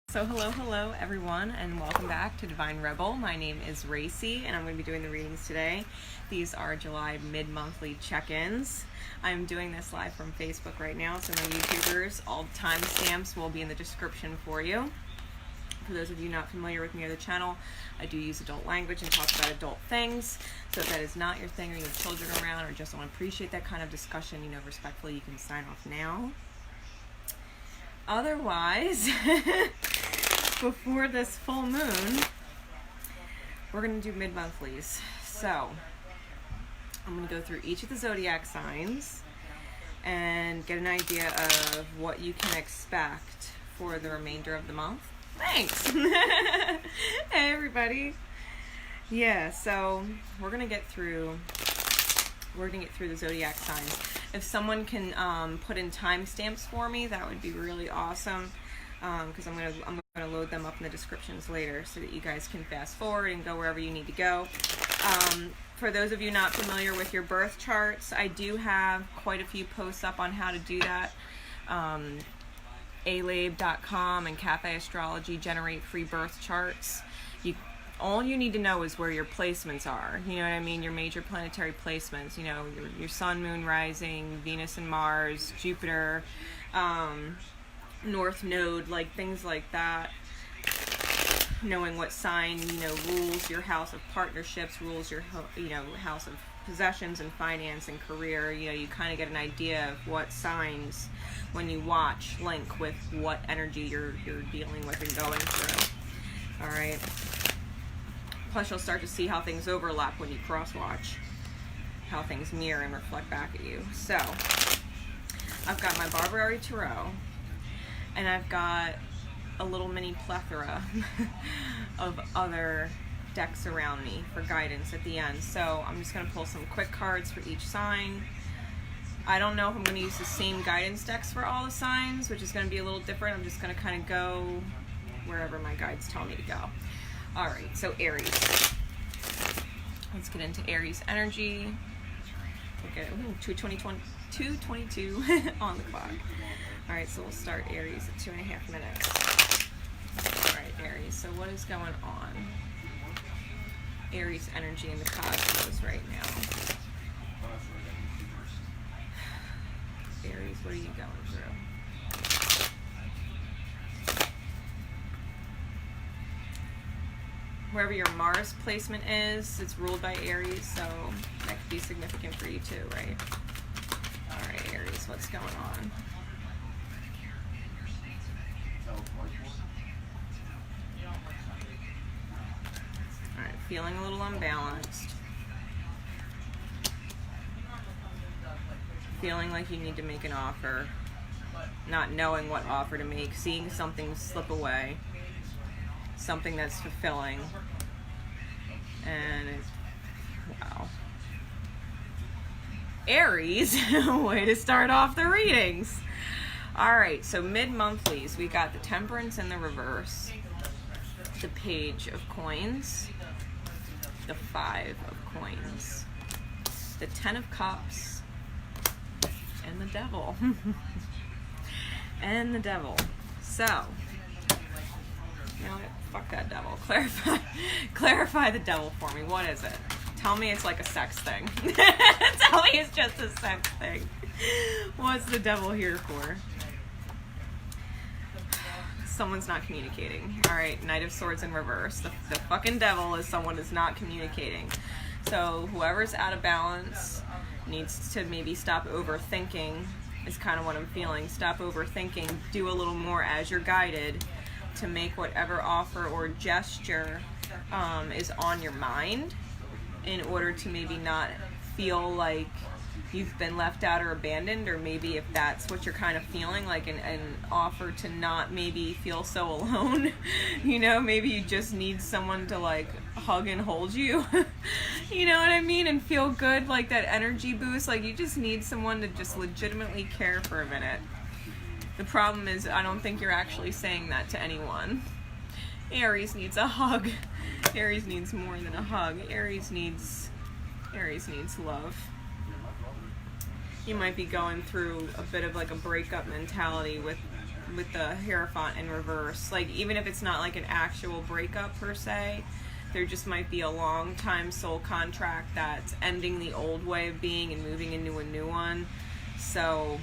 So hello everyone, and welcome back to Divine Rebel. My name is Racey, and I'm going to be doing the readings today. These are July mid-monthly check-ins. I'm doing this live from Facebook right now, so my YouTubers, all the timestamps will be in the description for you. For those of you not familiar with me or the channel, I do use adult language and talk about adult things. So if that is not your thing, or you have children around, or just don't appreciate that kind of discussion, respectfully, you can sign off now. Otherwise, before this full moon, we're going to do mid-monthlies. So, I'm going to go through each of the zodiac signs and get an idea of what you can expect for the remainder of the month. Thanks! Hey, everybody! Yeah, so we're going to get through the zodiac signs. If someone can put in timestamps for me, that would be really awesome. Because I'm gonna load them up in the descriptions later, so that you guys can fast forward and go wherever you need to go. For those of you not familiar with your birth charts, I do have quite a few posts up on how to do that. alab.com and Cafe Astrology generate free birth charts. All you need to know is where your placements are. You know what I mean? Your major planetary placements. Your sun, moon, rising, Venus and Mars, Jupiter, North Node, like things like that. Knowing what sign, rules your house of partnerships, rules your, house of possessions and finance and career. You kind of get an idea of what signs, when you watch, link with what energy you're dealing with and going through. All right. Plus, you'll start to see how things overlap when you cross-watch, how things mirror and reflect back at you. So, I've got my Barbary Tarot, and I've got a little mini plethora of other decks around me for guidance at the end. So, I'm just going to pull some quick cards for each sign. I don't know if I'm going to use the same guidance decks for all the signs, which is going to be a little different. I'm just going to kind of go wherever my guides tell me to go. Alright, so Aries. Let's get into Aries energy. Okay, 2:22 on the clock. Alright, so we'll start Aries at 2.5 minutes. Alright, Aries, so what is going on? Aries energy in the cosmos right now. Aries, what are you going through? Wherever your Mars placement is, it's ruled by Aries, so that could be significant for you too, right? Alright, Aries, what's going on? Alright, feeling a little unbalanced. Feeling like you need to make an offer. Not knowing what offer to make. Seeing something slip away. Something that's fulfilling. And wow. Aries, way to start off the readings. Alright, so mid-monthlies, we got the Temperance in the reverse, the Page of Coins, the 5 of Coins, the 10 of Cups, and the Devil. And the Devil. So, fuck that devil. Clarify the devil for me. What is it? Tell me it's like a sex thing. Tell me it's just a sex thing. What's the devil here for? Someone's not communicating. Alright, Knight of Swords in reverse. The fucking devil is someone who's not communicating. So whoever's out of balance needs to maybe stop overthinking, is kind of what I'm feeling. Stop overthinking. Do a little more as you're guided to make whatever offer or gesture is on your mind, in order to maybe not feel like you've been left out or abandoned, or maybe if that's what you're kind of feeling, like an offer to not maybe feel so alone. Maybe you just need someone to like hug and hold you. You know what I mean? And feel good, like that energy boost. Like you just need someone to just legitimately care for a minute. The problem is, I don't think you're actually saying that to anyone. Aries needs a hug. Aries needs more than a hug. Aries needs love. You might be going through a bit of like a breakup mentality with with the Hierophant in reverse. Like, even if it's not like an actual breakup per se, there just might be a long time soul contract that's ending the old way of being and moving into a new one. So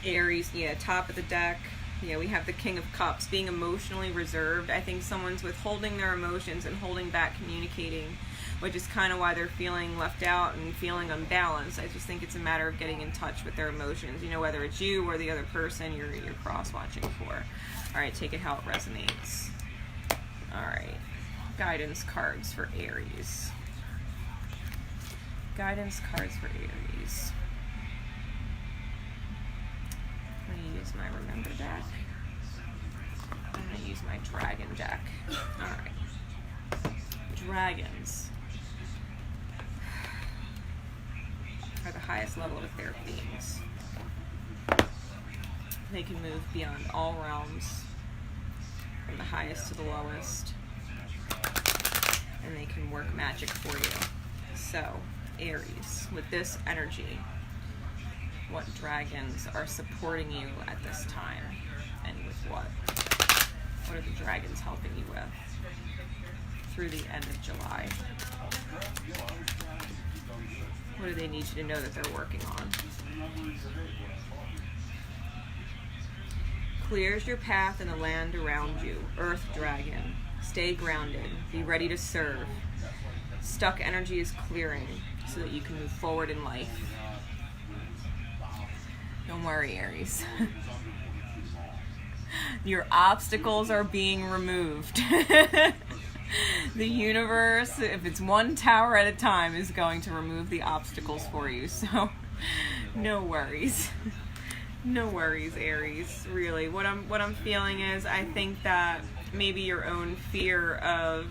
Aries, yeah, top of the deck. Yeah, we have the King of Cups, being emotionally reserved. I think someone's withholding their emotions and holding back communicating, which is kind of why they're feeling left out and feeling unbalanced. I just think it's a matter of getting in touch with their emotions, you know, whether it's you or the other person you're cross-watching for. All right, take it how it resonates. All right, guidance cards for Aries. Guidance cards for Aries. I'm going to use my Remember deck. I'm going to use my Dragon deck. All right. Dragons are the highest level of their beings. They can move beyond all realms, from the highest to the lowest, and they can work magic for you. So, Aries, with this energy, what dragons are supporting you at this time, and with what? What are the dragons helping you with through the end of July? What do they need you to know that they're working on? Clears your path in the land around you. Earth dragon. Stay grounded. Be ready to serve. Stuck energy is clearing so that you can move forward in life. Don't worry, Aries. Your obstacles are being removed. The universe, if it's one tower at a time, is going to remove the obstacles for you. So, no worries. No worries, Aries. Really, what I'm feeling is, I think that maybe your own fear of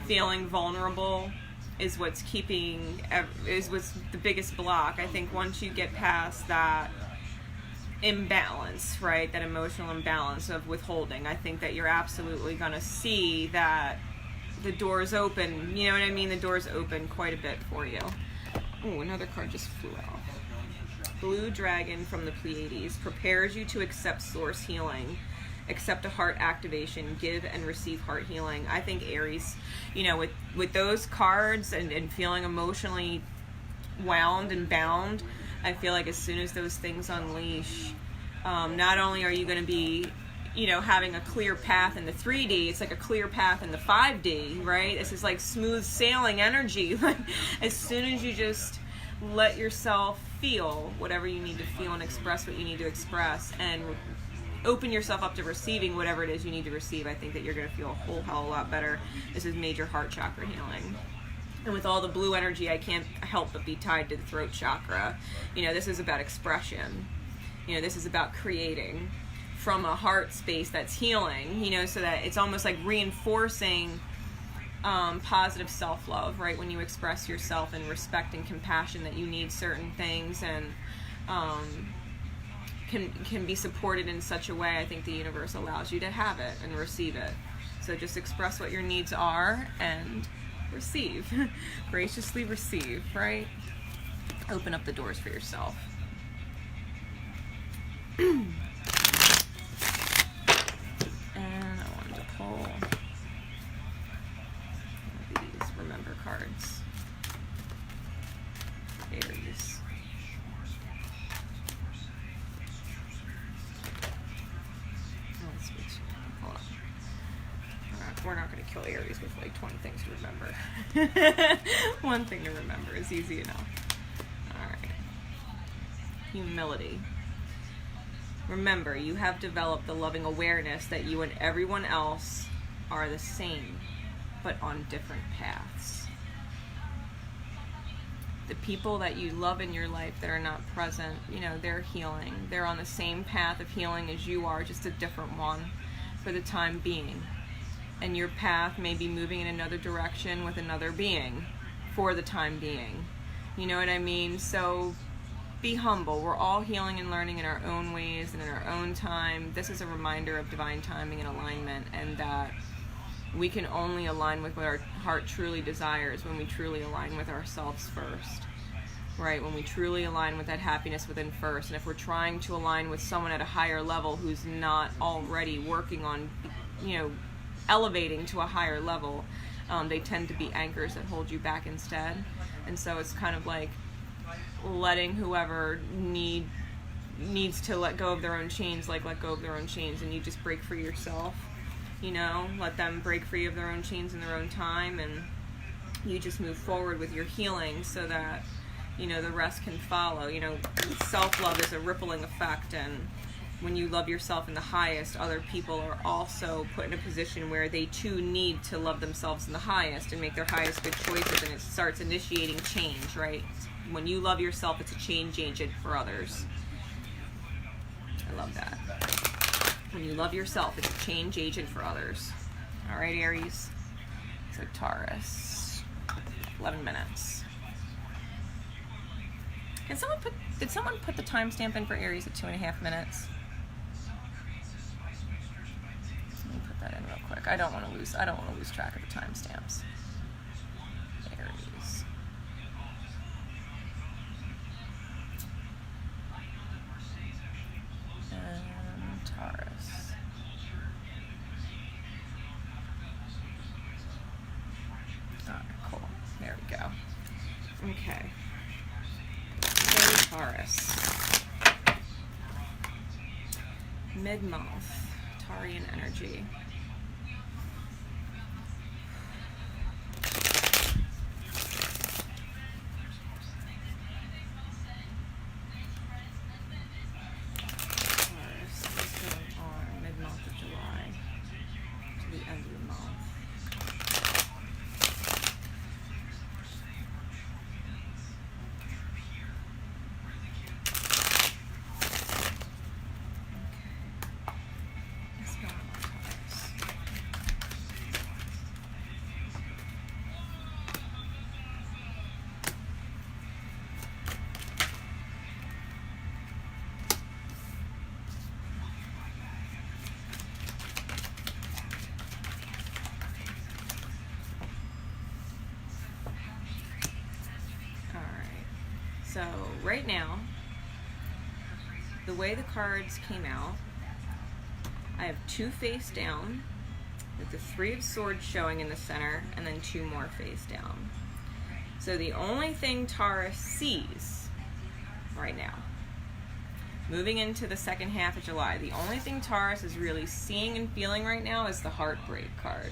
feeling vulnerable is what's what's the biggest block. I think once you get past that imbalance, right, that emotional imbalance of withholding, I think that you're absolutely going to see that the door's open. You know what I mean? The door's open quite a bit for you. Oh, another card just flew off. Blue Dragon from the Pleiades prepares you to accept source healing, accept a heart activation, give and receive heart healing. I think Aries, you know, with those cards and feeling emotionally wound and bound, I feel like as soon as those things unleash, not only are you going to be, you know, having a clear path in the 3D, it's like a clear path in the 5D, right? This is like smooth sailing energy. Like, as soon as you just let yourself feel whatever you need to feel and express what you need to express and open yourself up to receiving whatever it is you need to receive, I think that you're going to feel a whole hell of a lot better. This is major heart chakra healing. And with all the blue energy, I can't help but be tied to the throat chakra. You know, this is about expression. You know, this is about creating from a heart space that's healing, you know, so that it's almost like reinforcing positive self-love, right? When you express yourself and respect and compassion that you need certain things and can be supported in such a way, I think the universe allows you to have it and receive it. So just express what your needs are and receive. Graciously receive, right? Open up the doors for yourself. And I wanted to pull these Remember cards. Aries. Let's switch. Hold on. We're not going to kill Aries with like 20 things to remember. One thing to remember is easy enough. Alright. Humility. Remember, you have developed the loving awareness that you and everyone else are the same, but on different paths. The people that you love in your life that are not present, you know, they're healing. They're on the same path of healing as you are, just a different one for the time being. And your path may be moving in another direction with another being for the time being. You know what I mean? So be humble. We're all healing and learning in our own ways and in our own time. This is a reminder of divine timing and alignment, and that we can only align with what our heart truly desires when we truly align with ourselves first. right? When we truly align with that happiness within first. And if we're trying to align with someone at a higher level who's not already working on, you know, elevating to a higher level, they tend to be anchors that hold you back instead. And so it's kind of like letting whoever needs to let go of their own chains, like let go of their own chains, and you just break free yourself, you know, let them break free of their own chains in their own time, and you just move forward with your healing so that, you know, the rest can follow. You know, self-love is a rippling effect, and when you love yourself in the highest, other people are also put in a position where they too need to love themselves in the highest and make their highest good choices, and it starts initiating change, right? When you love yourself, it's a change agent for others. I love that. When you love yourself, it's a change agent for others. All right, Aries. So Taurus, 11 minutes. Did someone put the timestamp in for Aries at 2.5 minutes? Let me put that in real quick. I don't want to lose track of the timestamps. Aries. And Taurus. All right, cool. There we go. Okay. Taurus. Mid-month. Taurean energy. Taurus is going on mid-month of July to the end of the month. So right now, the way the cards came out, I have 2 face down, with the 3 of Swords showing in the center, and then 2 more face down. So the only thing Taurus sees right now, moving into the second half of July, the only thing Taurus is really seeing and feeling right now is the Heartbreak card.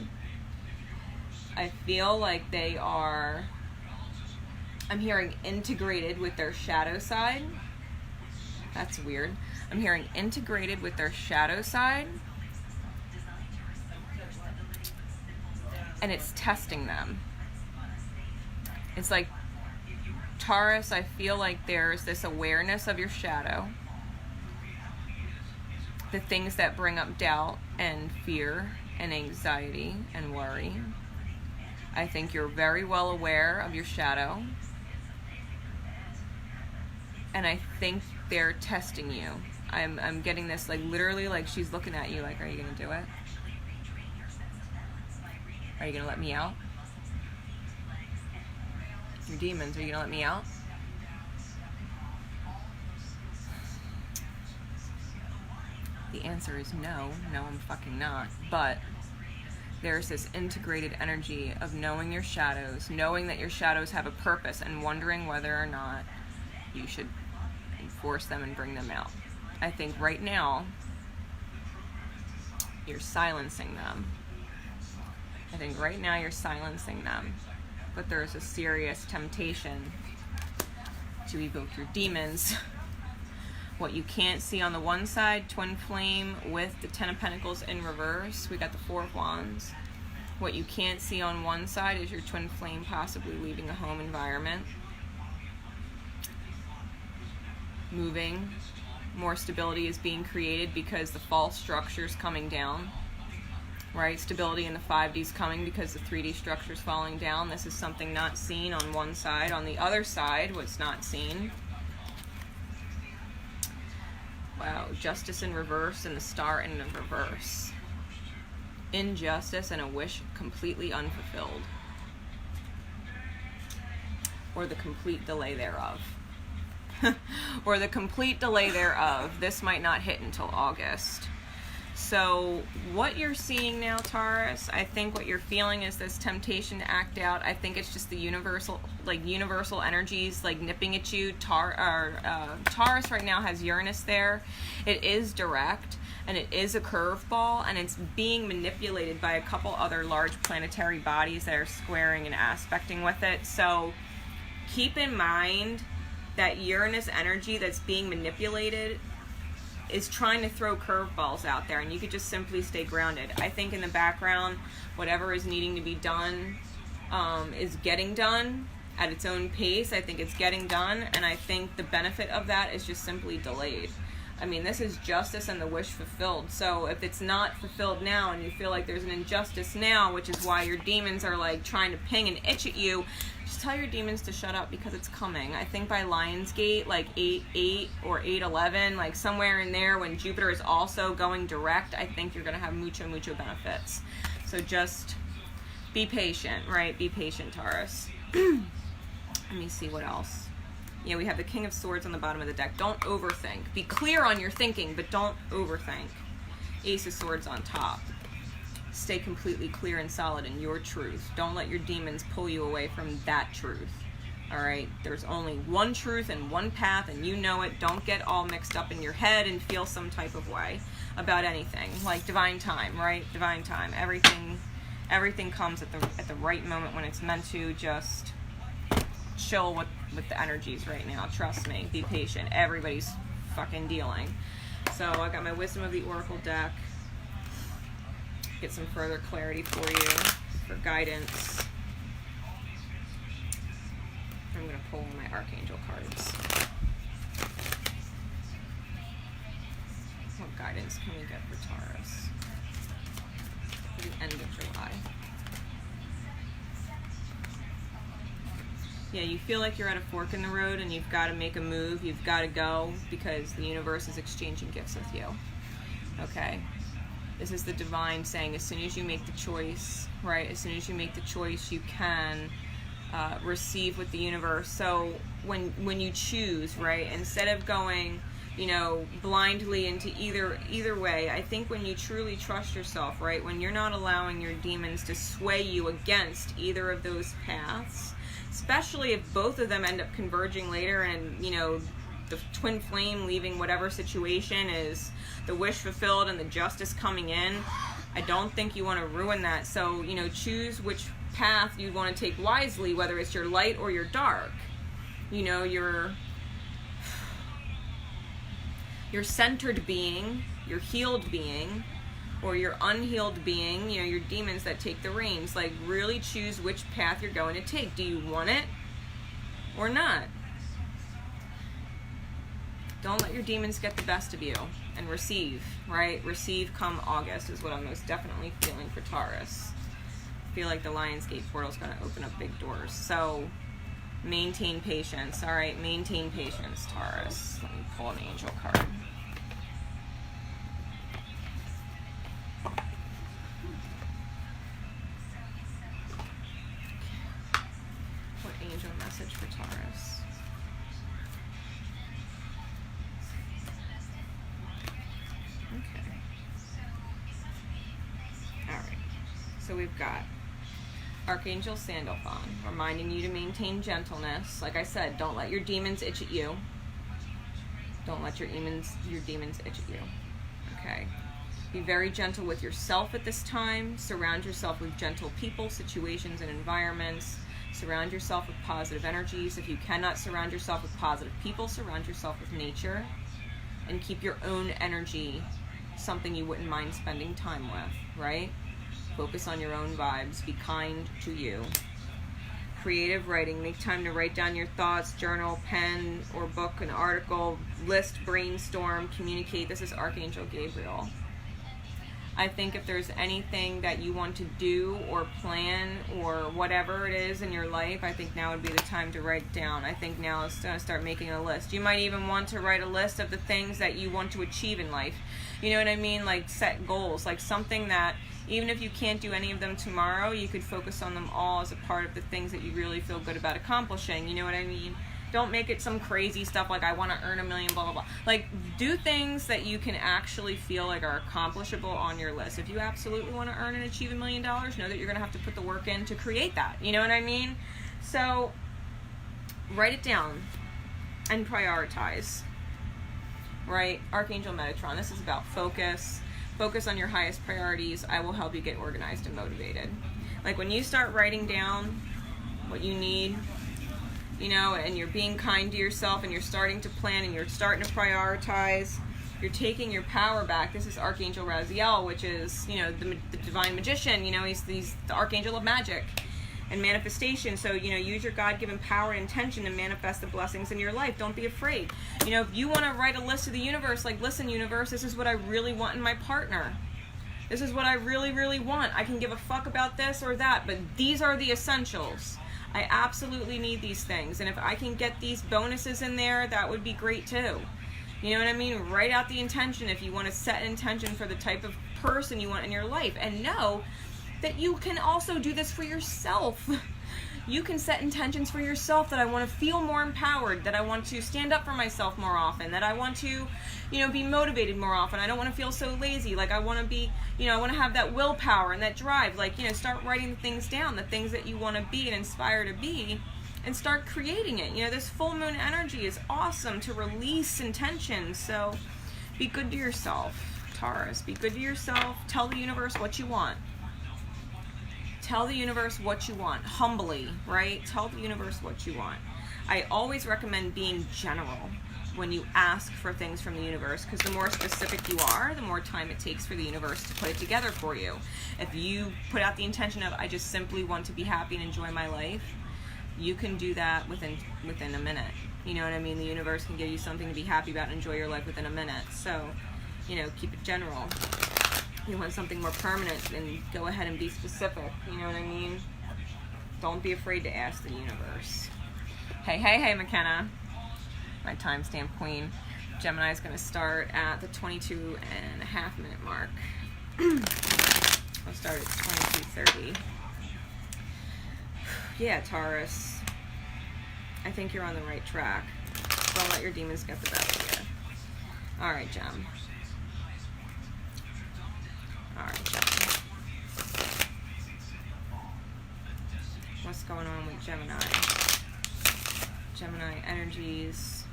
I feel like they are... I'm hearing integrated with their shadow side. That's weird. I'm hearing integrated with their shadow side. And it's testing them. It's like, Taurus, I feel like there's this awareness of your shadow. The things that bring up doubt and fear and anxiety and worry. I think you're very well aware of your shadow. And I think they're testing you. I'm getting this, like, literally, like, she's looking at you like, are you gonna do it? Are you gonna let me out? Your demons, are you gonna let me out? The answer is no. No, I'm fucking not. But there's this integrated energy of knowing your shadows, knowing that your shadows have a purpose, and wondering whether or not you should enforce them and bring them out. I think right now, you're silencing them. I think right now you're silencing them. But there's a serious temptation to evoke your demons. What you can't see on the one side, Twin Flame with the 10 of Pentacles in reverse. We got the 4 of Wands. What you can't see on one side is your Twin Flame possibly leaving a home environment. Moving. More stability is being created because the false structure is coming down. Right? Stability in the 5D is coming because the 3D structure is falling down. This is something not seen on one side. On the other side, what's not seen. Wow. Justice in reverse and the Star in the reverse. Injustice and a wish completely unfulfilled. Or the complete delay thereof. or the complete delay thereof. This might not hit until August. So what you're seeing now, Taurus, I think what you're feeling is this temptation to act out. I think it's just the universal energies like nipping at you. Taurus right now has Uranus there. It is direct, and it is a curveball, and it's being manipulated by a couple other large planetary bodies that are squaring and aspecting with it. So keep in mind that Uranus energy that's being manipulated is trying to throw curveballs out there, and you could just simply stay grounded. I think in the background, whatever is needing to be done is getting done at its own pace. I think it's getting done, and I think the benefit of that is just simply delayed. I mean, this is justice and the wish fulfilled. So if it's not fulfilled now and you feel like there's an injustice now, which is why your demons are like trying to ping and itch at you, just tell your demons to shut up, because it's coming. I think by Lionsgate, like 8/8 or 8/11, like somewhere in there, when Jupiter is also going direct, I think you're going to have mucho benefits. So just be patient, right? Be patient, Taurus. Let me see what else. Yeah, we have the King of Swords on the bottom of the deck. Don't overthink. Be clear on your thinking, but don't overthink. Ace of Swords on top. Stay completely clear and solid in your truth. Don't let your demons pull you away from that truth. All right? There's only one truth and one path, and you know it. Don't get all mixed up in your head and feel some type of way about anything. Like divine time, right? Divine time. Everything comes at the right moment when it's meant to. Just chill with the energies right now. Trust me. Be patient. Everybody's fucking dealing. So I got my Wisdom of the Oracle deck. Get some further clarity for you, for guidance. I'm going to pull my Archangel cards. What guidance can we get for Taurus for the end of July? Yeah, you feel like you're at a fork in the road and you've got to make a move. You've got to go because the universe is exchanging gifts with you. Okay? This is the divine saying, as soon as you make the choice, right? As soon as you make the choice, you can receive with the universe. So when you choose, right? Instead of going, you know, blindly into either way, I think when you truly trust yourself, right? When you're not allowing your demons to sway you against either of those paths, especially if both of them end up converging later and, you know, the twin flame leaving whatever situation is the wish fulfilled and the justice coming in, I don't think you want to ruin that. So, you know, choose which path you want to take wisely, whether it's your light or your dark. You know, your centered being, your healed being, or your unhealed being, you know, your demons that take the reins. Like, really choose which path you're going to take. Do you want it or not? Don't let your demons get the best of you, and receive, right? Receive come August is what I'm most definitely feeling for Taurus. I feel like the Lionsgate portal is going to open up big doors. So maintain patience, all right? Maintain patience, Taurus. Let me pull an angel card. What angel message for Taurus? So we've got Archangel Sandalphon, reminding you to maintain gentleness. Like I said, don't let your demons itch at you. Don't let your demons itch at you. Okay. Be very gentle with yourself at this time. Surround yourself with gentle people, situations, and environments. Surround yourself with positive energies. If you cannot surround yourself with positive people, surround yourself with nature. And keep your own energy something you wouldn't mind spending time with, right? Focus on your own vibes. Be kind to you. Creative writing. Make time to write down your thoughts, journal, pen, or book an article, list, brainstorm, communicate. This is Archangel Gabriel. I think if there's anything that you want to do or plan or whatever it is in your life, I think now would be the time to write down. I think now is to start making a list. You might even want to write a list of the things that you want to achieve in life. You know what I mean? Like set goals, like something that even if you can't do any of them tomorrow, you could focus on them all as a part of the things that you really feel good about accomplishing. You know what I mean? Don't make it some crazy stuff like I want to earn $1 million, blah, blah, blah. Like, do things that you can actually feel like are accomplishable on your list. If you absolutely want to earn and achieve $1 million, know that you're going to have to put the work in to create that. You know what I mean? So, write it down and prioritize. Right? Archangel Metatron. This is about focus. Focus on your highest priorities. I will help you get organized and motivated. Like, when you start writing down what you need, you know, and you're being kind to yourself, and you're starting to plan, and you're starting to prioritize, you're taking your power back. This is Archangel Raziel, which is, you know, the divine magician. You know, he's the archangel of magic and manifestation. So, you know, use your God-given power and intention to manifest the blessings in your life. Don't be afraid. You know, if you want to write a list to the universe, like, listen, universe, this is what I really want in my partner. This is what I really, really want. I can give a fuck about this or that, but these are the essentials. I absolutely need these things, and if I can get these bonuses in there, that would be great too. You know what I mean? Write out the intention if you want to set an intention for the type of person you want in your life, and know that you can also do this for yourself. You can set intentions for yourself that I want to feel more empowered, that I want to stand up for myself more often, that I want to, you know, be motivated more often. I don't want to feel so lazy. Like, I want to be, you know, I want to have that willpower and that drive. Like, you know, start writing things down, the things that you want to be and inspire to be, and start creating it. You know, this full moon energy is awesome to release intentions. So be good to yourself, Taurus. Be good to yourself. Tell the universe what you want. Tell the universe what you want, humbly, right? Tell the universe what you want. I always recommend being general when you ask for things from the universe, because the more specific you are, the more time it takes for the universe to put it together for you. If you put out the intention of, I just simply want to be happy and enjoy my life, you can do that within a minute. You know what I mean? The universe can give you something to be happy about and enjoy your life within a minute. So, you know, keep it general. You want something more permanent, then go ahead and be specific. You know what I mean? Don't be afraid to ask the universe. Hey, McKenna. My timestamp queen. Gemini is going to start at the 22.5-minute mark. I'll start at 22:30. Yeah, Taurus. I think you're on the right track. Don't let your demons get the best of you. Alright, Gem. Alright, Gem. What's going on with Gemini? Gemini energies.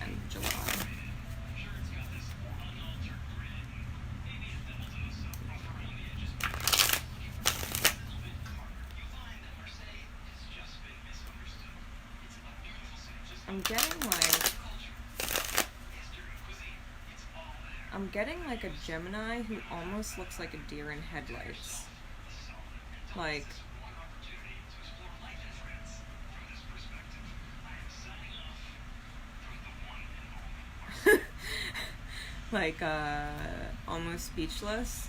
And July. I'm getting like a Gemini who almost looks like a deer in headlights. Like, like almost speechless.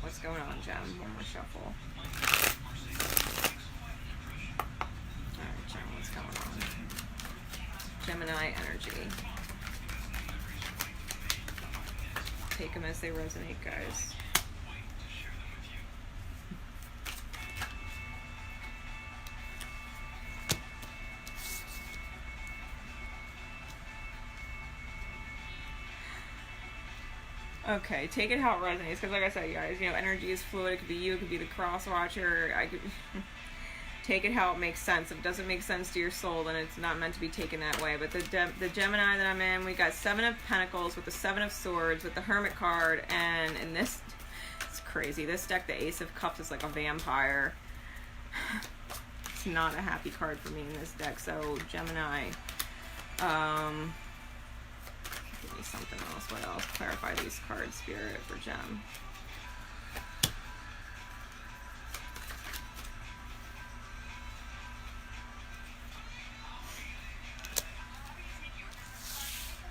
What's going on, Gem? One more shuffle. Alright, Gem, what's going on? Gemini energy. Take them as they resonate, guys. Okay, take it how it resonates, because like I said, guys, you know, energy is fluid. It could be you, it could be the cross watcher. I could take it how it makes sense. If it doesn't make sense to your soul, then it's not meant to be taken that way. But the Gemini that I'm in, we got 7 of Pentacles with the 7 of Swords with the Hermit card, and in this, it's crazy. This deck, the Ace of Cups, is like a vampire. It's not a happy card for me in this deck. So Gemini, give me something else. What else? Clarify these cards, Spirit, for Gem.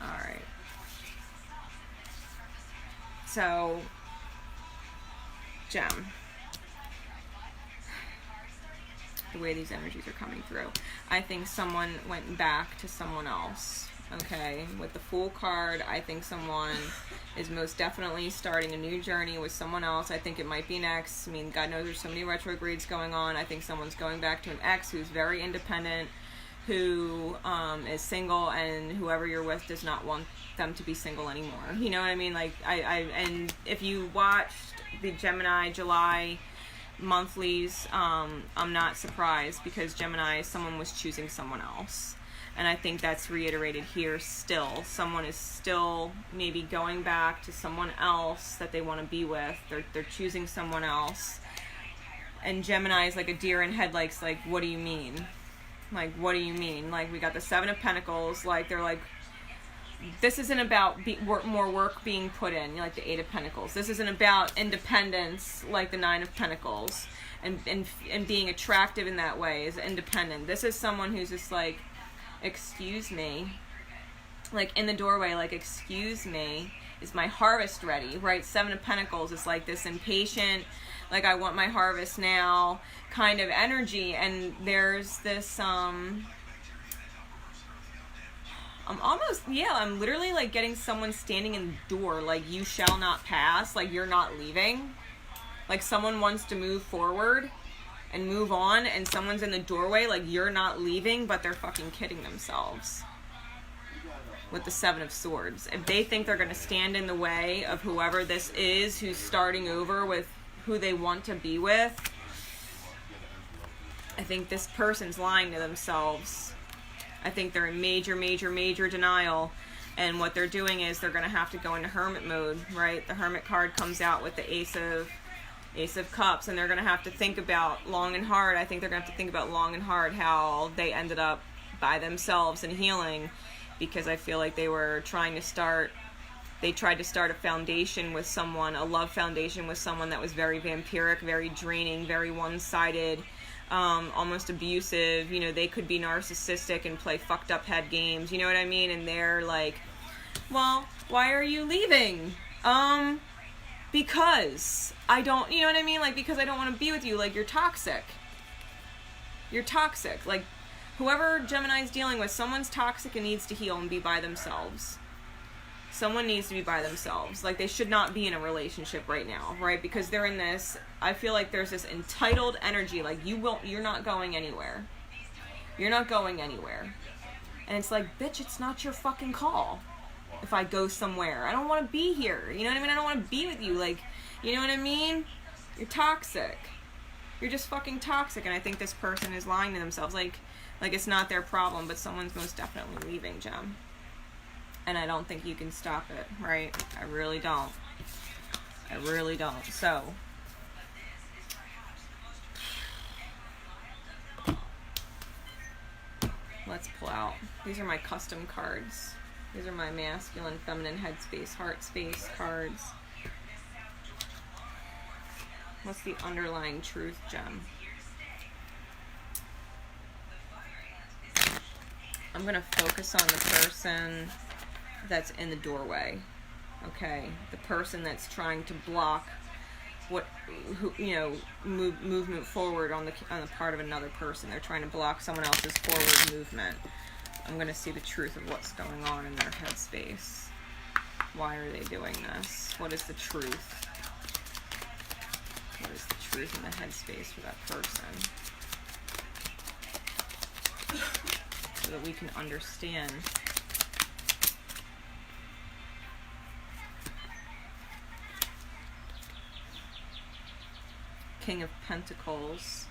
Alright. So, Gem. The way these energies are coming through. I think someone went back to someone else. okay? With the Fool card, I think someone is most definitely starting a new journey with someone else. I think it might be an ex. I mean, God knows there's so many retrogrades going on. I think someone's going back to an ex who's very independent, who is single, and whoever you're with does not want them to be single anymore. You know what I mean? Like, and if you watched the Gemini July monthlies, I'm not surprised, because Gemini, someone was choosing someone else. And I think that's reiterated here still. Someone is still maybe going back to someone else that they want to be with. They're choosing someone else. And Gemini is like a deer in headlights, like, what do you mean? Like, what do you mean? Like, we got the Seven of Pentacles, like, they're like, this isn't about more work being put in, like the Eight of Pentacles. This isn't about independence, like the Nine of Pentacles, and being attractive in that way is independent. This is someone who's just like, excuse me, like in the doorway, like, excuse me, is my harvest ready, right? Seven of Pentacles is like this impatient, like, I want my harvest now kind of energy. And there's this I'm literally like getting someone standing in the door, like, you shall not pass, like, you're not leaving. Like, someone wants to move forward and move on, and someone's in the doorway, like, you're not leaving, but they're fucking kidding themselves with the Seven of Swords. If they think they're going to stand in the way of whoever this is who's starting over with who they want to be with, I think this person's lying to themselves. I think they're in major, major, major denial. And what they're doing is they're going to have to go into hermit mode, right? The Hermit card comes out with the Ace of Cups, and they're going to have to think about long and hard. I think they're going to have to think about long and hard how they ended up by themselves and healing, because I feel like they tried to start a foundation with someone, a love foundation with someone that was very vampiric, very draining, very one-sided, almost abusive. You know, they could be narcissistic and play fucked up head games, you know what I mean? And they're like, well, why are you leaving? Because I don't, you know what I mean? Like, because I don't want to be with you. Like, you're toxic. You're toxic. Like, whoever Gemini's dealing with, someone's toxic and needs to heal and be by themselves. Someone needs to be by themselves. Like, they should not be in a relationship right now, right? Because they're in this, I feel like there's this entitled energy, like, you're not going anywhere. You're not going anywhere. And it's like, bitch, it's not your fucking call. If I go somewhere, I don't want to be here. You know what I mean? I don't want to be with you. Like, you know what I mean? You're toxic. You're just fucking toxic. And I think this person is lying to themselves. Like it's not their problem, but someone's most definitely leaving, Gem. And I don't think you can stop it, right? I really don't. I really don't. So, let's pull out. These are my custom cards. These are my masculine, feminine, headspace, heart space cards. What's the underlying truth, Gem? I'm going to focus on the person that's in the doorway, okay? The person that's trying to block movement forward on the part of another person. They're trying to block someone else's forward movement. I'm going to see the truth of what's going on in their headspace. Why are they doing this? What is the truth? What is the truth in the headspace for that person? So that we can understand. King of Pentacles.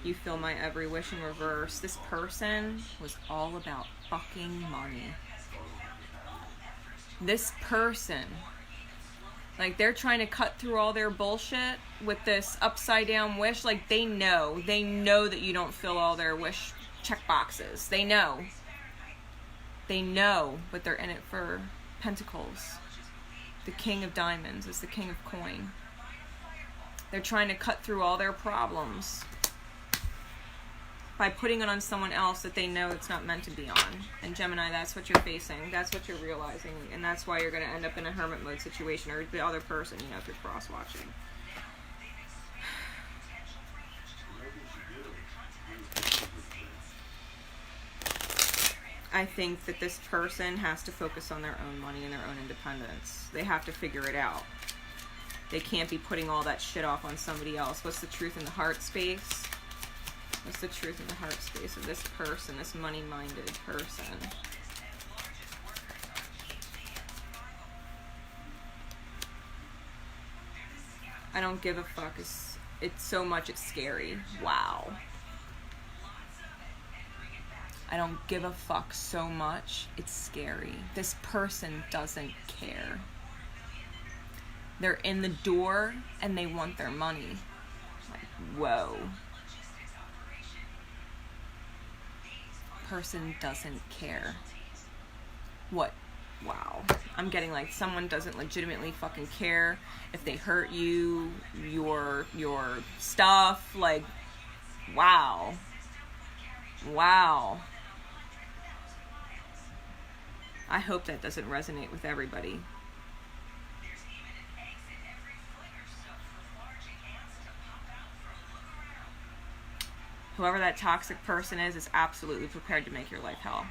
You feel my every wish in reverse. This person was all about fucking money. This person, like, they're trying to cut through all their bullshit with this upside down wish. Like, they know that you don't fill all their wish check boxes. They know, but they're in it for Pentacles. The King of Diamonds is the King of Coin. They're trying to cut through all their problems by putting it on someone else that they know it's not meant to be on. And Gemini, that's what you're facing. That's what you're realizing. And that's why you're going to end up in a hermit mode situation, or the other person, you know, if you're cross-watching. I think that this person has to focus on their own money and their own independence. They have to figure it out. They can't be putting all that shit off on somebody else. What's the truth in the heart space? What's the truth in the heart space of this person, this money-minded person? I don't give a fuck. It's so much, it's scary. Wow. I don't give a fuck so much, it's scary. This person doesn't care. They're in the door and they want their money. Like, whoa. Person doesn't care. What? Wow. I'm getting like someone doesn't legitimately fucking care if they hurt you, your stuff. Like, wow. Wow. I hope that doesn't resonate with everybody. Whoever that toxic person is absolutely prepared to make your life hell.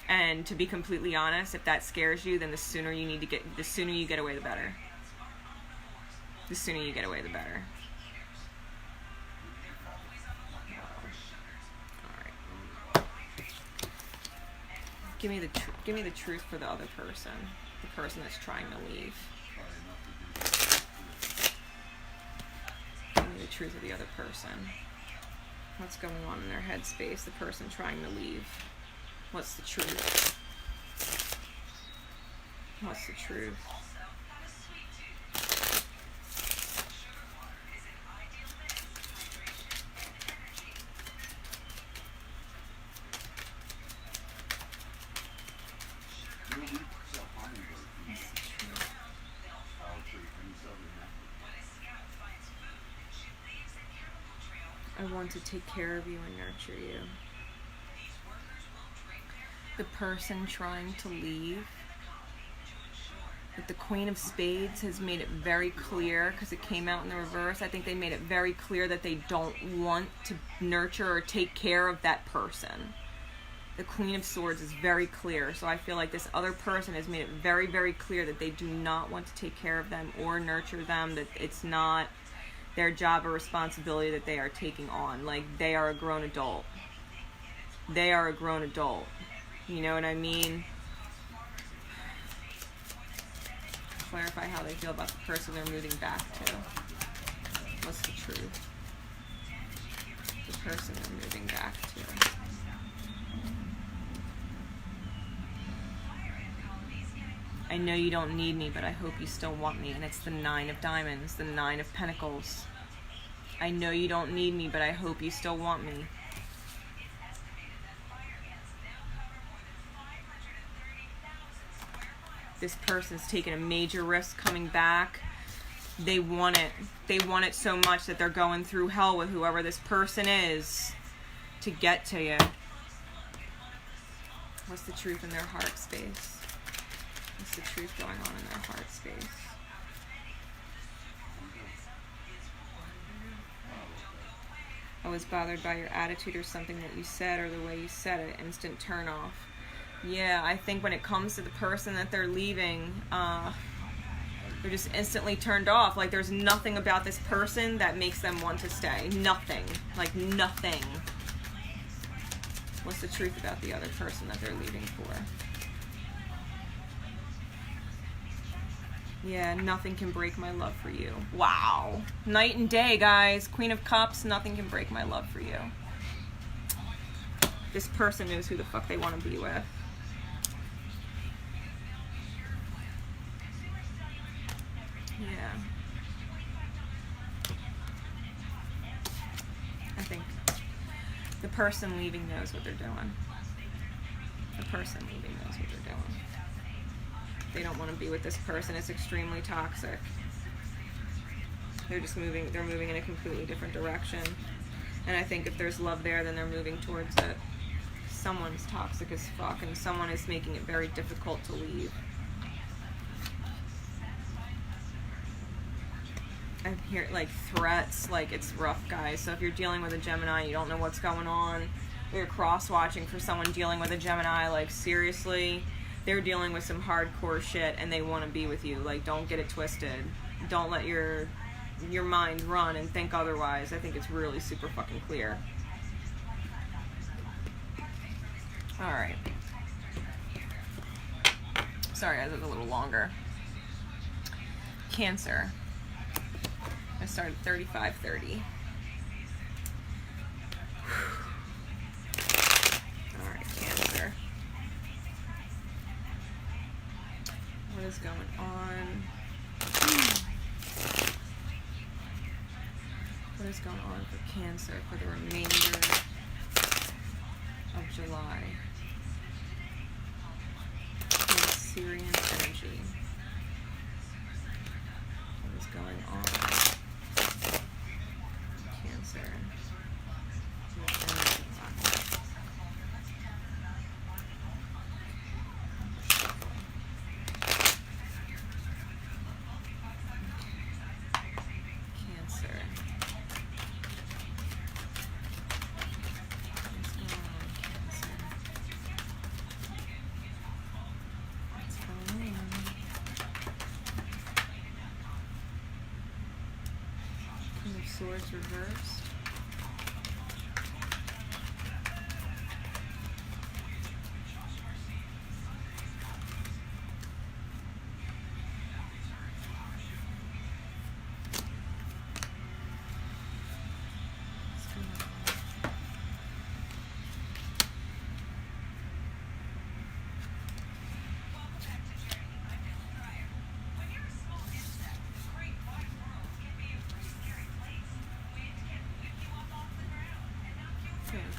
And to be completely honest, if that scares you, then the sooner you get away, the better. The sooner you get away, the better. All right. Give me the truth for the other person, the person that's trying to leave. Give me the truth of the other person. What's going on in their headspace? The person trying to leave. What's the truth? What's the truth? I want to take care of you and nurture you. The person trying to leave, but the Queen of Spades has made it very clear, because it came out in the reverse, I think they made it very clear that they don't want to nurture or take care of that person. The Queen of Swords is very clear, so I feel like this other person has made it very, very clear that they do not want to take care of them or nurture them, that it's not their job or responsibility that they are taking on. Like, they are a grown adult. They are a grown adult. You know what I mean? Clarify how they feel about the person they're moving back to. What's the truth? The person they're moving back to. I know you don't need me, but I hope you still want me. And it's the 9 of Diamonds, the 9 of Pentacles. I know you don't need me, but I hope you still want me. This person's taking a major risk coming back. They want it. They want it so much that they're going through hell with whoever this person is to get to you. What's the truth in their heart space? What's the truth going on in their heart space? I was bothered by your attitude or something that you said or the way you said it. Instant turn off. Yeah, I think when it comes to the person that they're leaving, they're just instantly turned off. Like, there's nothing about this person that makes them want to stay. Nothing. Like, nothing. What's the truth about the other person that they're leaving for? Yeah, nothing can break my love for you. Wow. Night and day, guys. Queen of Cups, nothing can break my love for you. This person knows who the fuck they want to be with. Yeah. I think the person leaving knows what they're doing. The person leaving knows what they're doing. They don't want to be with this person. It's extremely toxic. They're just moving, they're moving in a completely different direction. And I think if there's love there, then they're moving towards it. Someone's toxic as fuck, and someone is making it very difficult to leave. I hear like threats, like it's rough, guys. So if you're dealing with a Gemini, you don't know what's going on, You're cross-watching for someone dealing with a Gemini. Like, seriously, they're dealing with some hardcore shit and they want to be with you. Like, don't get it twisted. Don't let your mind run and think otherwise. I think it's really super fucking clear. Alright. Sorry, I was a little longer. Cancer. I started 35:30. Alright, Cancer. What is going on? What is going on for Cancer for the remainder of July? Syrian energy. What is going on? Cancer. Swords reversed.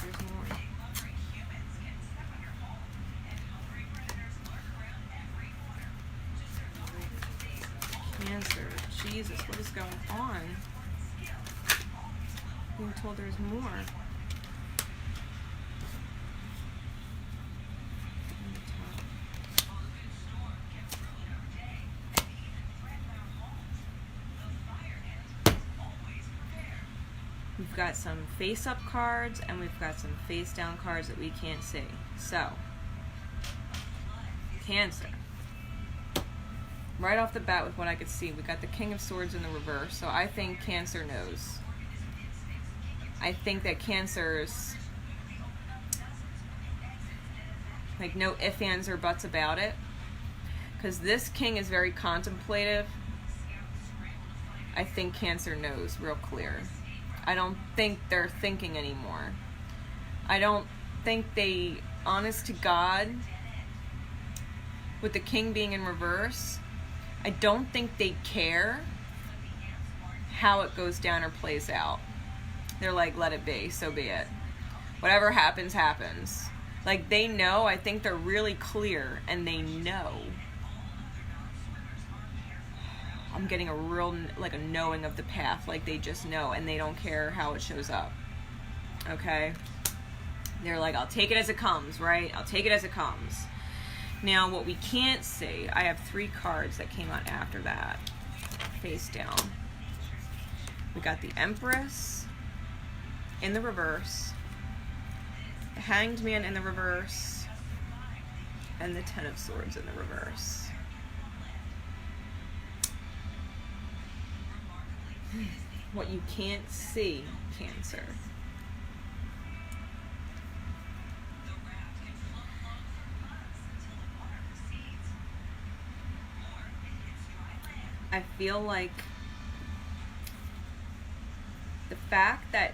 There's more. Cancer. Jesus, what is going on? Being told there's more. We've got some face-up cards, and we've got some face-down cards that we can't see. So, Cancer. Right off the bat with what I could see, we got the King of Swords in the reverse, so I think Cancer knows. I think that Cancer's, like, no ifs, ands, or buts about it. Because this King is very contemplative. I think Cancer knows real clear. I don't think they're thinking anymore. I don't think they, honest to God, with the King being in reverse, I don't think they care how it goes down or plays out. They're like, let it be, so be it. Whatever happens, happens. Like, they know, I think they're really clear, and they know. I'm getting a real, like, a knowing of the path, like they just know, and they don't care how it shows up. Okay? They're like, I'll take it as it comes, right? I'll take it as it comes. Now, what we can't see, I have 3 cards that came out after that, face down. We got the Empress in the reverse, the Hanged Man in the reverse, and the Ten of Swords in the reverse. What you can't see, Cancer. I feel like the fact that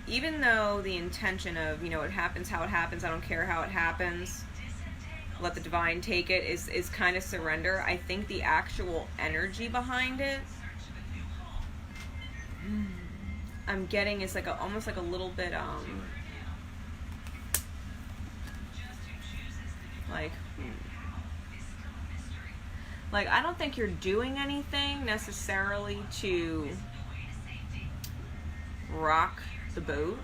even though the intention of, you know, it happens how it happens, I don't care how it happens, let the divine take it, is kind of surrender. I think the actual energy behind it, I'm getting is like a, almost like a little bit like I don't think you're doing anything necessarily to rock the boat,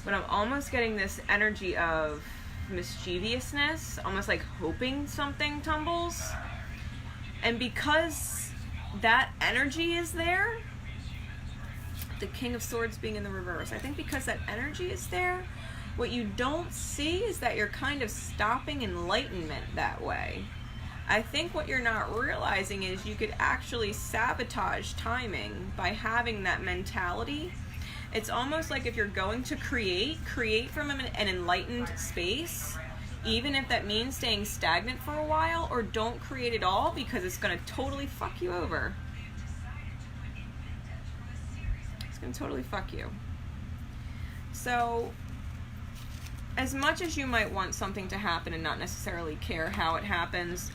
but I'm almost getting this energy of mischievousness, almost like hoping something tumbles. And because that energy is there, the King of Swords being in the reverse. I think because that energy is there, what you don't see is that you're kind of stopping enlightenment that way. I think what you're not realizing is you could actually sabotage timing by having that mentality. It's almost like if you're going to create from an enlightened space, even if that means staying stagnant for a while, or don't create at all because it's going to totally fuck you over. It's going to totally fuck you. So, as much as you might want something to happen and not necessarily care how it happens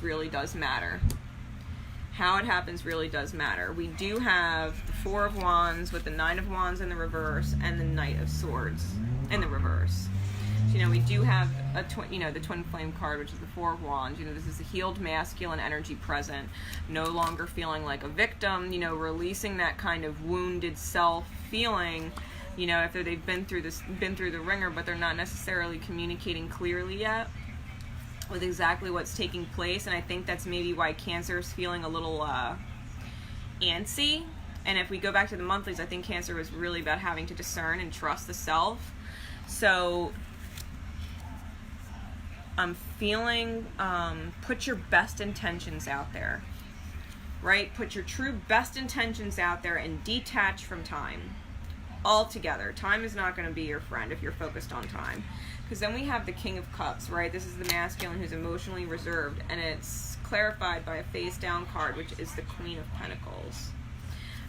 really does matter. How it happens really does matter. We do have the Four of Wands with the Nine of Wands in the reverse and the Knight of Swords in the reverse. So, you know, we do have the Twin Flame card, which is the Four of Wands. You know, this is a healed masculine energy present, no longer feeling like a victim, you know, releasing that kind of wounded self feeling. You know, after they've been through the ringer, but they're not necessarily communicating clearly yet with exactly what's taking place. And I think that's maybe why Cancer is feeling a little antsy. And if we go back to the monthlies, I think Cancer was really about having to discern and trust the self. So I'm feeling, put your best intentions out there, right? Put your true best intentions out there and detach from time. Altogether. Time is not going to be your friend if you're focused on time. Because then we have the King of Cups, right? This is the masculine who's emotionally reserved, and it's clarified by a face down card, which is the Queen of Pentacles.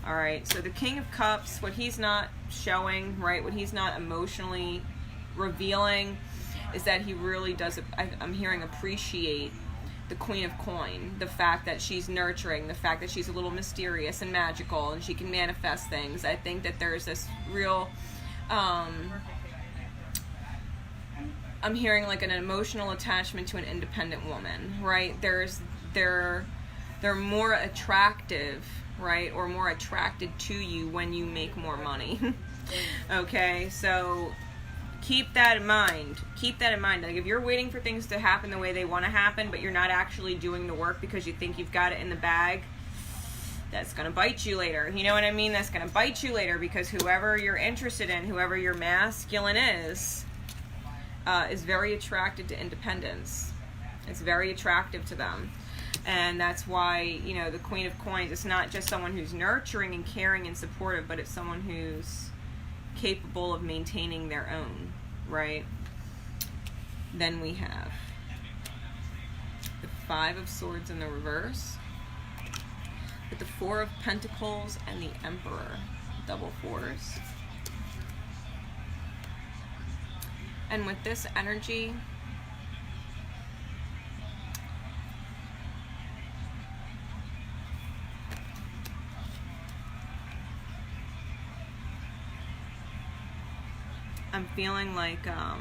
Alright, so the King of Cups, what he's not showing, right, what he's not emotionally revealing is that he really does, I'm hearing, appreciate the Queen of Coin, the fact that she's nurturing, the fact that she's a little mysterious and magical and she can manifest things. I think that there's this real, I'm hearing like an emotional attachment to an independent woman, right? They're more attractive, right? Or more attracted to you when you make more money. Okay, so keep that in mind. Keep that in mind. Like, if you're waiting for things to happen the way they want to happen, but you're not actually doing the work because you think you've got it in the bag, that's going to bite you later. You know what I mean? That's going to bite you later, because whoever you're interested in, whoever your masculine is very attracted to independence. It's very attractive to them. And that's why, you know, the Queen of Coins, it's not just someone who's nurturing and caring and supportive, but it's someone who's capable of maintaining their own, right? Then we have the Five of Swords in the reverse with the Four of Pentacles and the Emperor, double fours. And with this energy, I'm feeling like because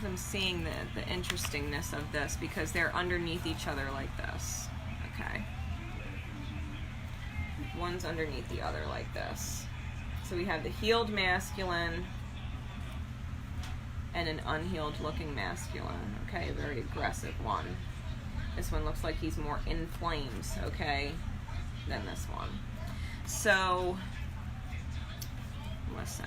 I'm seeing the interestingness of this, because they're underneath each other like this. Okay. One's underneath the other like this. So we have the healed masculine and an unhealed looking masculine. Okay, a very aggressive one. This one looks like he's more in flames, okay, than this one. So, listen,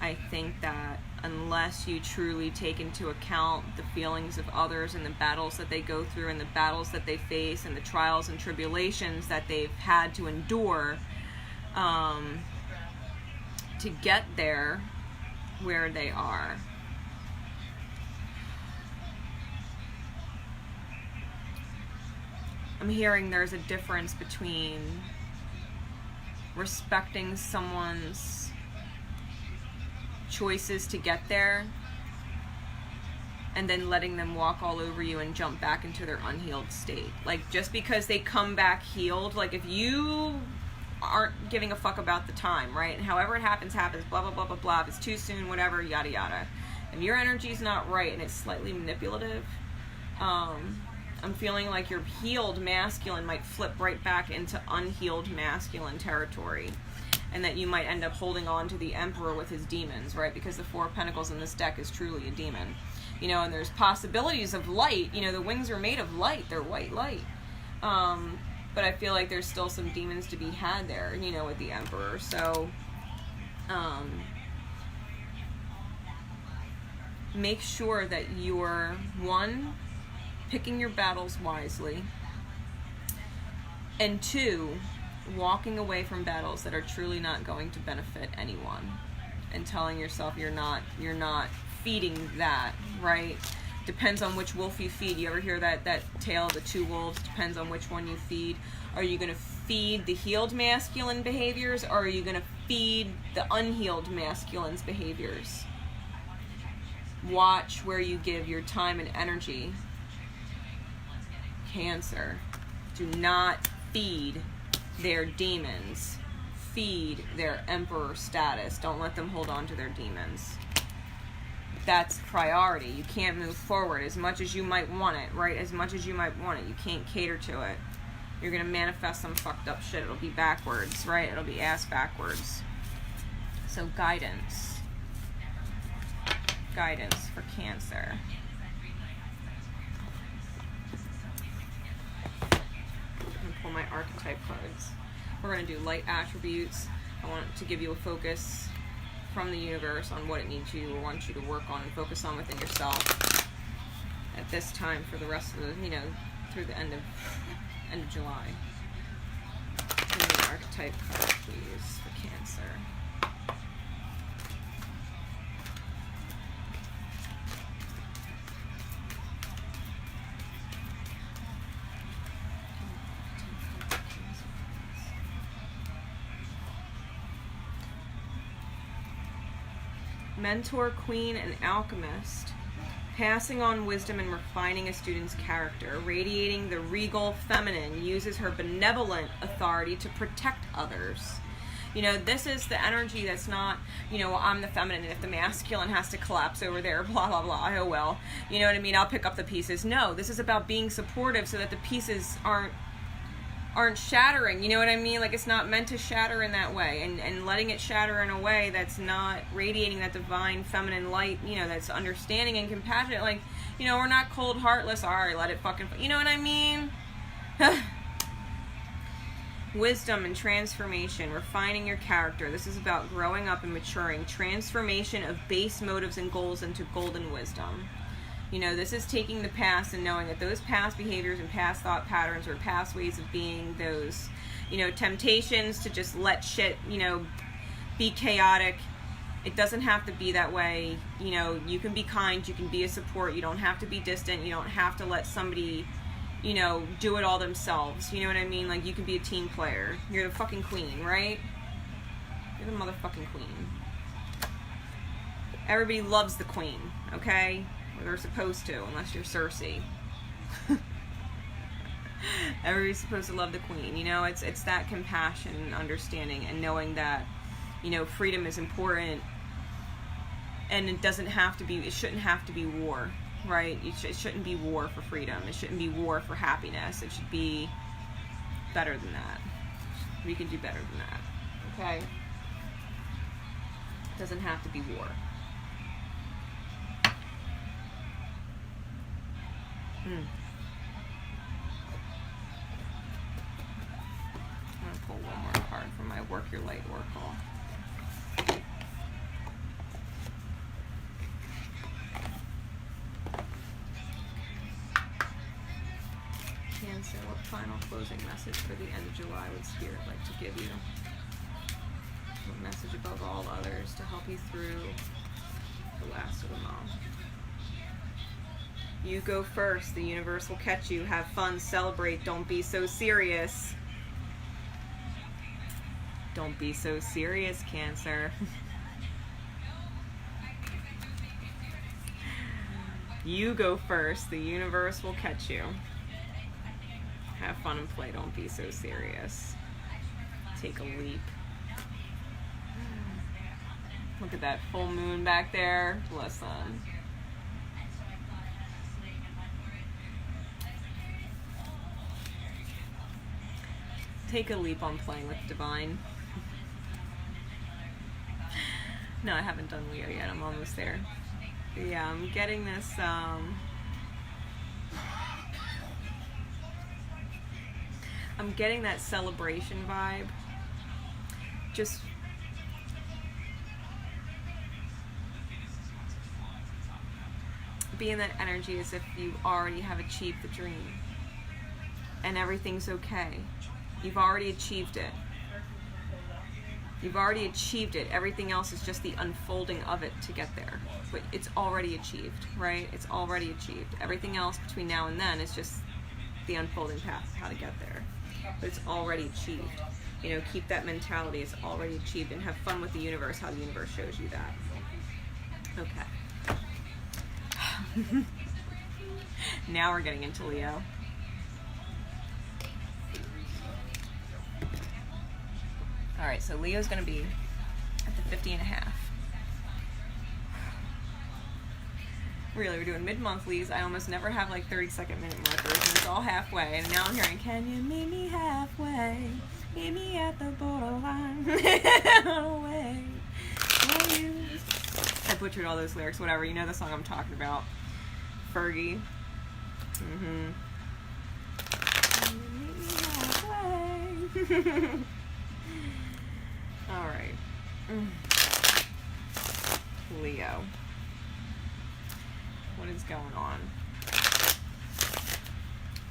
I think that unless you truly take into account the feelings of others and the battles that they go through and the battles that they face and the trials and tribulations that they've had to endure to get there where they are, I'm hearing there's a difference between respecting someone's choices to get there and then letting them walk all over you and jump back into their unhealed state. Like, just because they come back healed, like if you aren't giving a fuck about the time, right? And however it happens, blah, blah, blah, blah, blah. If it's too soon, whatever, yada, yada. If your energy's not right and it's slightly manipulative, I'm feeling like your healed masculine might flip right back into unhealed masculine territory, and that you might end up holding on to the Emperor with his demons, right? Because the Four of Pentacles in this deck is truly a demon. you know, and there's possibilities of light. You know, the wings are made of light. They're white light. But I feel like there's still some demons to be had there, you know, with the Emperor. So, make sure that you're, one, picking your battles wisely, and two, walking away from battles that are truly not going to benefit anyone, and telling yourself you're not feeding that, right? Depends on which wolf you feed. You ever hear that tale of the two wolves? Depends on which one you feed. Are you going to feed the healed masculine behaviors, or are you going to feed the unhealed masculine's behaviors? Watch where you give your time and energy. Cancer. Do not feed their demons. Feed their emperor status. Don't let them hold on to their demons. That's priority. You can't move forward as much as you might want it, right? As much as you might want it. You can't cater to it. You're going to manifest some fucked up shit. It'll be backwards, right? It'll be ass backwards. So guidance. Guidance for Cancer. I'm going to pull my archetype cards. We're going to do light attributes. I want to give you a focus from the universe on what it needs you or wants you to work on and focus on within yourself at this time for the rest of the, you know, through the end of July. Give me an archetype card, please, for Cancer. Mentor, Queen, and Alchemist. Passing on wisdom and refining a student's character. Radiating the regal feminine. Uses her benevolent authority to protect others. You know, this is the energy that's not, you know, I'm the feminine, and if the masculine has to collapse over there, blah, blah, blah, oh well. You know what I mean? I'll pick up the pieces. No, this is about being supportive so that the pieces aren't shattering, you know what I mean? Like, it's not meant to shatter in that way, and letting it shatter in a way that's not radiating that divine feminine light, you know, that's understanding and compassionate. Like, you know, we're not cold, heartless, alright, let it fucking, you know what I mean? Wisdom and transformation, refining your character. This is about growing up and maturing. Transformation of base motives and goals into golden wisdom. You know, this is taking the past and knowing that those past behaviors and past thought patterns or past ways of being, those, you know, temptations to just let shit, you know, be chaotic. It doesn't have to be that way. You know, you can be kind, you can be a support, you don't have to be distant, you don't have to let somebody, you know, do it all themselves. You know what I mean? Like, you can be a team player. You're the fucking queen, right? You're the motherfucking queen. Everybody loves the queen, okay? Or they're supposed to, unless you're Cersei. Everybody's supposed to love the queen. You know, it's that compassion and understanding and knowing that, you know, freedom is important, and it shouldn't have to be war, right? It shouldn't be war for freedom. It shouldn't be war for happiness. It should be better than that. We can do better than that, okay? It doesn't have to be war. I'm going to pull one more card from my Work Your Light Oracle. Cancer, what final closing message for the end of July would Spirit like to give you? What message above all others to help you through the last of them all? You go first. The universe will catch you. Have fun. Celebrate. Don't be so serious. Don't be so serious, Cancer. You go first. The universe will catch you. Have fun and play. Don't be so serious. Take a leap. Look at that full moon back there. Listen. Take a leap on playing with divine. No, I haven't done Leo yet. I'm almost there. Yeah, I'm getting this, I'm getting that celebration vibe. Just be in that energy as if you already have achieved the dream. And everything's okay. You've already achieved it. You've already achieved it. Everything else is just the unfolding of it to get there. But it's already achieved, right? It's already achieved. Everything else between now and then is just the unfolding path of how to get there. But it's already achieved. You know, keep that mentality. It's already achieved, and have fun with the universe, how the universe shows you that. Okay. Now we're getting into Leo. All right, so Leo's going to be at the 50.5. Really, we're doing mid-monthlies. I almost never have like 30-second minute markers, and it's all halfway. And now I'm hearing, can you meet me halfway? Meet me at the borderline. Away. I butchered all those lyrics, whatever. You know the song I'm talking about. Fergie. Can you meet me halfway? All right. Leo. What is going on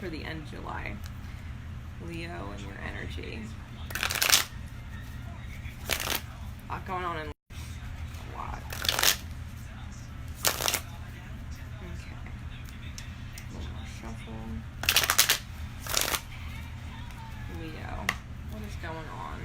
for the end of July? Leo and your energy. A lot going on in a lot. Okay. A little more shuffle. Leo. What is going on?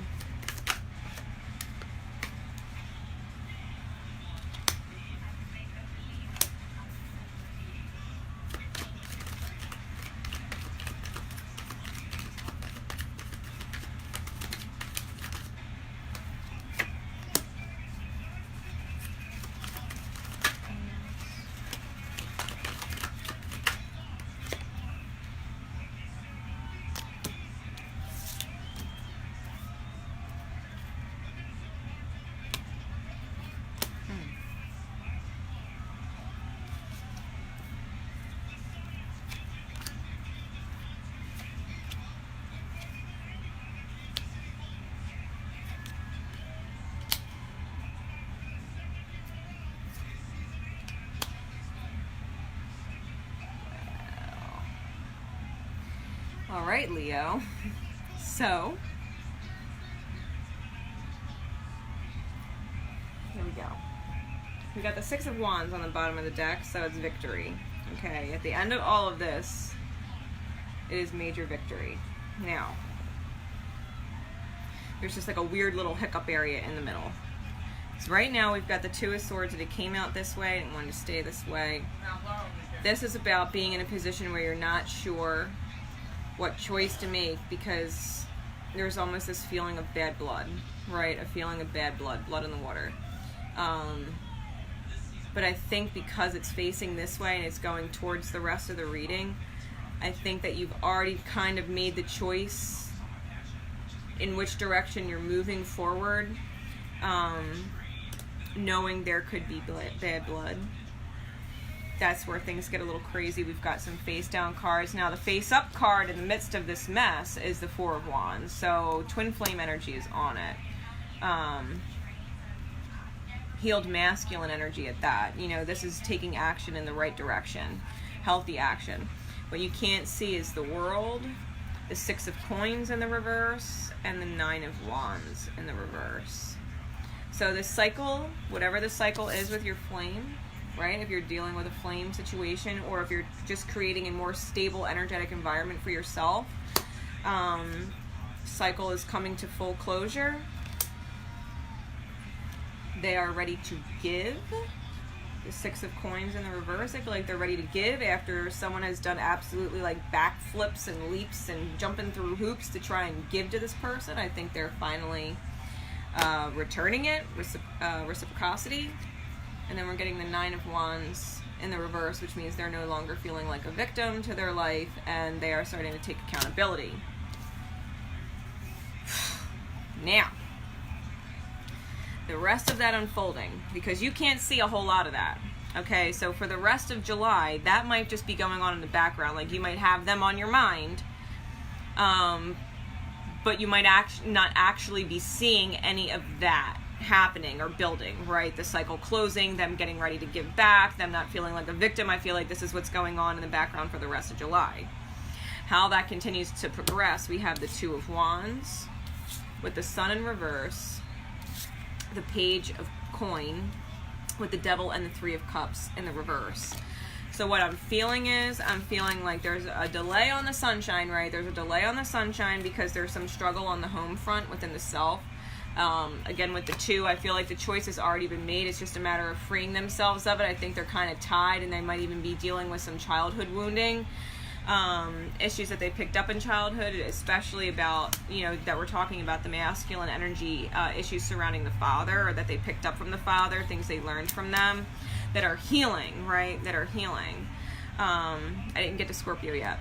All right, Leo. So, here we go. We got the 6 of Wands on the bottom of the deck, so it's victory. Okay, at the end of all of this, it is major victory. Now, there's just like a weird little hiccup area in the middle. So right now we've got the 2 of Swords, and it came out this way and wanted to stay this way. This is about being in a position where you're not sure what choice to make, because there's almost this feeling of bad blood, right? A feeling of bad blood, blood in the water. But I think because it's facing this way and it's going towards the rest of the reading, I think that you've already kind of made the choice in which direction you're moving forward, knowing there could be bad blood. That's where things get a little crazy. We've got some face down cards. Now the face up card in the midst of this mess is the 4 of Wands. So twin flame energy is on it. Healed masculine energy at that. You know, this is taking action in the right direction. Healthy action. What you can't see is the World, the 6 of Coins in the reverse, and the 9 of Wands in the reverse. So this cycle, whatever the cycle is with your flame, right? If you're dealing with a flame situation, or if you're just creating a more stable energetic environment for yourself, cycle is coming to full closure. They are ready to give. The 6 of Coins in the reverse, I feel like they're ready to give after someone has done absolutely like backflips and leaps and jumping through hoops to try and give to this person. I think they're finally returning it, reciprocity. And then we're getting the 9 of Wands in the reverse, which means they're no longer feeling like a victim to their life, and they are starting to take accountability. Now, the rest of that unfolding, because you can't see a whole lot of that, Okay, so for the rest of July, that might just be going on in the background. Like, you might have them on your mind, but you might not actually be seeing any of that happening or building, right? The cycle closing, them getting ready to give back, them not feeling like a victim. I feel like this is what's going on in the background for the rest of July. How that continues to progress, we have the Two of Wands with the Sun in reverse, the Page of Coin with the Devil, and the Three of Cups in the reverse. So what I'm feeling is, I'm feeling like there's a delay on the sunshine, right? There's a delay on the sunshine because there's some struggle on the home front within the self. Again, with the two, I feel like the choice has already been made. It's just a matter of freeing themselves of it. I think they're kind of tied, and they might even be dealing with some childhood wounding. Issues that they picked up in childhood, especially about, you know, that we're talking about the masculine energy, issues surrounding the father, or that they picked up from the father, things they learned from them that are healing, right? That are healing. I didn't get to Scorpio yet,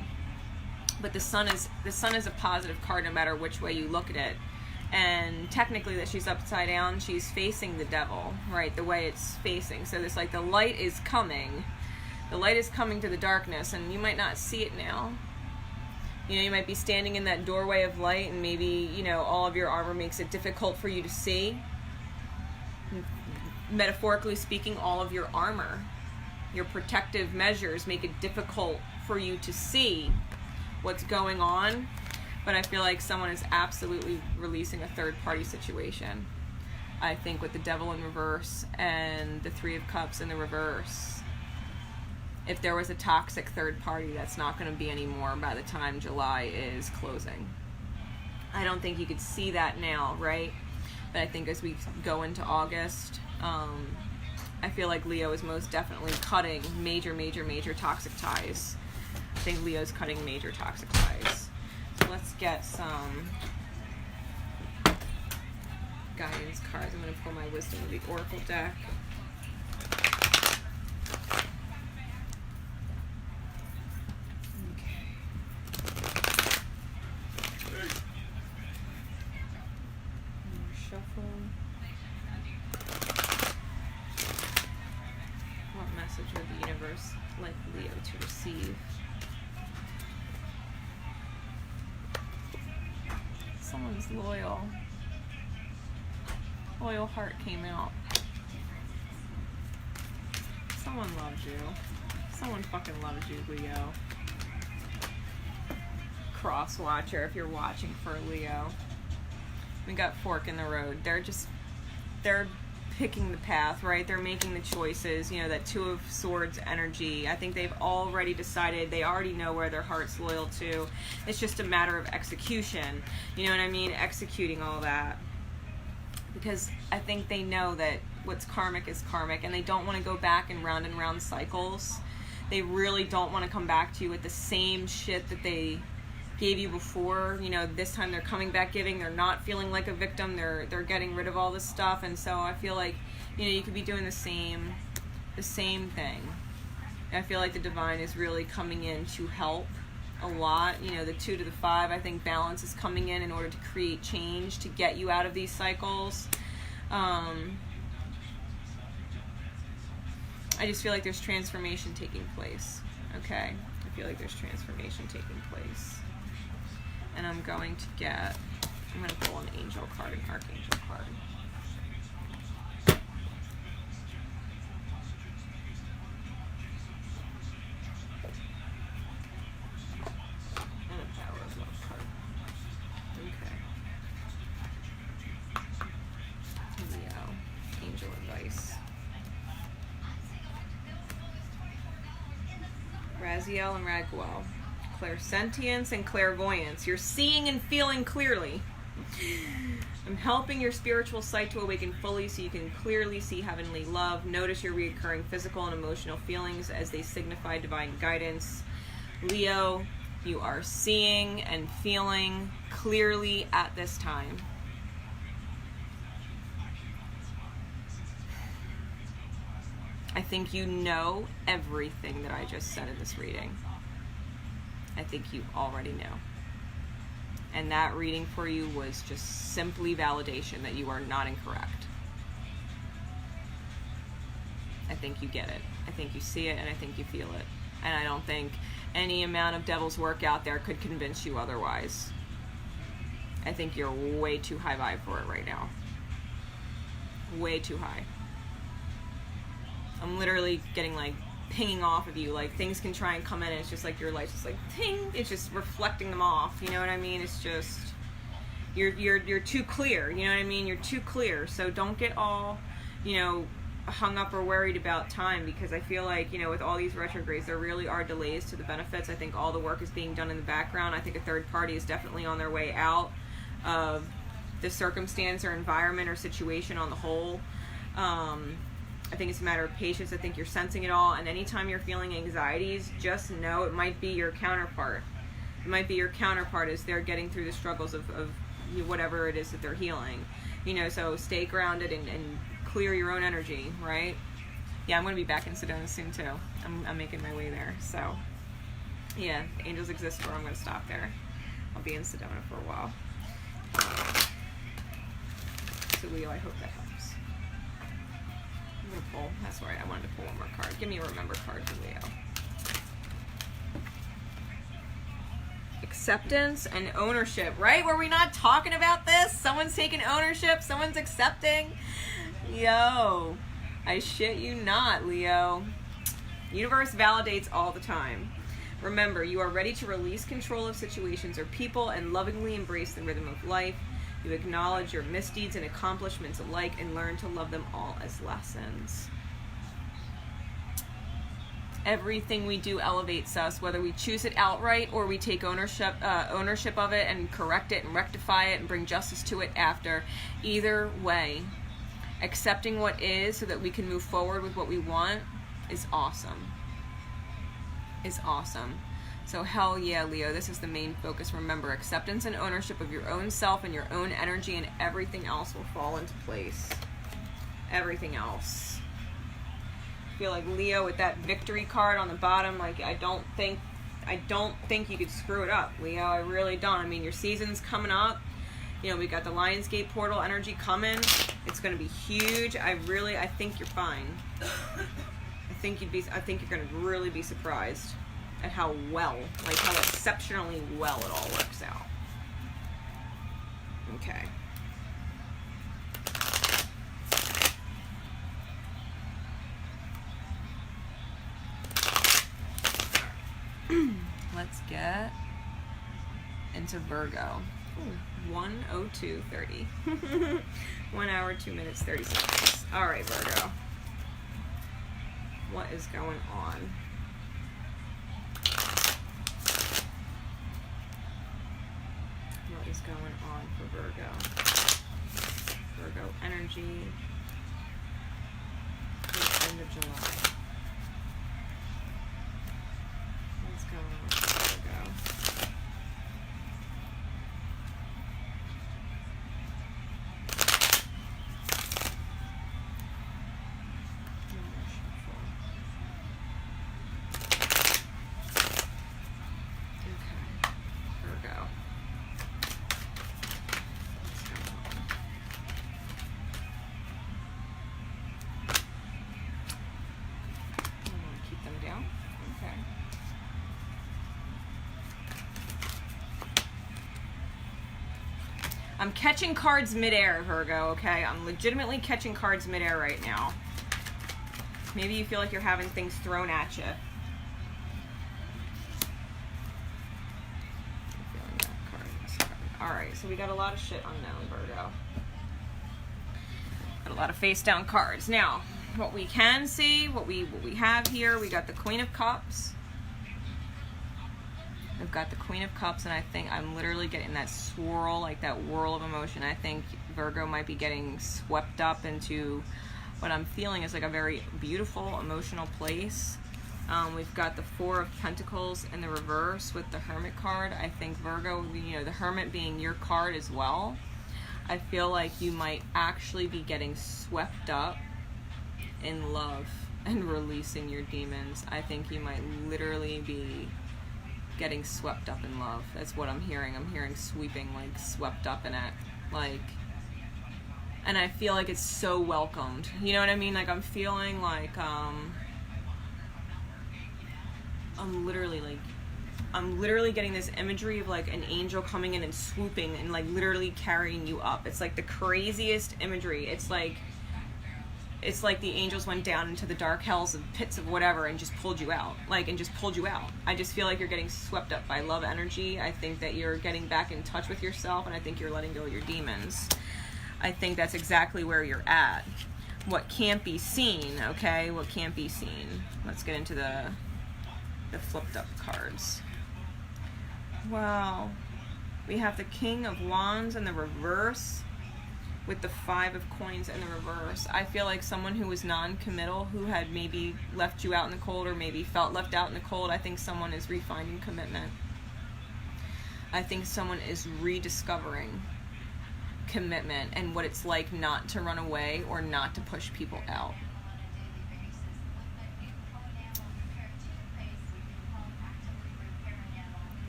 but the sun is a positive card no matter which way you look at it. And technically that she's upside down, she's facing the devil, right? The way it's facing. So there's like the light is coming. The light is coming to the darkness, and you might not see it now. You know, you might be standing in that doorway of light, and maybe, you know, all of your armor makes it difficult for you to see. Metaphorically speaking, all of your armor, your protective measures make it difficult for you to see what's going on. But I feel like someone is absolutely releasing a third-party situation. I think with the Devil in reverse and the Three of Cups in the reverse, if there was a toxic third party, that's not going to be anymore by the time July is closing. I don't think you could see that now, right? But I think as we go into August, I feel like Leo is most definitely cutting major toxic ties. I think Leo's cutting major toxic ties. So let's get some guidance cards. I'm going to pull my Wisdom of the Oracle deck. What message would the universe like Leo to receive? Someone's loyal. Loyal heart came out. Someone loves you. Someone fucking loves you, Leo. Cross watcher if you're watching for Leo. We got fork in the road. They're picking the path, right? They're making the choices, you know, that Two of Swords energy. I think they've already decided, they already know where their heart's loyal to. It's just a matter of execution. You know what I mean? Executing all that. Because I think they know that what's karmic is karmic, and they don't want to go back in round cycles. They really don't want to come back to you with the same shit that they gave you before. You know, this time they're coming back giving. They're not feeling like a victim. They're getting rid of all this stuff. And so I feel like, you know, you could be doing the same thing. I feel like the divine is really coming in to help a lot. You know, the 2 to the 5, I think balance is coming in order to create change, to get you out of these cycles. I just feel like there's transformation taking place. Okay, I feel like there's transformation taking place. And I'm going to pull an angel card, an archangel card. And a Tower of Love card. Okay. Leo, angel advice. Raziel and Raguel. Clairsentience and clairvoyance. You're seeing and feeling clearly. I'm helping your spiritual sight to awaken fully so you can clearly see heavenly love. Notice your recurring physical and emotional feelings as they signify divine guidance. Leo, you are seeing and feeling clearly at this time. I think you know everything that I just said in this reading. I think you already know. And that reading for you was just simply validation that you are not incorrect. I think you get it. I think you see it, and I think you feel it. And I don't think any amount of devil's work out there could convince you otherwise. I think you're way too high vibe for it right now. Way too high. I'm literally getting like pinging off of you. Like things can try and come in and it's just like your life's just like ting. It's just reflecting them off. You know what I mean? It's just you're too clear. You know what I mean? You're too clear. So don't get all, you know, hung up or worried about time, because I feel like, you know, with all these retrogrades, there really are delays to the benefits. I think all the work is being done in the background. I think a third party is definitely on their way out of the circumstance or environment or situation on the whole. I think it's a matter of patience. I think you're sensing it all, and anytime you're feeling anxieties, just know it might be your counterpart. It might be your counterpart as they're getting through the struggles of whatever it is that they're healing. You know, so stay grounded and clear your own energy, right? Yeah, I'm going to be back in Sedona soon too. I'm making my way there. So, yeah, angels exist where I'm going to stop there. I'll be in Sedona for a while. So Leo, I hope that helps. I'm going to pull. That's right. I wanted to pull one more card. Give me a remember card for Leo. Acceptance and ownership, right? Were we not talking about this? Someone's taking ownership. Someone's accepting. Yo, I shit you not, Leo. Universe validates all the time. Remember, you are ready to release control of situations or people and lovingly embrace the rhythm of life. You acknowledge your misdeeds and accomplishments alike and learn to love them all as lessons. Everything we do elevates us, whether we choose it outright or we take ownership of it and correct it and rectify it and bring justice to it after. Either way, accepting what is so that we can move forward with what we want is awesome. Is awesome. So hell yeah, Leo, this is the main focus. Remember, acceptance and ownership of your own self and your own energy, and everything else will fall into place. Everything else. I feel like Leo with that victory card on the bottom, like I don't think you could screw it up, Leo. I really don't. I mean, your season's coming up. You know, we got the Lionsgate portal energy coming. It's going to be huge. I think you're fine. I think you're going to really be surprised at how exceptionally well it all works out. Okay. Let's get into Virgo. Ooh, 1:02:30. 1 hour, 2 minutes, 30 seconds. All right, Virgo. What is going on? What is going on for Virgo? Virgo energy. The end of July. What's going on for Virgo? I'm catching cards midair, Virgo, okay? I'm legitimately catching cards midair right now. Maybe you feel like you're having things thrown at you. I'm feeling that card. Alright, so we got a lot of shit unknown, Virgo. Got a lot of face down cards. Now, what we can see, what we have here, we got the Queen of Cups. I've got the Queen of Cups, and I think I'm literally getting that swirl, like that whirl of emotion. I think Virgo might be getting swept up into what I'm feeling is like a very beautiful, emotional place. We've got the Four of Pentacles in the reverse with the Hermit card. I think Virgo, you know, the Hermit being your card as well. I feel like you might actually be getting swept up in love and releasing your demons. I think you might literally be getting swept up in love. That's what I'm hearing. I'm hearing sweeping, like swept up in it. Like, And I feel like it's so welcomed. You know what I mean? Like, I'm feeling like, I'm literally getting this imagery of like an angel coming in and swooping and like literally carrying you up. It's like the craziest imagery. It's like the angels went down into the dark hells and pits of whatever and just pulled you out. I just feel like you're getting swept up by love energy. I think that you're getting back in touch with yourself, and I think you're letting go of your demons. I think that's exactly where you're at. What can't be seen, okay? What can't be seen. Let's get into the flipped up cards. Wow. We have the King of Wands in the reverse with the Five of Coins in the reverse. I feel like someone who was non-committal, who had maybe left you out in the cold or maybe felt left out in the cold, I think someone is refining commitment. I think someone is rediscovering commitment and what it's like not to run away or not to push people out.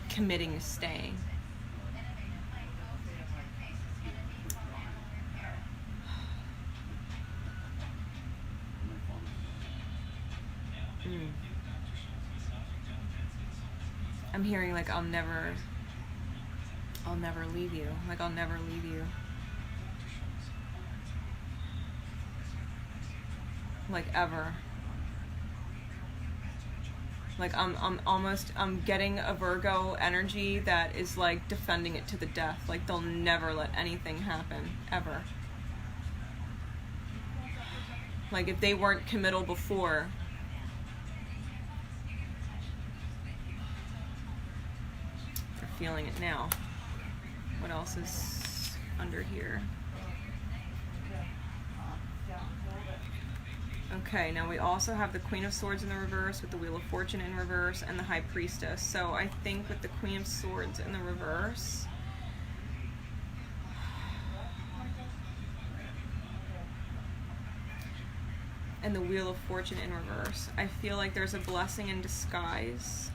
Committing is staying. I'm hearing like I'll never leave you. Like I'll never leave you. Like ever. Like I'm getting a Virgo energy that is like defending it to the death. Like they'll never let anything happen, ever. Like if they weren't committal before, they're feeling it now. What else is under here? Okay, now we also have the Queen of Swords in the reverse with the Wheel of Fortune in reverse and the High Priestess. So I think with the Queen of Swords in the reverse, and the Wheel of Fortune in reverse, I feel like there's a blessing in disguise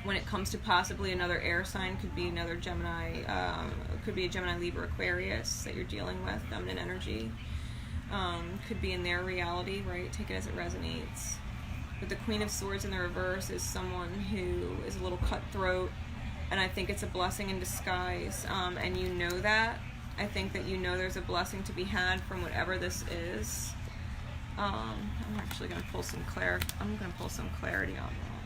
when it comes to possibly another air sign. Could be another Gemini, could be a Gemini, Libra, Aquarius that you're dealing with, feminine energy. Could be in their reality, right? Take it as it resonates. But the Queen of Swords in the reverse is someone who is a little cutthroat, and I think it's a blessing in disguise, and you know that. I think that you know there's a blessing to be had from whatever this is. I'm actually going to pull some clarity. I'm going to pull some clarity on that.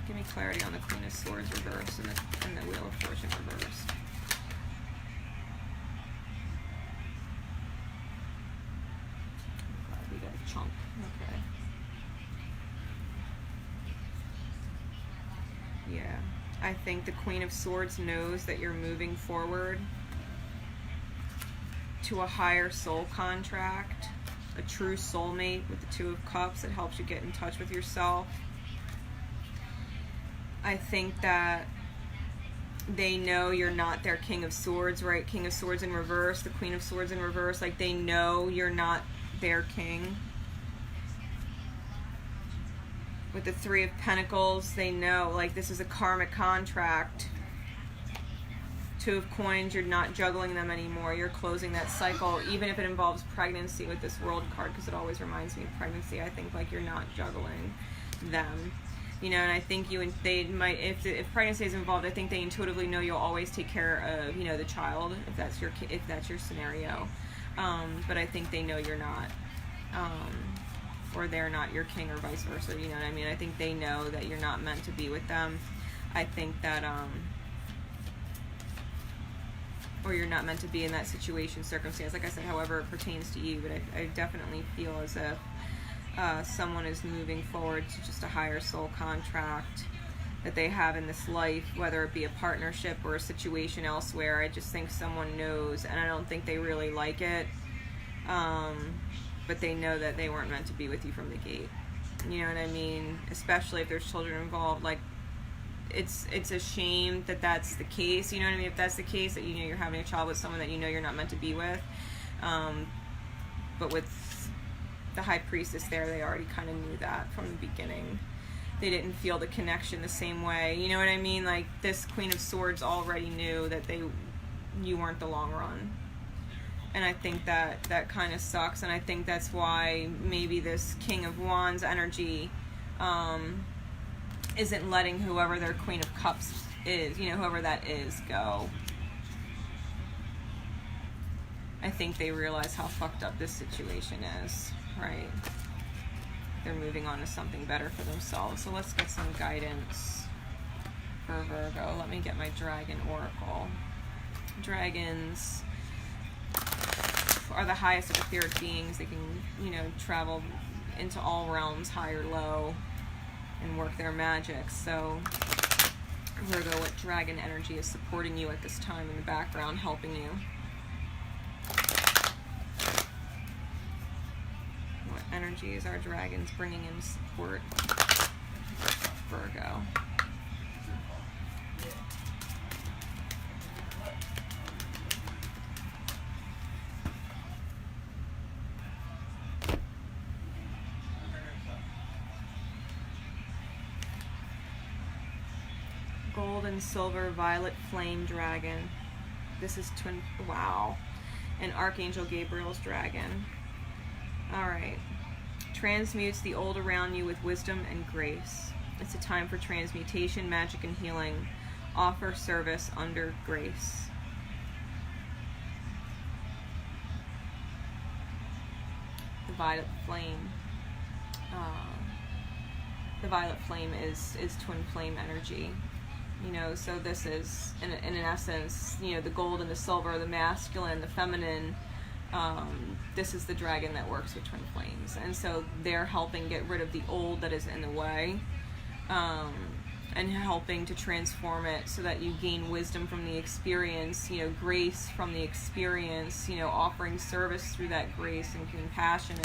Give me clarity on the Queen of Swords reverse and the Wheel of Fortune reverse. We got a chunk. Okay. Yeah. I think the Queen of Swords knows that you're moving forward to a higher soul contract, a true soulmate with the Two of Cups that helps you get in touch with yourself. I think that they know you're not their King of Swords, right? King of Swords in reverse, the Queen of Swords in reverse, like they know you're not their king. With the Three of Pentacles, they know, like, this is a karmic contract. Two of Coins, you're not juggling them anymore. You're closing that cycle, even if it involves pregnancy with this World card, because it always reminds me of pregnancy. I think, like, you're not juggling them. You know, and I think they might, if pregnancy is involved, I think they intuitively know you'll always take care of, you know, the child, if that's your scenario. But I think they know you're not, or they're not your king, or vice versa. You know what I mean? I think they know that you're not meant to be with them. I think that, or you're not meant to be in that situation, circumstance. Like I said, however it pertains to you. But I definitely feel as if someone is moving forward to just a higher soul contract that they have in this life, whether it be a partnership or a situation elsewhere. I just think someone knows, and I don't think they really like it, but they know that they weren't meant to be with you from the gate. You know what I mean? Especially if there's children involved. Like, it's a shame that that's the case. You know what I mean? If that's the case, that you know you're having a child with someone that you know you're not meant to be with, but with the High Priestess there, they already kind of knew that from the beginning. They didn't feel the connection the same way. You know what I mean? Like, this Queen of Swords already knew that you weren't the long run. And I think that kind of sucks, and I think that's why maybe this King of Wands energy isn't letting whoever their Queen of Cups is, you know, whoever that is, go. I think they realize how fucked up this situation is, right? They're moving on to something better for themselves. So let's get some guidance for Virgo. Let me get my Dragon Oracle. Dragons are the highest of etheric beings. They can, you know, travel into all realms, high or low, and work their magic. So Virgo, what dragon energy is supporting you at this time in the background, helping you? What energies are dragons bringing in support? Virgo. Gold and silver violet flame dragon. This is twin, wow. And Archangel Gabriel's dragon. Alright. Transmutes the old around you with wisdom and grace. It's a time for transmutation, magic, and healing. Offer service under grace. The violet flame. The violet flame is twin flame energy. You know, so this is, in essence, you know, the gold and the silver, the masculine, the feminine, this is the dragon that works with twin flames. And so they're helping get rid of the old that is in the way, and helping to transform it so that you gain wisdom from the experience, you know, grace from the experience, you know, offering service through that grace and compassion.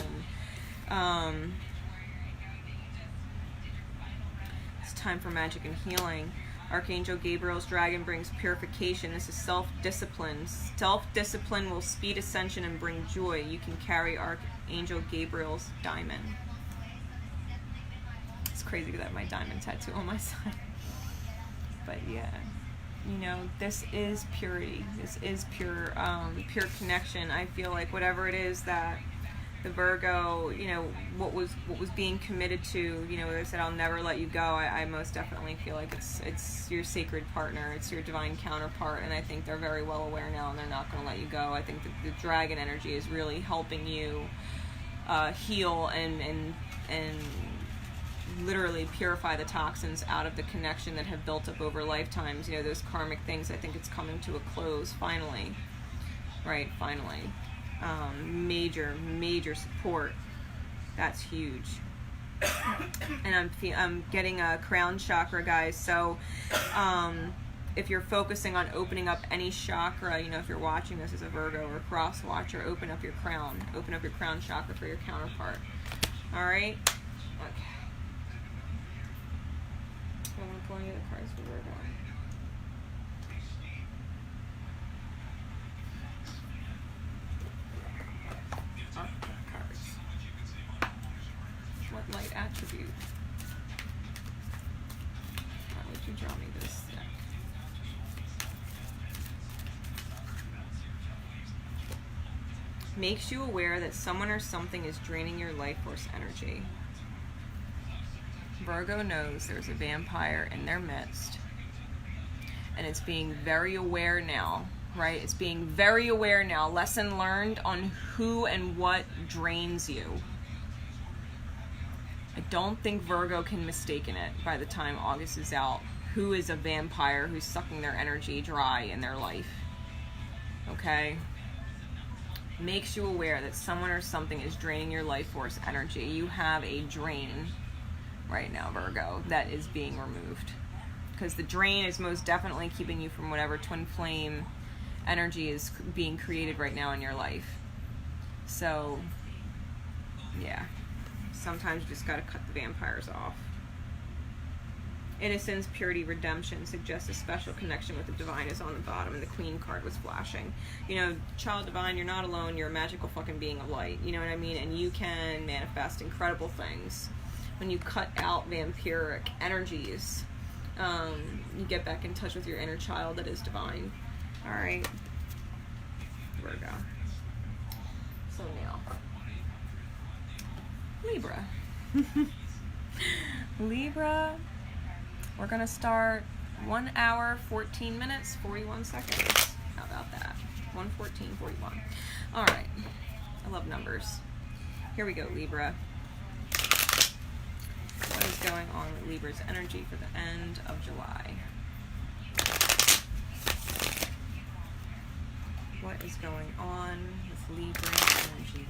And it's time for magic and healing. Archangel Gabriel's dragon brings purification. This is self-discipline. Self-discipline will speed ascension and bring joy. You can carry Archangel Gabriel's diamond. It's crazy that I have my diamond tattoo on my side. But yeah, you know, this is purity. This is pure connection. I feel like whatever it is that the Virgo, you know, what was being committed to, you know, they said, I'll never let you go. I most definitely feel like it's your sacred partner, it's your divine counterpart, and I think they're very well aware now, and they're not going to let you go. I think that the dragon energy is really helping you heal and literally purify the toxins out of the connection that have built up over lifetimes. You know, those karmic things. I think it's coming to a close finally. Right, finally. Major support. That's huge. And I'm getting a crown chakra, guys. So if you're focusing on opening up any chakra, you know, if you're watching this as a Virgo or cross watcher, open up your crown chakra for your counterpart. All right. Okay. I want to pull any of the cards for Virgo. Light attribute. Why would you draw me this deck? Makes you aware that someone or something is draining your life force energy. Virgo knows there's a vampire in their midst, and it's being very aware now, right? It's being very aware now. Lesson learned on who and what drains you. I don't think Virgo can mistake it by the time August is out. Who is a vampire who's sucking their energy dry in their life? Okay? Makes you aware that someone or something is draining your life force energy. You have a drain right now, Virgo, that is being removed. Because the drain is most definitely keeping you from whatever twin flame energy is being created right now in your life. So, yeah. Sometimes you just got to cut the vampires off. Innocence, purity, redemption suggests a special connection with the divine is on the bottom, and the Queen card was flashing. You know, child divine, you're not alone. You're a magical fucking being of light. You know what I mean? And you can manifest incredible things. When you cut out vampiric energies, you get back in touch with your inner child that is divine. All right. Virgo. So now, Libra. Libra, we're going to start 1 hour, 14 minutes, 41 seconds. How about that? 1:14:41. All right. I love numbers. Here we go, Libra. What is going on with Libra's energy for the end of July? What is going on with Libra energy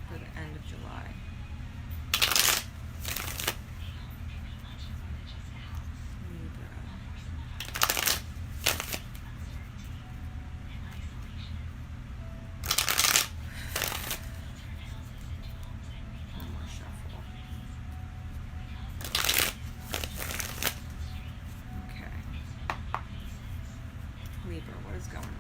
for the end of July? Libra, what is going on?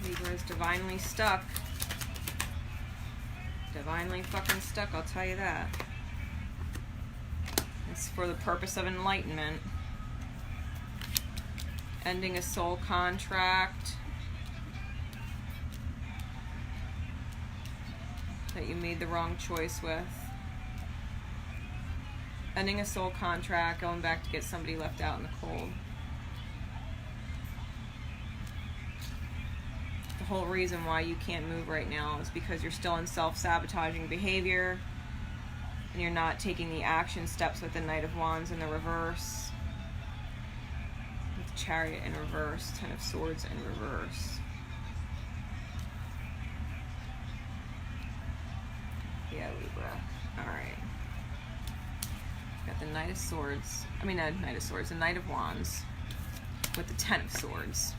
Libra is divinely stuck. Divinely fucking stuck, I'll tell you that. It's for the purpose of enlightenment. Ending a soul contract that you made the wrong choice with. Ending a soul contract, going back to get somebody left out in the cold. The whole reason why you can't move right now is because you're still in self-sabotaging behavior and you're not taking the action steps with the Knight of Wands in the reverse. With the Chariot in reverse, Ten of Swords in reverse. Yeah, Libra. Alright. Got the Knight of Swords. I mean, not Knight of Swords, the Knight of Wands with the Ten of Swords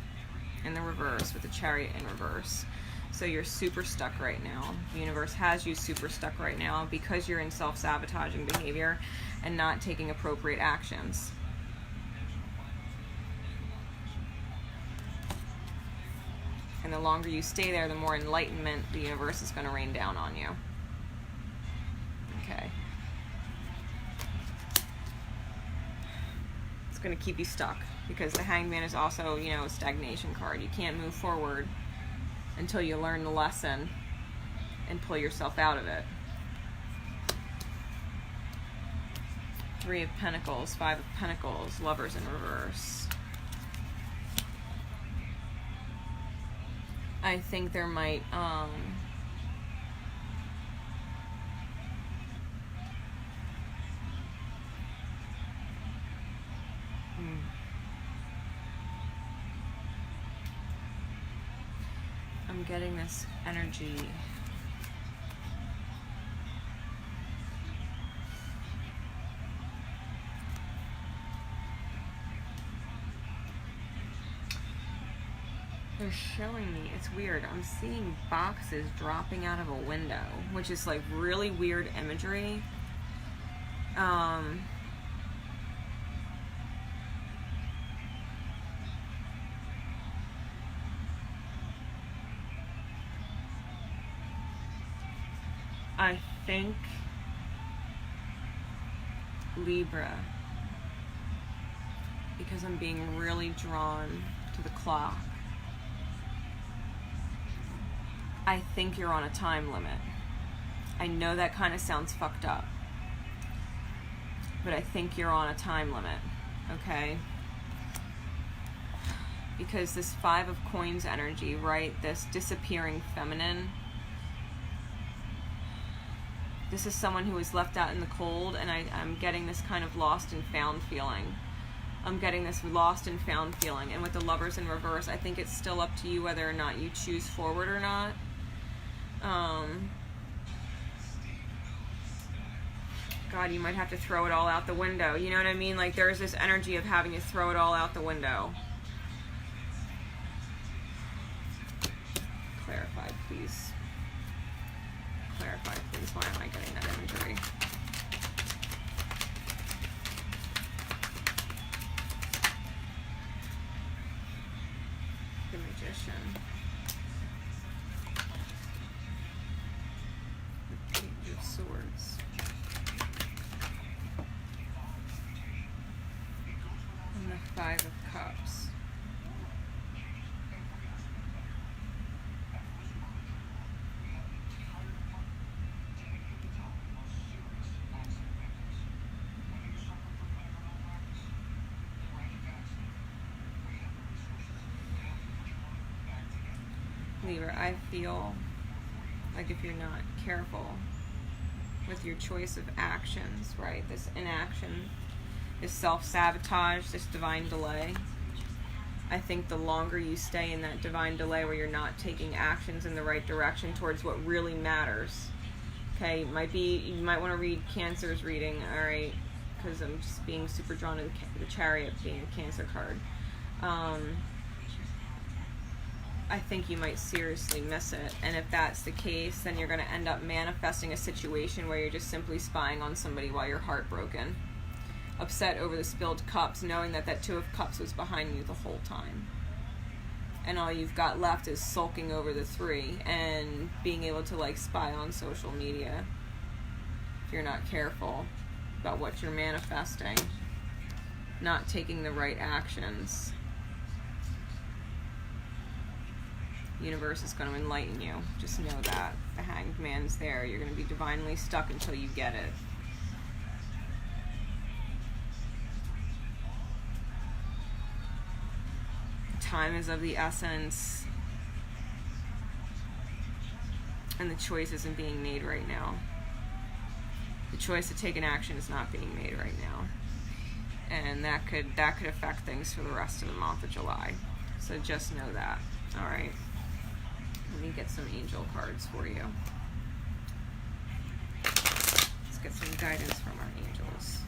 in the reverse with the Chariot in reverse. So you're super stuck right now. The universe has you super stuck right now because you're in self-sabotaging behavior and not taking appropriate actions. And the longer you stay there, the more enlightenment the universe is going to rain down on you. Okay. It's going to keep you stuck because the Hangman is also, you know, a stagnation card. You can't move forward until you learn the lesson and pull yourself out of it. Three of Pentacles, Five of Pentacles, Lovers in reverse. I think there might, I'm getting this energy. They're showing me, it's weird, I'm seeing boxes dropping out of a window, which is like really weird imagery. I think Libra, because I'm being really drawn to the clock, I think you're on a time limit. I know that kind of sounds fucked up, but I think you're on a time limit, okay? Because this Five of Coins energy, right? This disappearing feminine. This is someone who was left out in the cold, and I'm getting this kind of lost and found feeling. I'm getting this lost and found feeling. And with the Lovers in reverse, I think it's still up to you whether or not you choose forward or not. God, you might have to throw it all out the window. You know what I mean? Like, there's this energy of having to throw it all out the window. Clarify, please. Clarify, please. Why am I getting that imagery? The Magician. The Libra, I feel like if you're not careful with your choice of actions, right, this inaction, this self-sabotage, this divine delay, I think the longer you stay in that divine delay where you're not taking actions in the right direction towards what really matters, okay, you might want to read Cancer's reading, all right, because I'm just being super drawn to the Chariot being a Cancer card. I think you might seriously miss it, and if that's the case, then you're going to end up manifesting a situation where you're just simply spying on somebody while you're heartbroken, upset over the spilled cups, knowing that that Two of Cups was behind you the whole time, and all you've got left is sulking over the Three and being able to like spy on social media if you're not careful about what you're manifesting, not taking the right actions. The universe is going to enlighten you. Just know that. The Hanged Man's there. You're going to be divinely stuck until you get it. Time is of the essence, and the choice isn't being made right now. The choice to take an action is not being made right now, and that could affect things for the rest of the month of July. So just know that. All right. Let me get some angel cards for you. Let's get some guidance from our angels.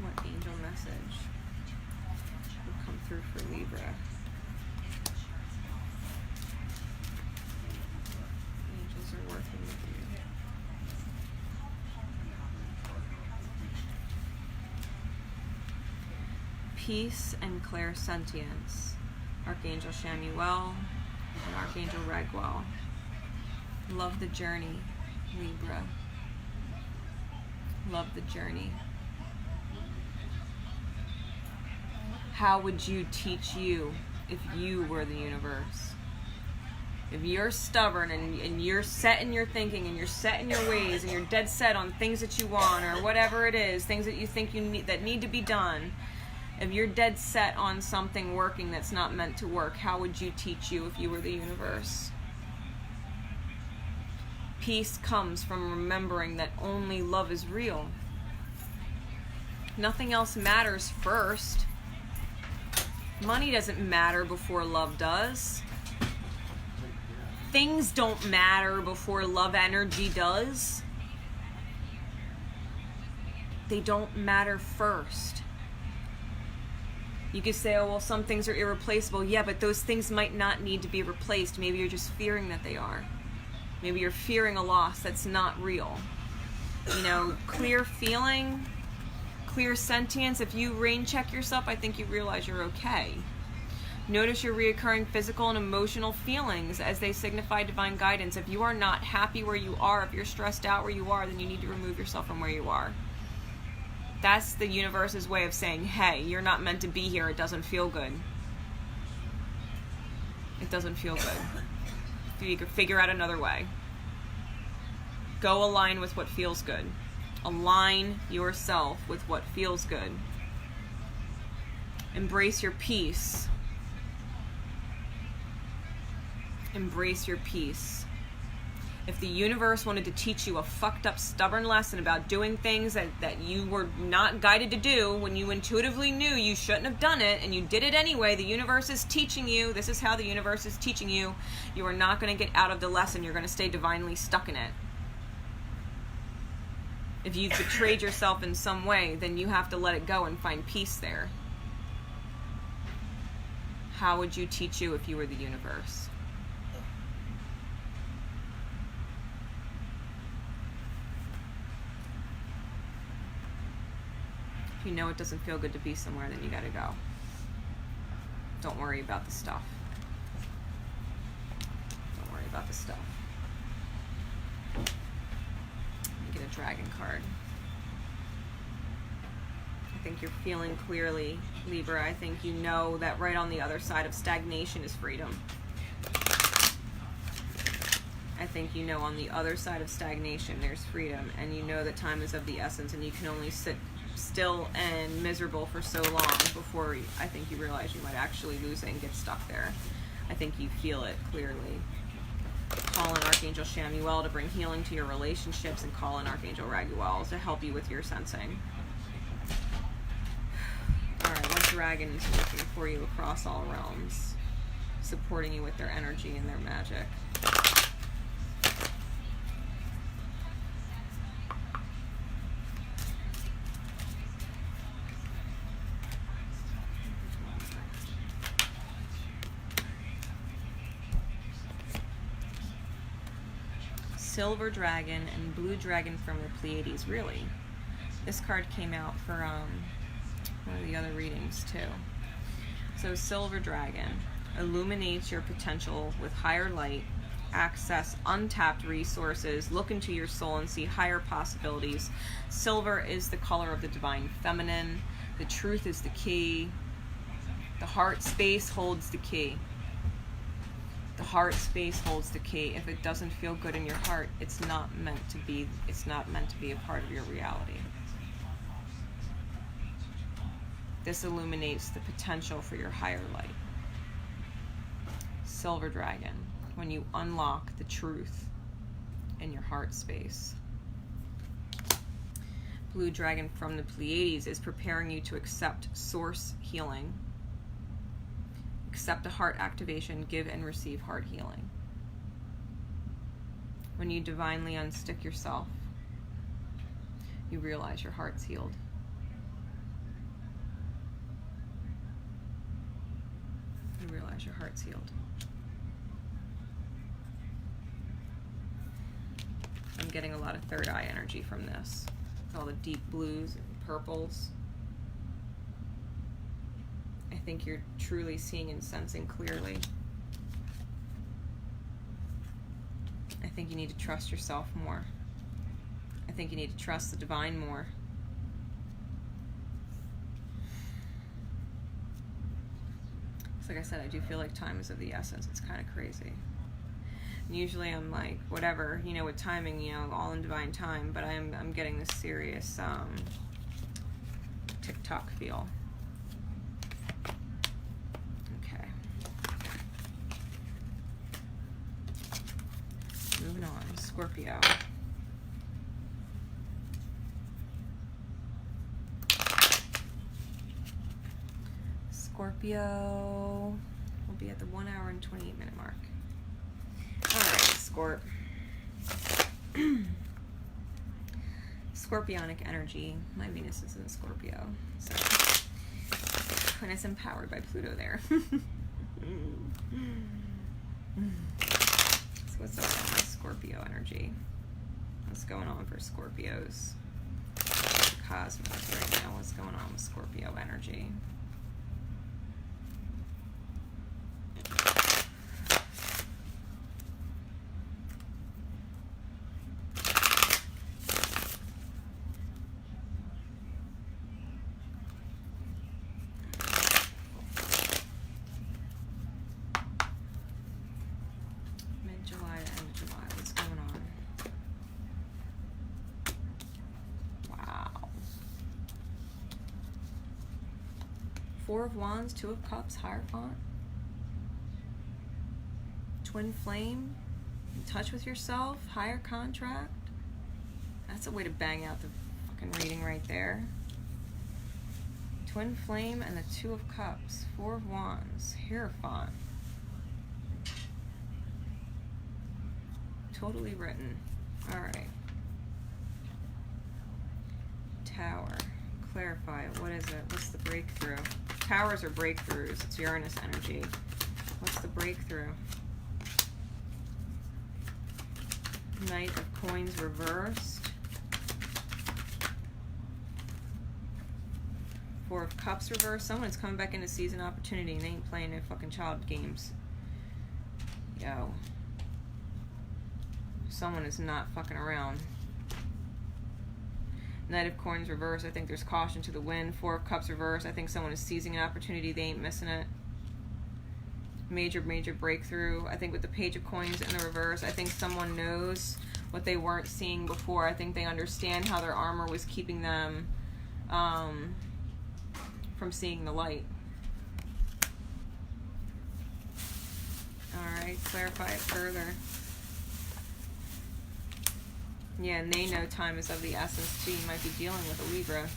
What angel message will come through for Libra? Angels are working with you. Peace and clairsentience, Archangel Shamuel and Archangel Raguel. Love the journey, Libra. Love the journey. How would you teach you if you were the universe? If you're stubborn and you're set in your thinking and you're set in your ways and you're dead set on things that you want or whatever it is, things that you think you need, that need to be done, if you're dead set on something working that's not meant to work, how would you teach you if you were the universe? Peace comes from remembering that only love is real. Nothing else matters first. Money doesn't matter before love does. Things don't matter before love energy does. They don't matter first. You could say, oh, well, some things are irreplaceable. Yeah, but those things might not need to be replaced. Maybe you're just fearing that they are. Maybe you're fearing a loss that's not real. You know, clear feeling, clear sentience. If you rain check yourself, I think you realize you're okay. Notice your reoccurring physical and emotional feelings as they signify divine guidance. If you are not happy where you are, if you're stressed out where you are, then you need to remove yourself from where you are. That's the universe's way of saying, hey, you're not meant to be here. It doesn't feel good. It doesn't feel good. You could figure out another way. Go align with what feels good. Align yourself with what feels good. Embrace your peace. Embrace your peace. If the universe wanted to teach you a fucked up, stubborn lesson about doing things that you were not guided to do when you intuitively knew you shouldn't have done it and you did it anyway, the universe is teaching you, this is how the universe is teaching you, you are not going to get out of the lesson, you're going to stay divinely stuck in it. If you've betrayed yourself in some way, then you have to let it go and find peace there. How would you teach you if you were the universe? If you know it doesn't feel good to be somewhere, then you gotta go. Don't worry about the stuff. Don't worry about the stuff. Let me get a dragon card. I think you're feeling clearly, Libra. I think you know that right on the other side of stagnation is freedom. I think you know on the other side of stagnation there's freedom, and you know that time is of the essence and you can only sit still and miserable for so long before I think you realize you might actually lose it and get stuck there. I think you feel it clearly. Call in Archangel Shamuel to bring healing to your relationships, and call in Archangel Raguel to help you with your sensing. Alright, what dragon is working for you across all realms, supporting you with their energy and their magic? Silver dragon and blue dragon from the Pleiades. Really? This card came out for one of the other readings too. So silver dragon illuminates your potential with higher light, access untapped resources, look into your soul and see higher possibilities. Silver is the color of the divine feminine. The truth is the key. The heart space holds the key. The heart space holds the key. If it doesn't feel good in your heart, it's not meant to be a part of your reality. This illuminates the potential for your higher light. Silver dragon, when you unlock the truth in your heart space. Blue dragon from the Pleiades is preparing you to accept source healing. Accept a heart activation, give and receive heart healing. When you divinely unstick yourself, you realize your heart's healed. You realize your heart's healed. I'm getting a lot of third eye energy from this. All the deep blues and purples. I think you're truly seeing and sensing clearly. I think you need to trust yourself more. I think you need to trust the divine more. So like I said, I do feel like time is of the essence. It's kind of crazy. And usually I'm like, whatever, you know, with timing, you know, all in divine time, but I'm getting this serious TikTok feel. Moving on, Scorpio. Scorpio will be at the 1 hour and 28 minute mark. Alright, Scorp. Scorpionic energy. My Venus is in Scorpio. So, and it's empowered by Pluto there. So what's up with my Scorpio energy? What's going on for Scorpios? The cosmos right now. What's going on with Scorpio energy? Four of Wands, Two of Cups, Hierophant. Twin Flame, in touch with yourself, higher contract. That's a way to bang out the fucking reading right there. Twin Flame and the Two of Cups, Four of Wands, Hierophant. Totally written. Alright. Tower. Clarify it. What is it? What's the breakthrough? Towers are breakthroughs. It's Uranus energy. What's the breakthrough? Knight of Coins reversed. Four of Cups reversed. Someone's coming back into season opportunity and they ain't playing no fucking child games. Yo. Someone is not fucking around. Knight of Coins reverse. I think there's caution to the wind. Four of Cups reverse. I think someone is seizing an opportunity. They ain't missing it. Major breakthrough. I think with the Page of Coins in the reverse, I think someone knows what they weren't seeing before. I think they understand how their armor was keeping them from seeing the light. Alright, clarify it further. Yeah, and they know time is of the essence too. You might be dealing with a Libra.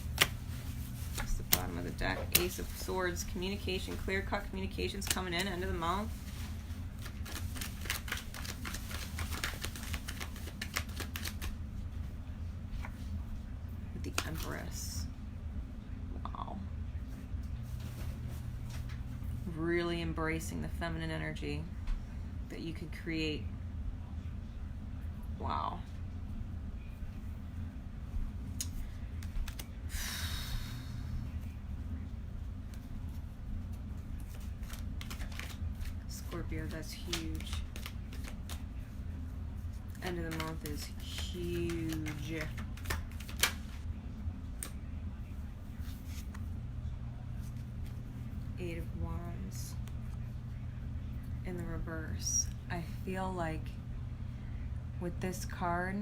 That's the bottom of the deck. Ace of Swords, communication, clear-cut communications coming in, end of the month. With the Empress. Wow. Really embracing the feminine energy that you could create. Wow. Scorpio, that's huge. End of the month is huge. Eight of Wands. In the reverse. I feel like with this card,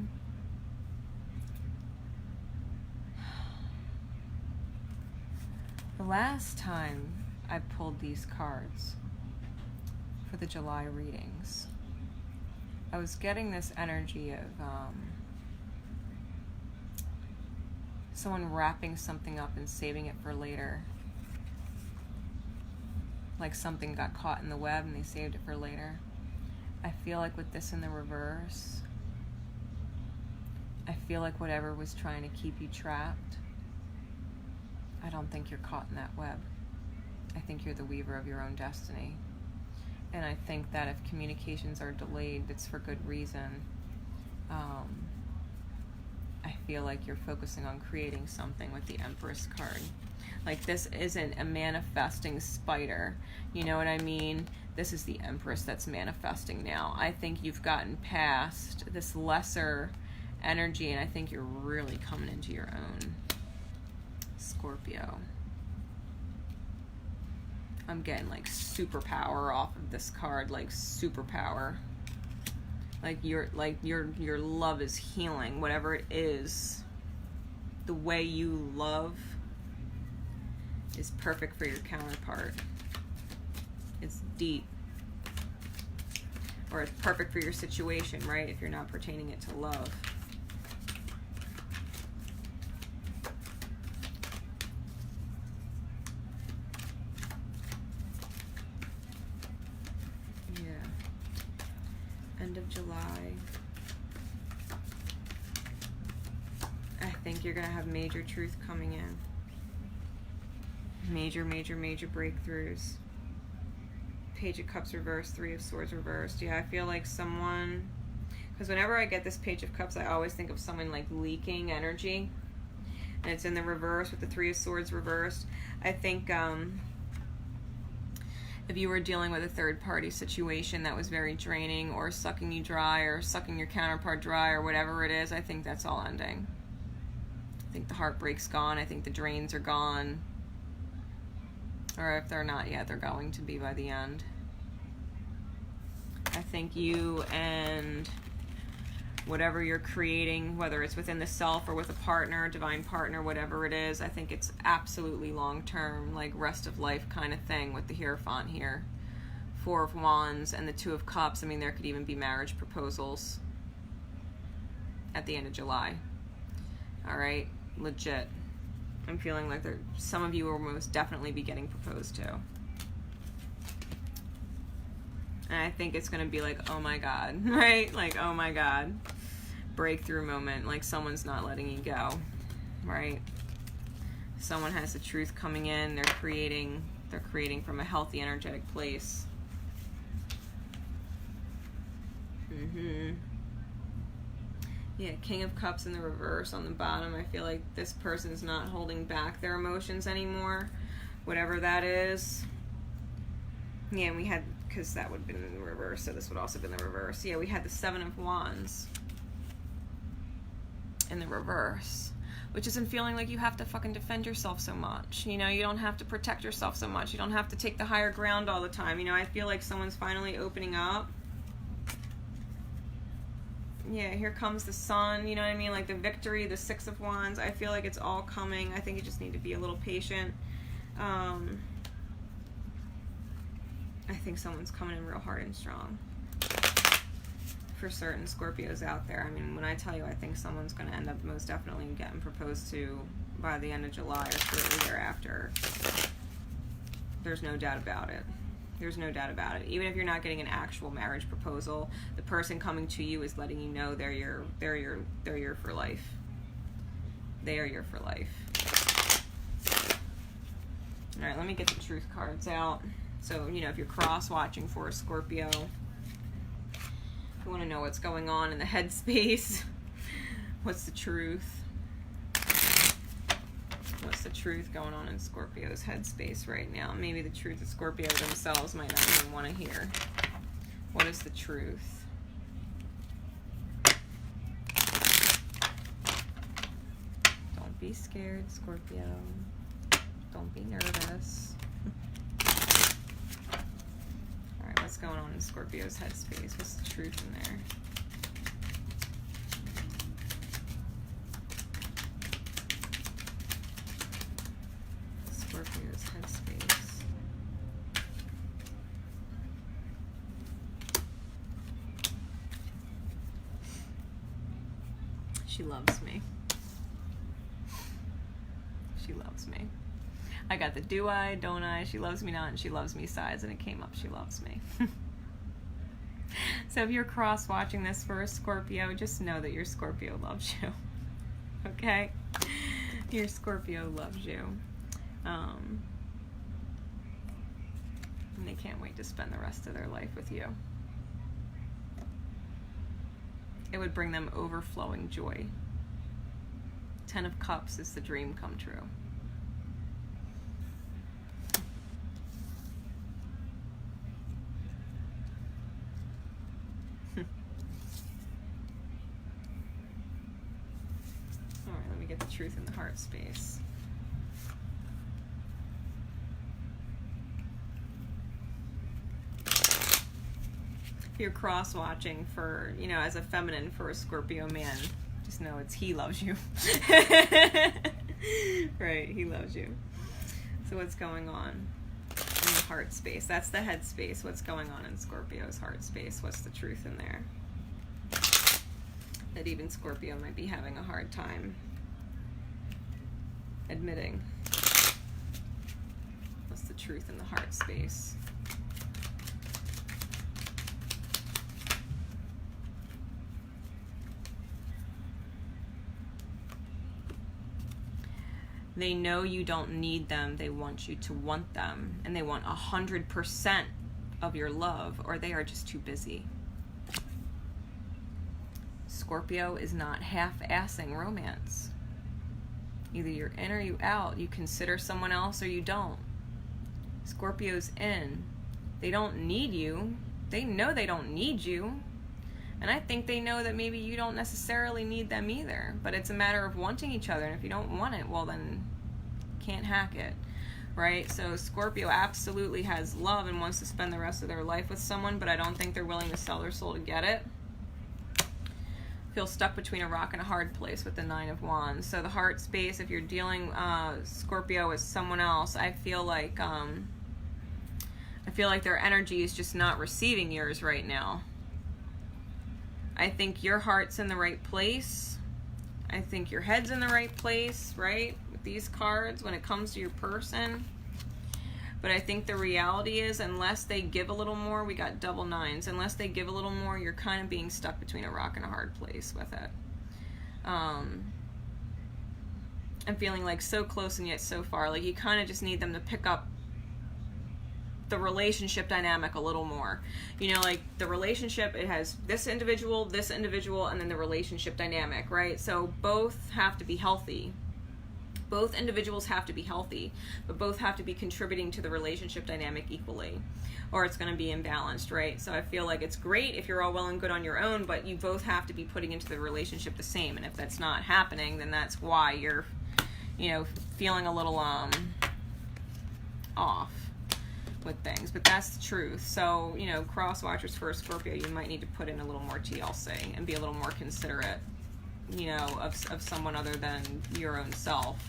the last time I pulled these cards for the July readings, I was getting this energy of someone wrapping something up and saving it for later. Like something got caught in the web and they saved it for later. I feel like with this in the reverse, I feel like whatever was trying to keep you trapped, I don't think you're caught in that web. I think you're the weaver of your own destiny. And I think that if communications are delayed, it's for good reason. I feel like you're focusing on creating something with the Empress card. Like, this isn't a manifesting spider. You know what I mean? This is the Empress that's manifesting now. I think you've gotten past this lesser energy, and I think you're really coming into your own. Scorpio. I'm getting like superpower off of this card, like superpower. Like your love is healing, whatever it is. The way you love is perfect for your counterpart. It's deep. Or it's perfect for your situation, right? If you're not pertaining it to love. End of July. I think you're gonna have major truth coming in. Major breakthroughs. Page of Cups reversed, Three of Swords reversed. Yeah, I feel like someone, because whenever I get this Page of Cups, I always think of someone like leaking energy, and it's in the reverse with the Three of Swords reversed. I think if you were dealing with a third-party situation that was very draining, or sucking you dry, or sucking your counterpart dry, or whatever it is, I think that's all ending. I think the heartbreak's gone. I think the drains are gone. Or if they're not yet, they're going to be by the end. I think you and whatever you're creating, whether it's within the self or with a partner, divine partner, whatever it is, I think it's absolutely long-term, like rest of life kind of thing with the Hierophant here. Four of Wands and the Two of Cups. I mean, there could even be marriage proposals at the end of July. All right, legit. I'm feeling like some of you will most definitely be getting proposed to. And I think it's going to be like, oh my God, right? Like, oh my God. Breakthrough moment, like someone's not letting you go, right? Someone has the truth coming in. They're creating from a healthy, energetic place. Yeah, King of Cups in the reverse on the bottom. I feel like this person's not holding back their emotions anymore, whatever that is. Yeah, and we had, because that would have been in the reverse, so this would also have been the reverse. Yeah, we had the Seven of Wands in the reverse, which isn't feeling like you have to fucking defend yourself so much. You know, you don't have to protect yourself so much. You don't have to take the higher ground all the time. You know, I feel like someone's finally opening up. Yeah, here comes the sun, you know what I mean? Like the victory, the Six of Wands. I feel like it's all coming. I think you just need to be a little patient. I think someone's coming in real hard and strong. For certain Scorpios out there. I mean, when I tell you I think someone's going to end up most definitely getting proposed to by the end of July or shortly thereafter, there's no doubt about it. There's no doubt about it. Even if you're not getting an actual marriage proposal, the person coming to you is letting you know they're your for life. They are your for life. All right, let me get the truth cards out. So, you know, if you're cross-watching for a Scorpio, you want to know what's going on in the headspace. What's the truth? What's the truth going on in Scorpio's headspace right now? Maybe the truth that Scorpio themselves might not even want to hear. What is the truth? Don't be scared, Scorpio. Don't be nervous. Alright, what's going on in Scorpio's headspace? What's the truth in there? Scorpio's headspace. She loves me. She loves me. I got the do I, don't I, she loves me not, and she loves me sides, and it came up, she loves me. So if you're cross-watching this for a Scorpio, just know that your Scorpio loves you. Okay? Your Scorpio loves you. And they can't wait to spend the rest of their life with you. It would bring them overflowing joy. 10 of Cups is the dream come true. Alright, let me get the truth in the heart space. If you're cross-watching for, you know, as a feminine for a Scorpio man, just know it's he loves you. Right, he loves you. So what's going on in the heart space? That's the head space. What's going on in Scorpio's heart space? What's the truth in there? That even Scorpio might be having a hard time admitting. What's the truth in the heart space? They know you don't need them. They want you to want them. And they want 100% of your love, or they are just too busy. Scorpio is not half-assing romance. Either you're in or you're out. You consider someone else or you don't. Scorpio's in. They don't need you. They know they don't need you. And I think they know that maybe you don't necessarily need them either. But it's a matter of wanting each other. And if you don't want it, well then, can't hack it. Right? So Scorpio absolutely has love and wants to spend the rest of their life with someone, but I don't think they're willing to sell their soul to get it. Feel stuck between a rock and a hard place with the 9 of Wands. So the heart space, if you're dealing Scorpio with someone else, I feel like their energy is just not receiving yours right now. I think your heart's in the right place. I think your head's in the right place, right? With these cards when it comes to your person. But I think the reality is, unless they give a little more, we got double 9s. Unless they give a little more, you're kind of being stuck between a rock and a hard place with it. I'm feeling like so close and yet so far. Like you kind of just need them to pick up the relationship dynamic a little more. You know, like the relationship, it has this individual, and then the relationship dynamic, right? So both have to be healthy. Both individuals have to be healthy, but both have to be contributing to the relationship dynamic equally, or it's going to be imbalanced, right? So I feel like it's great if you're all well and good on your own, but you both have to be putting into the relationship the same. And if that's not happening, then that's why you're, you know, feeling a little off with things, but that's the truth. So, you know, cross watchers for a Scorpio, you might need to put in a little more TLC and be a little more considerate, you know, of someone other than your own self.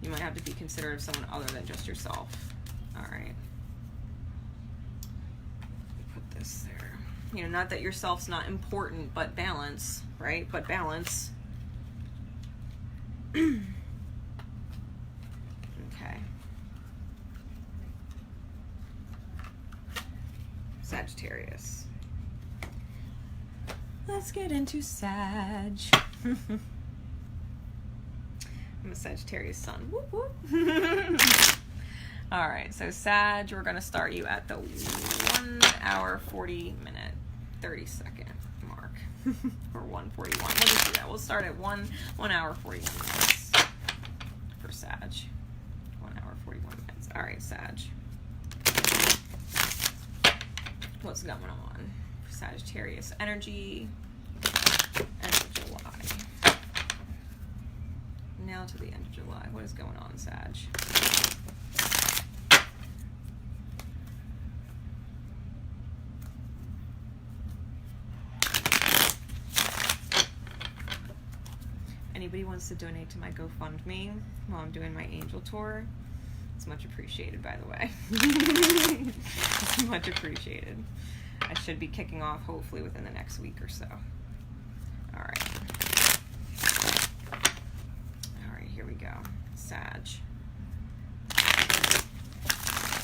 You might have to be considerate of someone other than just yourself. All right. Put this there. You know, not that yourself's not important, but balance, right? But balance. Okay. Sagittarius. Let's get into Sag. I'm a Sagittarius sun. Whoop, whoop. All right, so Sag, we're going to start you at the 1 hour 40 minute 30-second mark. Or 1:41. We'll just do that. We'll start at 1 hour 41 minutes for Sag. 1 hour 41 minutes. All right, Sag. What's going on for Sagittarius energy end of July? Now to the end of July. What is going on, Sag? Anybody wants to donate to my GoFundMe while I'm doing my angel tour? It's much appreciated, by the way. It's much appreciated. I should be kicking off hopefully within the next week or so. All right. All right, here we go. Sag.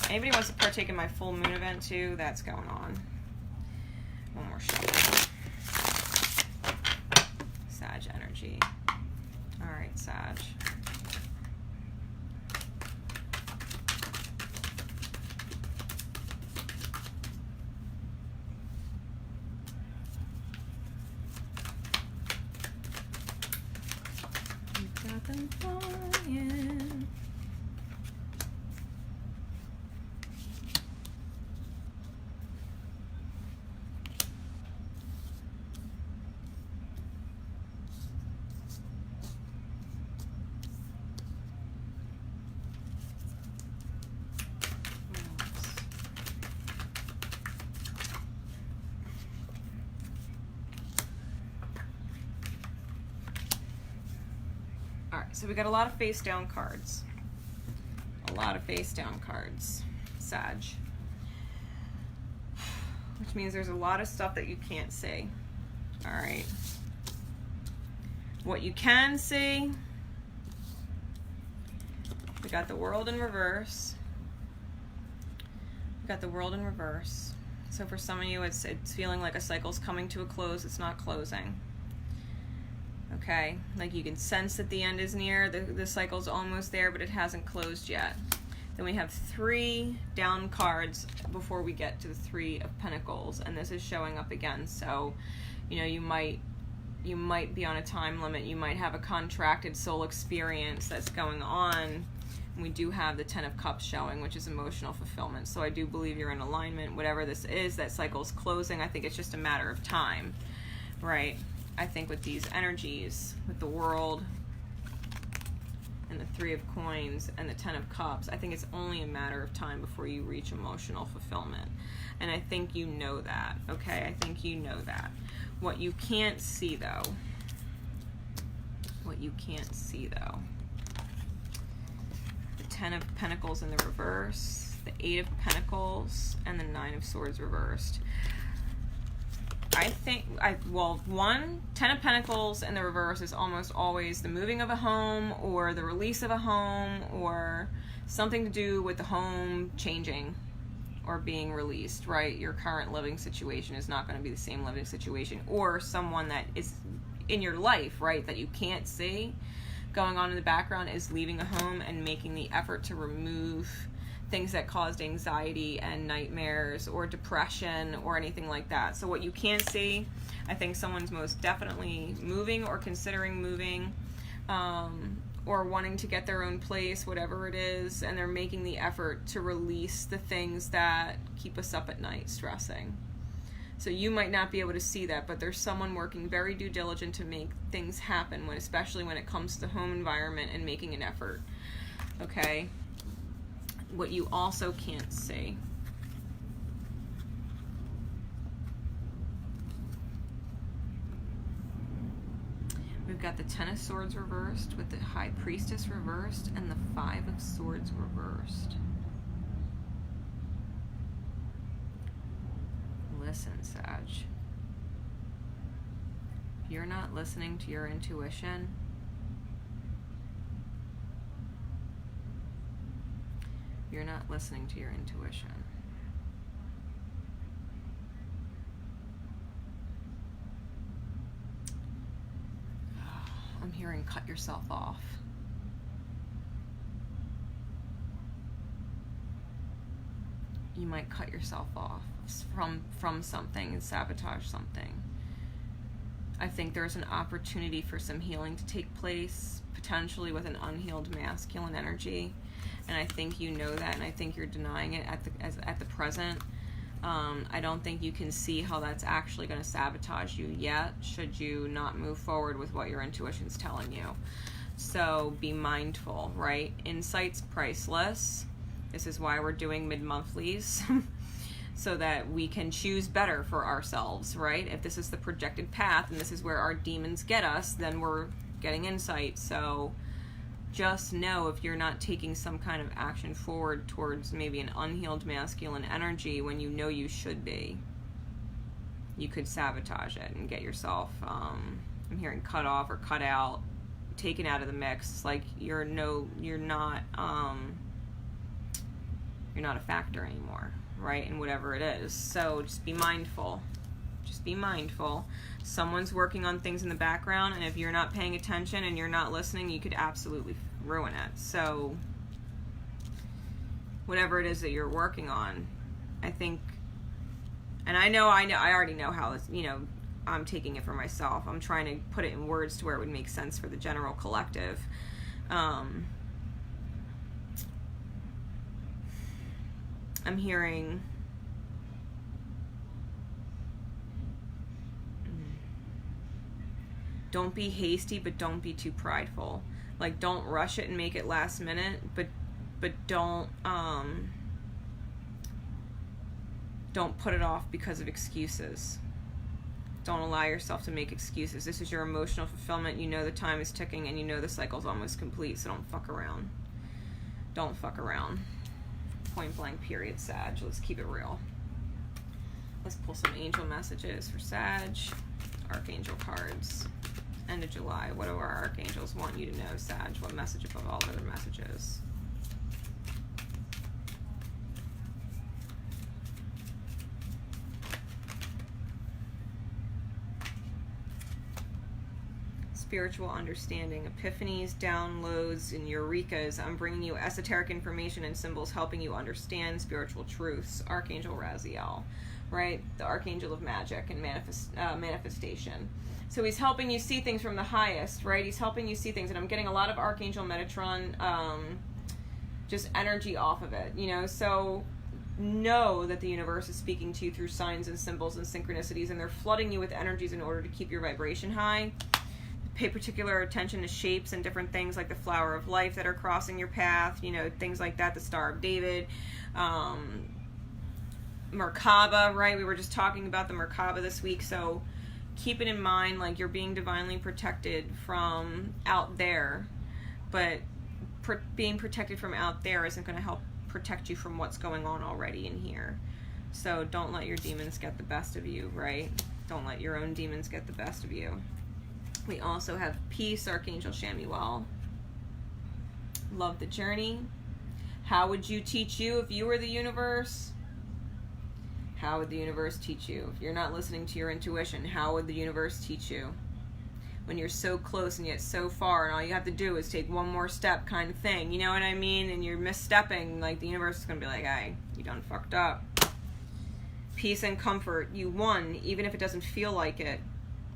Anybody wants to partake in my full moon event too? That's going on. One more shuffle. Sag energy. All right, Sag. So we got a lot of face down cards. A lot of face down cards, Sag. Which means there's a lot of stuff that you can't see. All right. What you can see, we got the World in reverse. We got the World in reverse. So for some of you, it's feeling like a cycle's coming to a close. It's not closing. Okay, like you can sense that the end is near, the cycle's almost there, but it hasn't closed yet. Then we have 3 down cards before we get to the 3 of Pentacles, and this is showing up again. So, you know, you might be on a time limit. You might have a contracted soul experience that's going on. And we do have the 10 of Cups showing, which is emotional fulfillment. So I do believe you're in alignment. Whatever this is, that cycle's closing. I think it's just a matter of time, right? I think with these energies, with the World and the 3 of Coins and the 10 of Cups, I think it's only a matter of time before you reach emotional fulfillment. And I think you know that, okay? I think you know that. What you can't see, though, the 10 of Pentacles in the reverse, the 8 of Pentacles, and the 9 of Swords reversed. I think, 10 of Pentacles in the reverse is almost always the moving of a home or the release of a home or something to do with the home changing or being released, right? Your current living situation is not going to be the same living situation, or someone that is in your life, right, that you can't see going on in the background is leaving a home and making the effort to remove things that caused anxiety and nightmares or depression or anything like that. So what you can't see, I think someone's most definitely moving or considering moving, or wanting to get their own place, whatever it is, and they're making the effort to release the things that keep us up at night stressing. So you might not be able to see that, but there's someone working very due diligent to make things happen, especially when it comes to the home environment and making an effort. Okay? what you also can't see. We've got the Ten of Swords reversed with the High Priestess reversed and the Five of Swords reversed. Listen, Sag. If you're not listening to your intuition, you're not listening to your intuition. I'm hearing cut yourself off. You might cut yourself off from something and sabotage something. I think there's an opportunity for some healing to take place, potentially with an unhealed masculine energy. And I think you know that, and I think you're denying it at the present. I don't think you can see how that's actually going to sabotage you yet, should you not move forward with what your intuition's telling you. So be mindful, right? Insight's priceless. This is why we're doing mid-monthlies, so that we can choose better for ourselves, right? If this is the projected path and this is where our demons get us, then we're getting insight. So just know if you're not taking some kind of action forward towards maybe an unhealed masculine energy when you know you should be, you could sabotage it and get yourself, I'm hearing cut off or cut out, taken out of the mix. Like you're not a factor anymore, right? And whatever it is. So just be mindful. Just be mindful. Someone's working on things in the background, and if you're not paying attention and you're not listening, you could absolutely ruin it. So whatever it is that you're working on, I think, and I already know how it's, I'm taking it for myself. I'm trying to put it in words to where it would make sense for the general collective. I'm hearing don't be hasty, but don't be too prideful. Like, don't rush it and make it last minute, but don't put it off because of excuses. Don't allow yourself to make excuses. This is your emotional fulfillment. You know the time is ticking, and you know the cycle's almost complete, so don't fuck around. Don't fuck around. Point blank, period, Sag. Let's keep it real. Let's pull some angel messages for Sag. Archangel cards. End of July. What do our archangels want you to know, Sag? What message above all other messages? Spiritual understanding, epiphanies, downloads, and eurekas. I'm bringing you esoteric information and symbols helping you understand spiritual truths. Archangel Raziel, right? The Archangel of Magic and manifestation. So he's helping you see things from the highest, right? He's helping you see things, and I'm getting a lot of Archangel Metatron, just energy off of it, So know that the universe is speaking to you through signs and symbols and synchronicities, and they're flooding you with energies in order to keep your vibration high. Pay particular attention to shapes and different things like the flower of life that are crossing your path, things like that, the Star of David, Merkaba, right? We were just talking about the Merkaba this week, so keep it in mind, like you're being divinely protected from out there, but being protected from out there isn't going to help protect you from what's going on already in here. So don't let your demons get the best of you, right? Don't let your own demons get the best of you. We also have Peace, Archangel Shamuel. Love the journey. How would you teach you if you were the universe? How would the universe teach you? If you're not listening to your intuition, how would the universe teach you? When you're so close and yet so far, and all you have to do is take one more step kind of thing, you know what I mean? And you're misstepping, like the universe is going to be like, hey, you done fucked up. Peace and comfort. You won, even if it doesn't feel like it.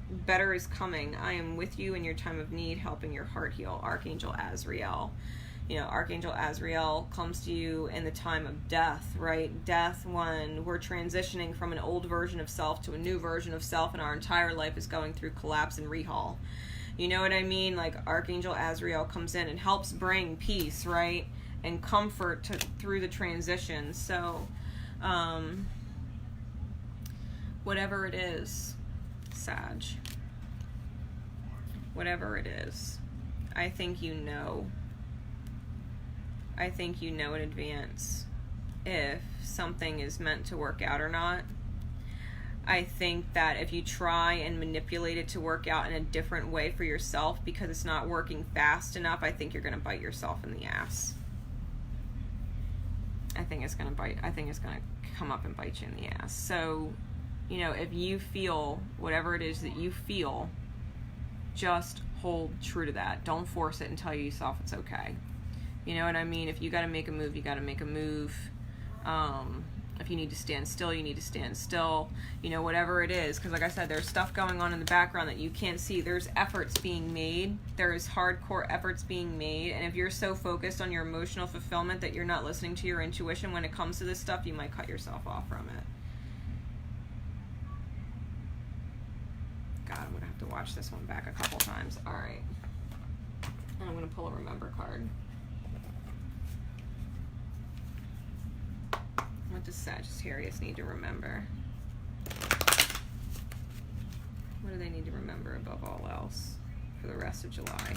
Better is coming. I am with you in your time of need, helping your heart heal. Archangel Azrael. Archangel Azrael comes to you in the time of death, right? Death when we're transitioning from an old version of self to a new version of self, and our entire life is going through collapse and rehaul. You know what I mean? Like Archangel Azrael comes in and helps bring peace, right? and comfort through the transition. So whatever it is, Sag, whatever it is, I think you know. I think you know in advance if something is meant to work out or not. I think that if you try and manipulate it to work out in a different way for yourself because it's not working fast enough, I think you're going to bite yourself in the ass. I think it's going to come up and bite you in the ass. So, you know, if you feel whatever it is that you feel, just hold true to that. Don't force it and tell yourself it's okay. You know what I mean? If you got to make a move, you got to make a move. If you need to stand still, you need to stand still. You know, whatever it is. Because like I said, there's stuff going on in the background that you can't see. There's efforts being made. There's hardcore efforts being made. And if you're so focused on your emotional fulfillment that you're not listening to your intuition when it comes to this stuff, you might cut yourself off from it. God, I'm going to have to watch this one back a couple times. All right. And I'm going to pull a remember card. What does Sagittarius need to remember? What do they need to remember above all else for the rest of July?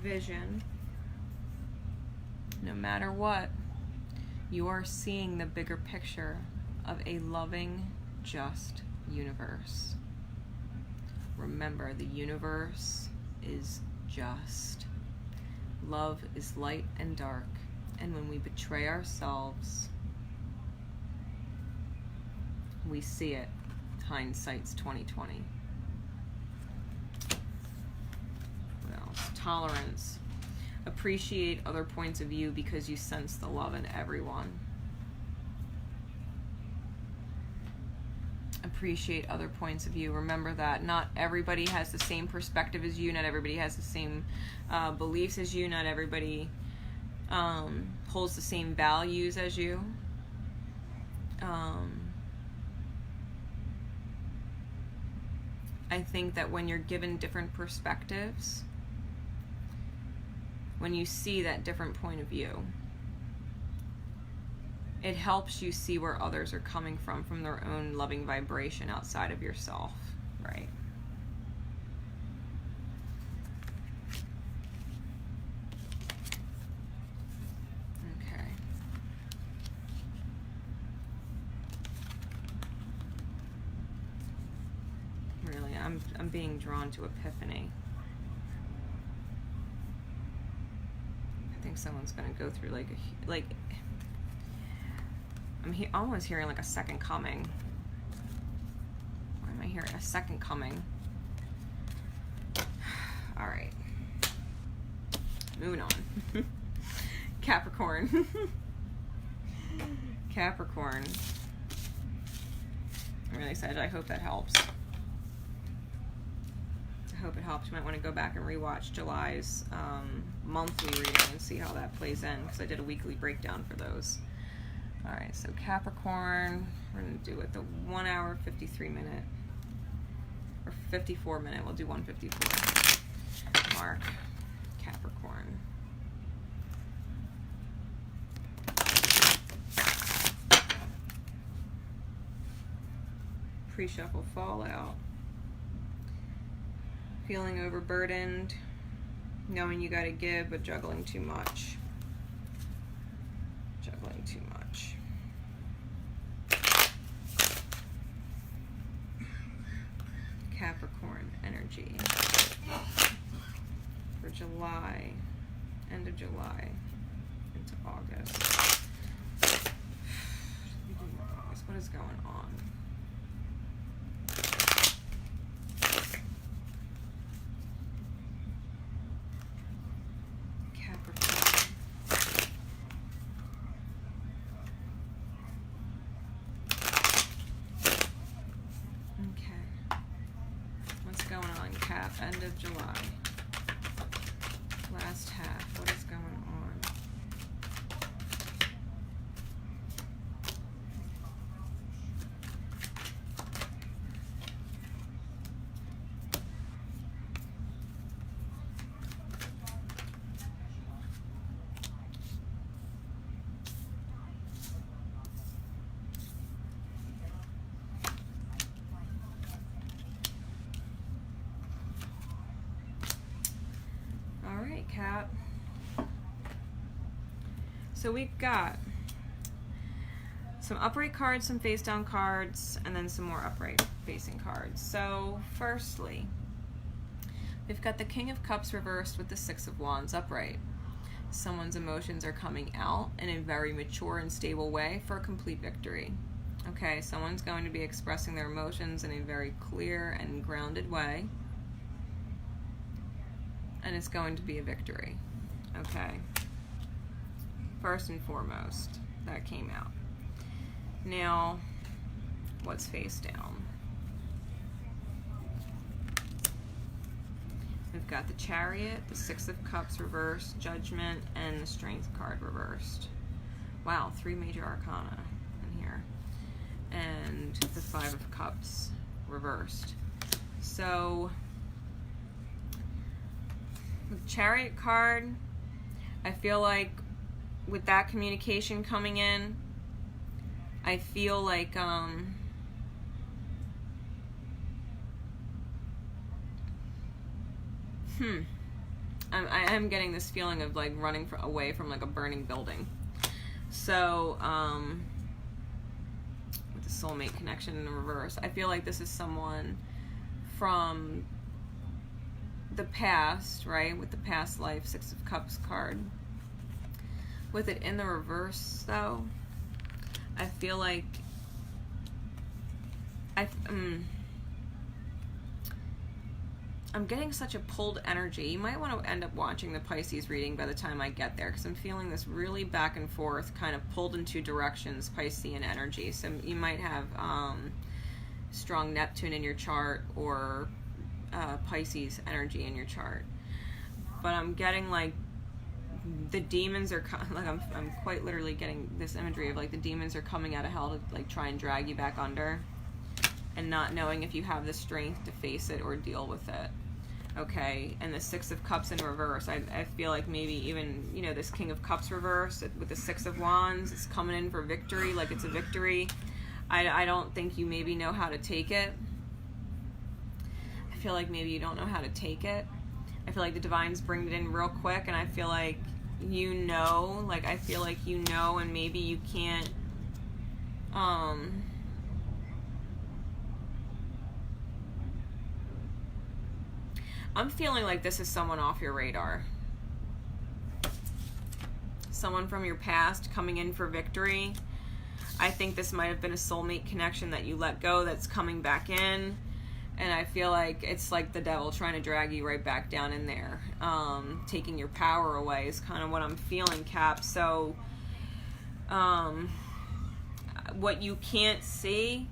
Vision. No matter what, you are seeing the bigger picture of a loving, just universe. Remember, the universe is just. Love is light and dark, and when we betray ourselves, we see it. Hindsight's 2020. What else? Tolerance. Appreciate other points of view because you sense the love in everyone. Appreciate other points of view. Remember that not everybody has the same perspective as you, not everybody has the same beliefs as you, not everybody holds the same values as you. I think that when you're given different perspectives, when you see that different point of view, it helps you see where others are coming from their own loving vibration outside of yourself, right? Okay. Really, I'm being drawn to Epiphany. I think someone's gonna go through like I'm almost hearing like a second coming. Why am I hearing a second coming? All right. Moving on. Capricorn. Capricorn. I'm really excited. I hope that helps. I hope it helps. You might want to go back and rewatch July's monthly reading and see how that plays in, because I did a weekly breakdown for those. All right, so Capricorn, we're going to do it the 1 hour, 53 minute, or 54 minute, we'll do 154 mark. Capricorn. Pre-shuffle fallout. Feeling overburdened, knowing you got to give, but juggling too much. Juggling too much. Capricorn energy for July, end of July into August. What is going on? End of July. Last half. What is going on? So we've got some upright cards, some face down cards, and then some more upright facing cards. So firstly, we've got the King of Cups reversed with the Six of Wands upright. Someone's emotions are coming out in a very mature and stable way for a complete victory. Okay, someone's going to be expressing their emotions in a very clear and grounded way, and it's going to be a victory. Okay, first and foremost, that came out. Now, what's face down? We've got the Chariot, the Six of Cups reversed, Judgment, and the Strength card reversed. Wow, 3 major arcana in here. And the Five of Cups reversed. So, the Chariot card, I feel like with that communication coming in, I feel like I am getting this feeling of like running away from like a burning building. So with the soulmate connection in the reverse, I feel like this is someone from the past, right? With the past life, Six of Cups card. With it in the reverse though, I feel like I'm getting such a pulled energy. You might want to end up watching the Pisces reading by the time I get there, because I'm feeling this really back and forth, kind of pulled in 2 directions, Piscean energy. So you might have strong Neptune in your chart, or Pisces energy in your chart. But I'm getting like the demons are like I'm quite literally getting this imagery of like the demons are coming out of hell to like try and drag you back under, and not knowing if you have the strength to face it or deal with it. Okay, and the Six of Cups in reverse, I feel like maybe even, you know, this King of Cups reverse with the Six of Wands, it's coming in for victory, like it's a victory. I don't think you maybe know how to take it. I feel like maybe you don't know how to take it. I feel like the Divine's bringing it in real quick, and I feel like you know, like I feel like you know, and maybe you can't I'm feeling like this is someone off your radar. Someone from your past coming in for victory. I think this might have been a soulmate connection that you let go that's coming back in. And I feel like it's like the devil trying to drag you right back down in there. Taking your power away is kind of what I'm feeling, Cap. So, what you can't see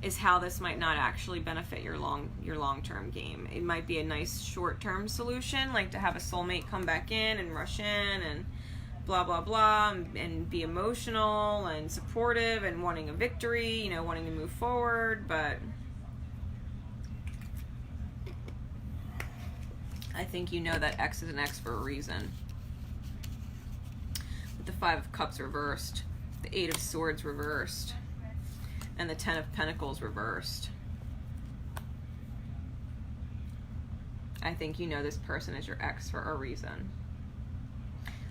is how this might not actually benefit your long-term game. It might be a nice short-term solution, like to have a soulmate come back in and rush in and blah blah blah, and be emotional and supportive and wanting a victory, you know, wanting to move forward. But I think you know that X is an X for a reason. With the Five of Cups reversed, the Eight of Swords reversed, and the Ten of Pentacles reversed. I think you know this person is your ex for a reason.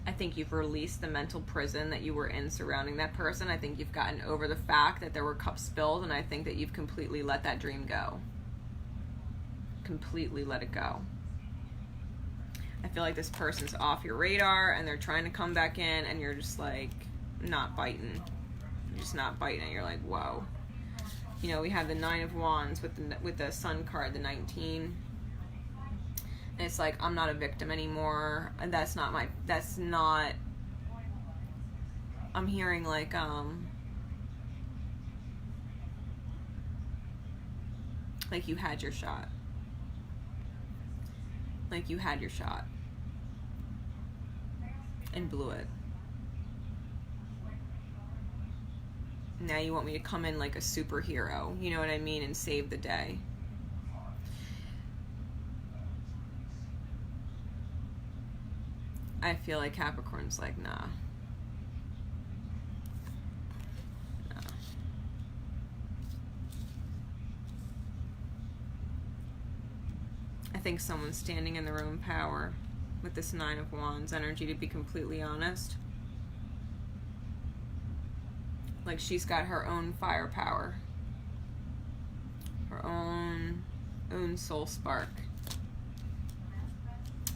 I think you've released the mental prison that you were in surrounding that person. I think you've gotten over the fact that there were cups spilled, and I think that you've completely let that dream go. Completely let it go. I feel like this person's off your radar, and they're trying to come back in, and you're just like not biting. You're just not biting. You're like, whoa. You know, we have the Nine of Wands with the Sun card, the 19. And it's like, I'm not a victim anymore. And that's not, I'm hearing like you had your shot. Like you had your shot. And blew it. Now you want me to come in like a superhero, you know what I mean, and save the day. I feel like Capricorn's like, nah. Nah. I think someone's standing in their own power with this Nine of Wands energy, to be completely honest. Like she's got her own firepower, her own soul spark.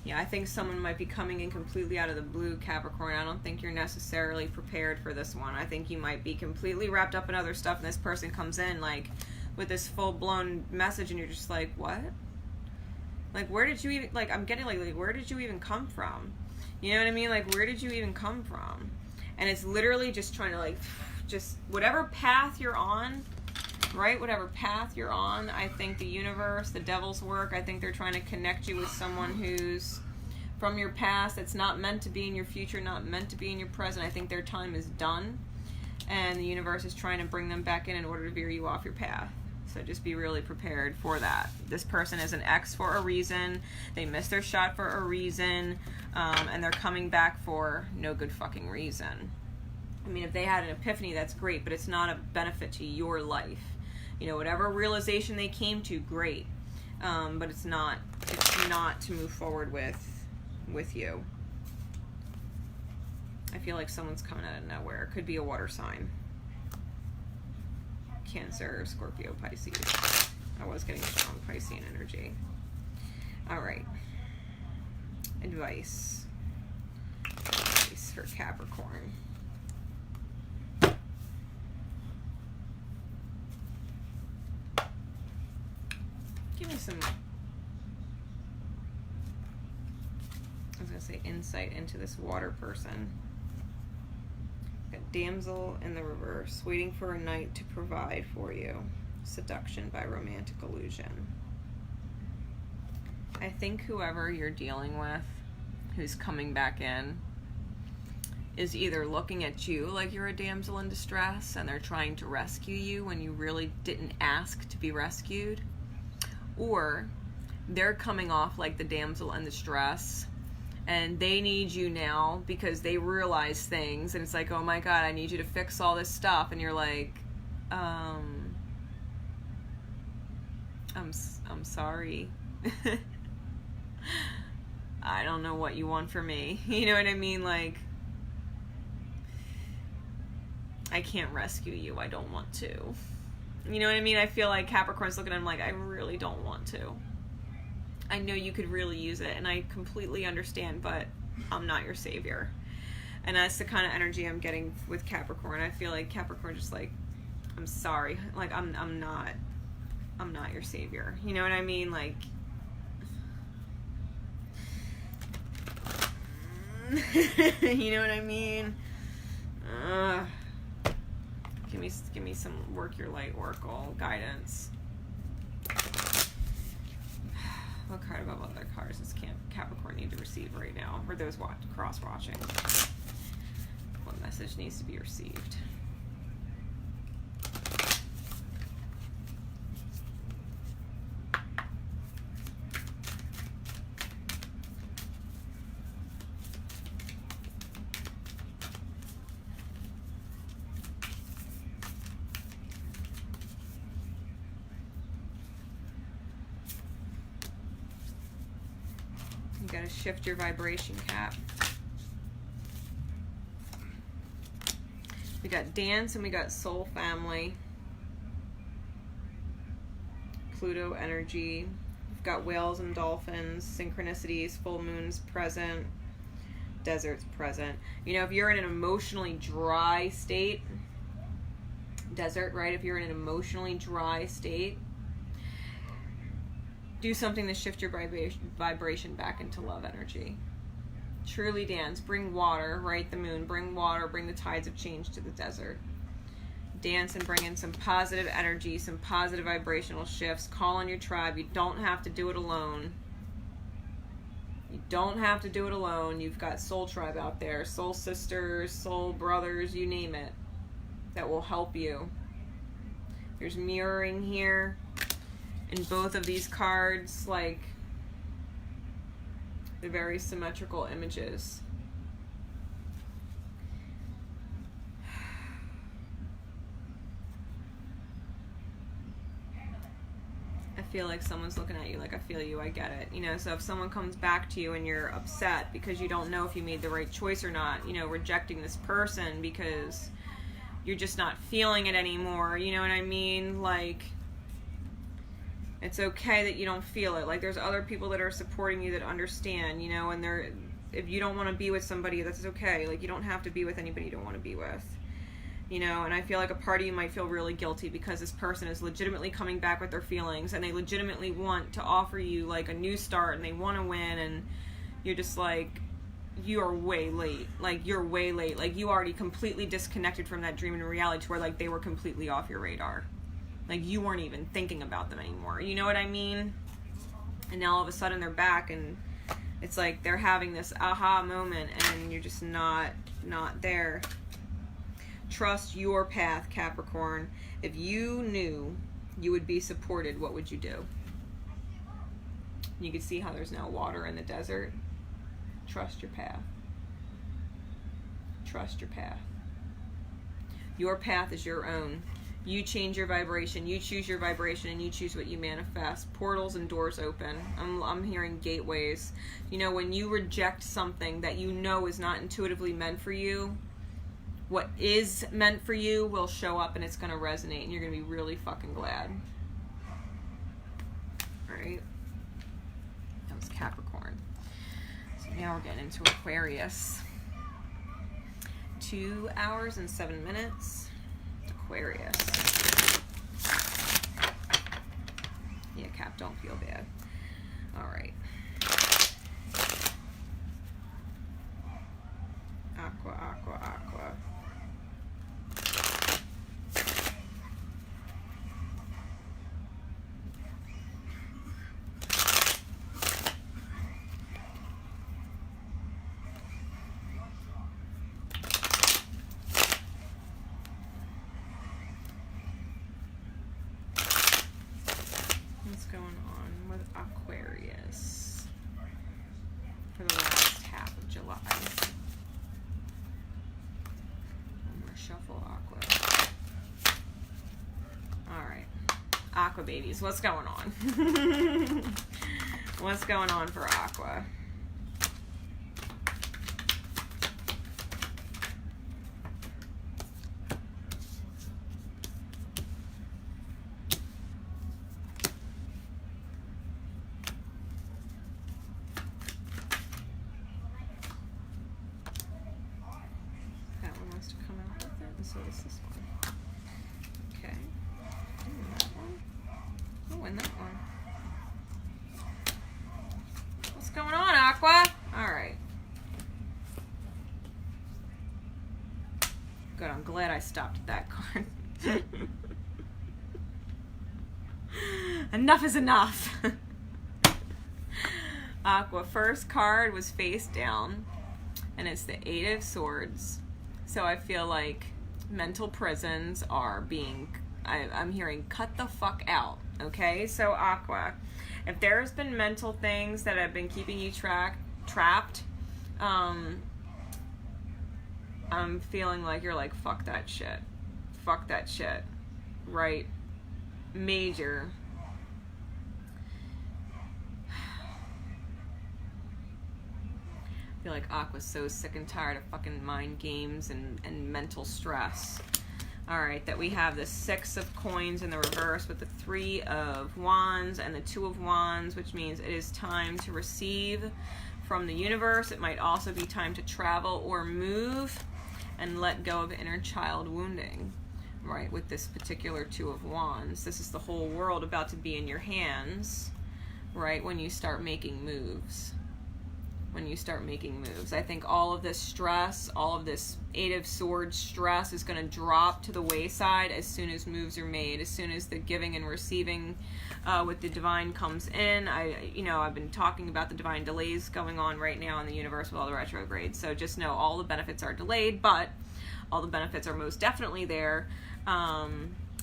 Yeah, I think someone might be coming in completely out of the blue, Capricorn. I don't think you're necessarily prepared for this one. I think you might be completely wrapped up in other stuff, and this person comes in like with this full-blown message, and you're just like, what? Like, where did you even, like, I'm getting like where did you even come from? You know what I mean? Like, where did you even come from? And it's literally just trying to, like, just whatever path you're on, right? Whatever path you're on, I think the universe, the devil's work, I think they're trying to connect you with someone who's from your past, that's not meant to be in your future, not meant to be in your present. I think their time is done, and the universe is trying to bring them back in order to veer you off your path. So just be really prepared for that. This person is an ex for a reason. They missed their shot for a reason, and they're coming back for no good fucking reason. I mean, if they had an epiphany, that's great, but it's not a benefit to your life. You know, whatever realization they came to, great. But it's not to move forward with you. I feel like someone's coming out of nowhere. It could be a water sign. Cancer, Scorpio, Pisces. I was getting strong Piscean energy. All right. Advice for Capricorn. Give me some, I was going to say, insight into this water person. Got damsel in the reverse, waiting for a knight to provide for you. Seduction by romantic illusion. I think whoever you're dealing with, who's coming back in, is either looking at you like you're a damsel in distress and they're trying to rescue you when you really didn't ask to be rescued, or they're coming off like the damsel in distress and they need you now because they realize things, and it's like, oh my god, I need you to fix all this stuff, and you're like, I'm sorry. I don't know what you want from me. You know what I mean? Like, I can't rescue you. I don't want to. You know what I mean? I feel like Capricorn's looking at him like, I really don't want to. I know you could really use it, and I completely understand, but I'm not your savior. And that's the kind of energy I'm getting with Capricorn. I feel like Capricorn just like, I'm sorry. Like, I'm not your savior. You know what I mean? Like, you know what I mean? Give me some work your light oracle guidance. What card above other cards does Capricorn need to receive right now? For those cross-watching, what message needs to be received? You gotta shift your vibration, Cap. We got dance and we got soul family. Pluto energy. We've got whales and dolphins, synchronicities, full moons present, deserts present. You know, if you're in an emotionally dry state, desert, right? If you're in an emotionally dry state, do something to shift your vibration back into love energy. Truly dance. Bring water, right? The moon. Bring water. Bring the tides of change to the desert. Dance and bring in some positive energy, some positive vibrational shifts. Call on your tribe. You don't have to do it alone. You don't have to do it alone. You've got soul tribe out there. Soul sisters, soul brothers, you name it, that will help you. There's mirroring here. In both of these cards, like, they're very symmetrical images. I feel like someone's looking at you like, I feel you, I get it. You know, so if someone comes back to you and you're upset because you don't know if you made the right choice or not, you know, rejecting this person because you're just not feeling it anymore, you know what I mean? Like, it's okay that you don't feel it. Like, there's other people that are supporting you that understand, you know, and if you don't want to be with somebody, that's okay. Like, you don't have to be with anybody you don't want to be with. You know, and I feel like a part of you might feel really guilty because this person is legitimately coming back with their feelings and they legitimately want to offer you like a new start and they want to win, and you're just like, you are way late. Like, you're way late. Like, you already completely disconnected from that dream and reality to where like they were completely off your radar. Like, you weren't even thinking about them anymore. You know what I mean? And now all of a sudden they're back and it's like they're having this aha moment and you're just not there. Trust your path, Capricorn. If you knew you would be supported, what would you do? You can see how there's now water in the desert. Trust your path. Trust your path. Your path is your own. You change your vibration. You choose your vibration and you choose what you manifest. Portals and doors open. I'm hearing gateways. You know, when you reject something that you know is not intuitively meant for you, what is meant for you will show up and it's going to resonate and you're going to be really fucking glad. Alright? That was Capricorn. So now we're getting into Aquarius. 2 hours and 7 minutes. Aquarius. Yeah, Cap, don't feel bad. Alright. Aqua, aqua, aqua. What's going on with Aquarius for the last half of July? One more shuffle, Aqua. Alright. Aqua babies, what's going on? What's going on for Aqua? So is this one. Okay. And that one. Oh, and that one. What's going on, Aqua? Alright. Good, I'm glad I stopped at that card. Enough is enough. Aqua, first card was face down, and it's the 8 of Swords. So I feel like mental prisons are being, I'm hearing, cut the fuck out, okay? So Aqua, if there's been mental things that have been keeping you trapped, I'm feeling like you're like, fuck that shit. Fuck that shit. Right? Major. I feel like Aqua's so sick and tired of fucking mind games and mental stress. Alright, that we have the 6 of Coins in the reverse with the 3 of Wands and the 2 of Wands, which means it is time to receive from the universe. It might also be time to travel or move and let go of inner child wounding. Right, with this particular 2 of Wands. This is the whole world about to be in your hands, right, when you start making moves. When you start making moves. I think all of this stress, all of this 8 of Swords stress is going to drop to the wayside as soon as moves are made, as soon as the giving and receiving with the divine comes in. I've been talking about the divine delays going on right now in the universe with all the retrogrades. So just know all the benefits are delayed, but all the benefits are most definitely there.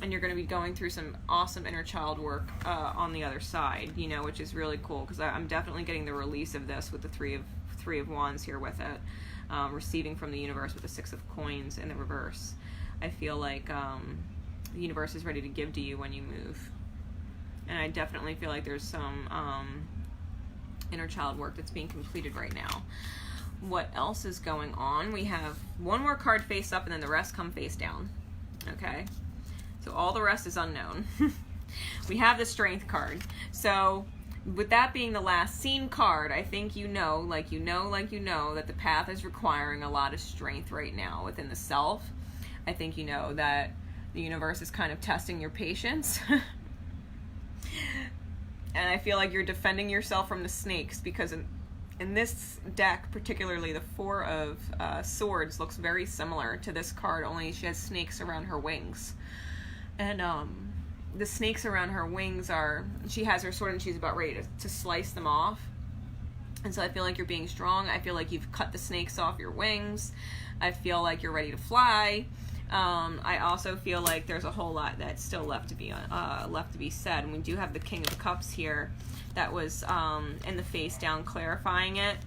And you're going to be going through some awesome inner child work on the other side, you know, which is really cool, because I'm definitely getting the release of this with the 3 of Wands here with it, receiving from the universe with the 6 of Coins in the reverse. I feel like the universe is ready to give to you when you move. And I definitely feel like there's some inner child work that's being completed right now. What else is going on? We have one more card face up and then the rest come face down. Okay? So all the rest is unknown. We have the Strength card. So with that being the last seen card, I think you know that the path is requiring a lot of strength right now within the self. I think you know that the universe is kind of testing your patience. And I feel like you're defending yourself from the snakes, because in this deck, particularly the Four of Swords looks very similar to this card, only she has snakes around her wings. And the snakes around her wings are, she has her sword and she's about ready to slice them off. And so I feel like you're being strong. I feel like you've cut the snakes off your wings. I feel like you're ready to fly. I also feel like there's a whole lot that's still left to be said. And we do have the King of Cups here that was in the face down, clarifying it.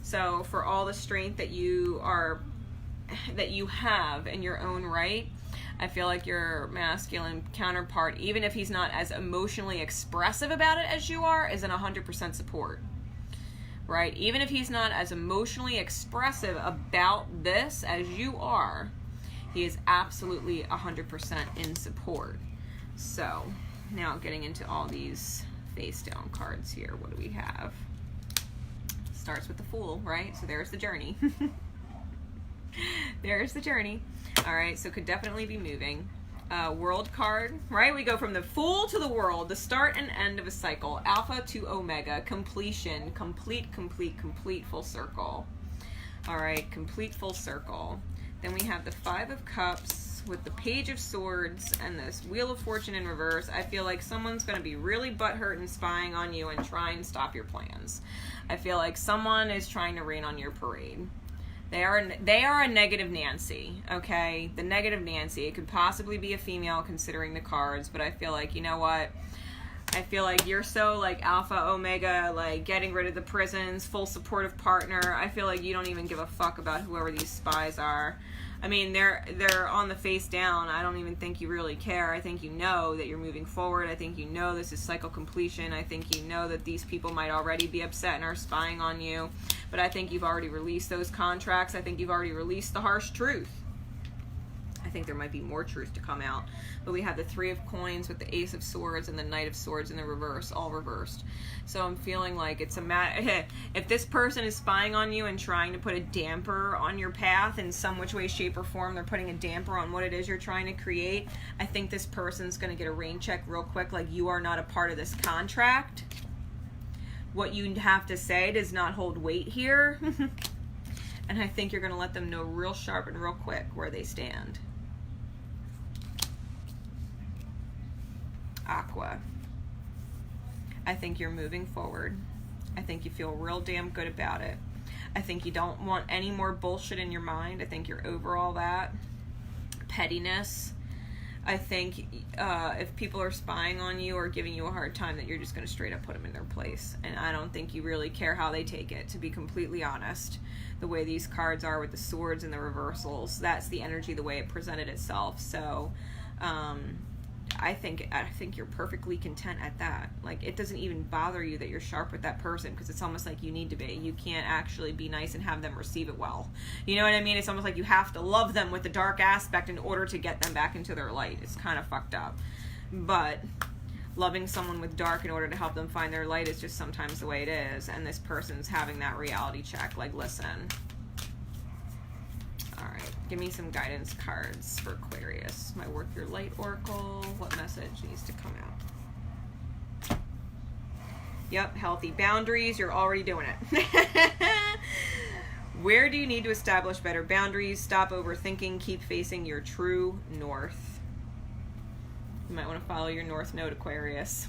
So for all the strength that you have in your own right, I feel like your masculine counterpart, even if he's not as emotionally expressive about it as you are, is in 100% support. Right? Even if he's not as emotionally expressive about this as you are, he is absolutely 100% in support. So, now getting into all these face down cards here. What do we have? Starts with the Fool, right? So there's the journey. There's the journey. All right, so could definitely be moving. World card, right? We go from the Fool to the World, the start and end of a cycle, Alpha to Omega, completion, complete, full circle. All right, complete full circle. Then we have the Five of Cups with the Page of Swords and this Wheel of Fortune in reverse. I feel like someone's going to be really butthurt and spying on you and try and stop your plans. I feel like someone is trying to rain on your parade. They are a negative Nancy, okay? The negative Nancy. It could possibly be a female considering the cards, but I feel like, you know what? I feel like you're so like alpha, omega, like getting rid of the prisons, full supportive partner. I feel like you don't even give a fuck about whoever these spies are. I mean, they're on the face down. I don't even think you really care. I think you know that you're moving forward. I think you know this is cycle completion. I think you know that these people might already be upset and are spying on you. But I think you've already released those contracts. I think you've already released the harsh truth. I think there might be more truth to come out. But we have the Three of Coins with the Ace of Swords and the Knight of Swords in the reverse, all reversed. So I'm feeling like it's a matter, if this person is spying on you and trying to put a damper on your path in some which way, shape, or form, they're putting a damper on what it is you're trying to create, I think this person's going to get a rain check real quick, like you are not a part of this contract. What you have to say does not hold weight here. And I think you're going to let them know real sharp and real quick where they stand. Aqua. I think you're moving forward. I think you feel real damn good about it. I think you don't want any more bullshit in your mind. I think you're over all that. Pettiness. I think if people are spying on you or giving you a hard time, that you're just going to straight up put them in their place. And I don't think you really care how they take it, to be completely honest. The way these cards are with the swords and the reversals, that's the energy, the way it presented itself. So I think you're perfectly content at that. Like, it doesn't even bother you that you're sharp with that person, because it's almost like you need to be. You can't actually be nice and have them receive it well. You know what I mean? It's almost like you have to love them with the dark aspect in order to get them back into their light. It's kind of fucked up. But loving someone with dark in order to help them find their light is just sometimes the way it is. And this person's having that reality check. Like, listen. Alright, give me some guidance cards for Aquarius. My Work Your Light Oracle. What message needs to come out? Yep, healthy boundaries. You're already doing it. Where do you need to establish better boundaries? Stop overthinking. Keep facing your true north. You might want to follow your north node, Aquarius.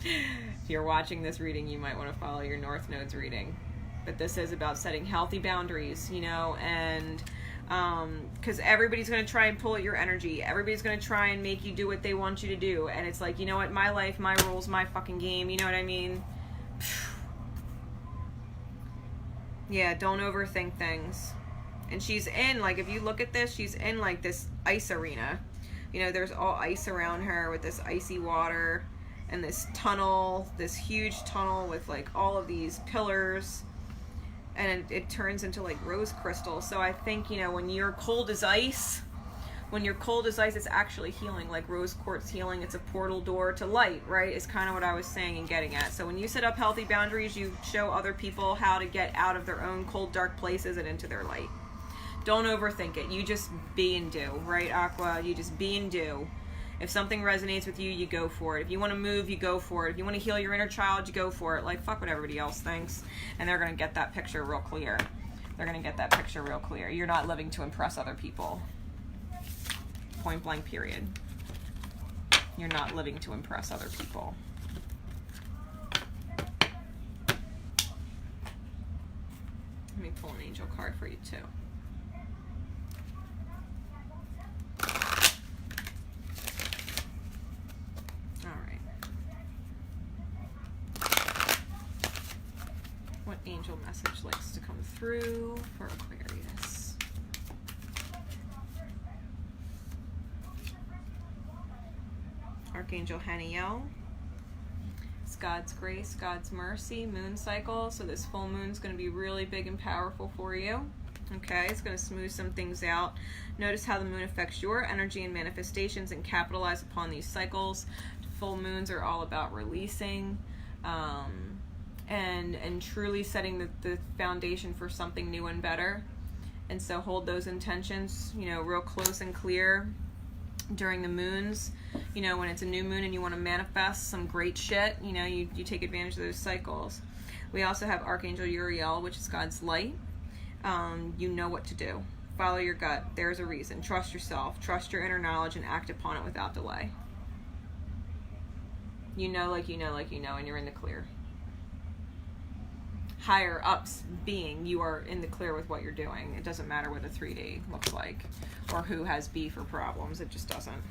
If you're watching this reading, you might want to follow your north node's reading. But this is about setting healthy boundaries, you know, and because everybody's going to try and pull at your energy. Everybody's going to try and make you do what they want you to do. And it's like, you know what, my life, my rules, my fucking game, you know what I mean? Yeah, don't overthink things. And she's in, like, if you look at this, she's in, like, this ice arena. You know, there's all ice around her with this icy water. and this tunnel, this huge tunnel with like all of these pillars, and it turns into like rose crystal. So I think, you know, when you're cold as ice, it's actually healing, like rose quartz healing. It's a portal door to light, right? Is kind of what I was saying and getting at. So when you set up healthy boundaries, you show other people how to get out of their own cold, dark places and into their light. Don't overthink it. You just be and do, right, Aqua? You just be and do. If something resonates with you, you go for it. If you want to move, you go for it. If you want to heal your inner child, you go for it. Like, fuck what everybody else thinks. And they're going to get that picture real clear. They're going to get that picture real clear. You're not living to impress other people. Point blank, period. You're not living to impress other people. Let me pull an angel card for you too. Alright. What angel message likes to come through for Aquarius? Archangel Haniel. It's God's grace, God's mercy, moon cycle. So this full moon is going to be really big and powerful for you. Okay, it's going to smooth some things out. Notice how the moon affects your energy and manifestations, and capitalize upon these cycles. Full moons are all about releasing and truly setting the foundation for something new and better. And so hold those intentions, you know, real close and clear during the moons. You know, when it's a new moon and you want to manifest some great shit, you know, you take advantage of those cycles. We also have Archangel Uriel, which is God's light. You know what to do. Follow your gut. There's a reason. Trust yourself. Trust your inner knowledge and act upon it without delay. You know, like you know, like you know, and you're in the clear. Higher ups being, you are in the clear with what you're doing. It doesn't matter what a 3D looks like or who has beef or problems. It just doesn't.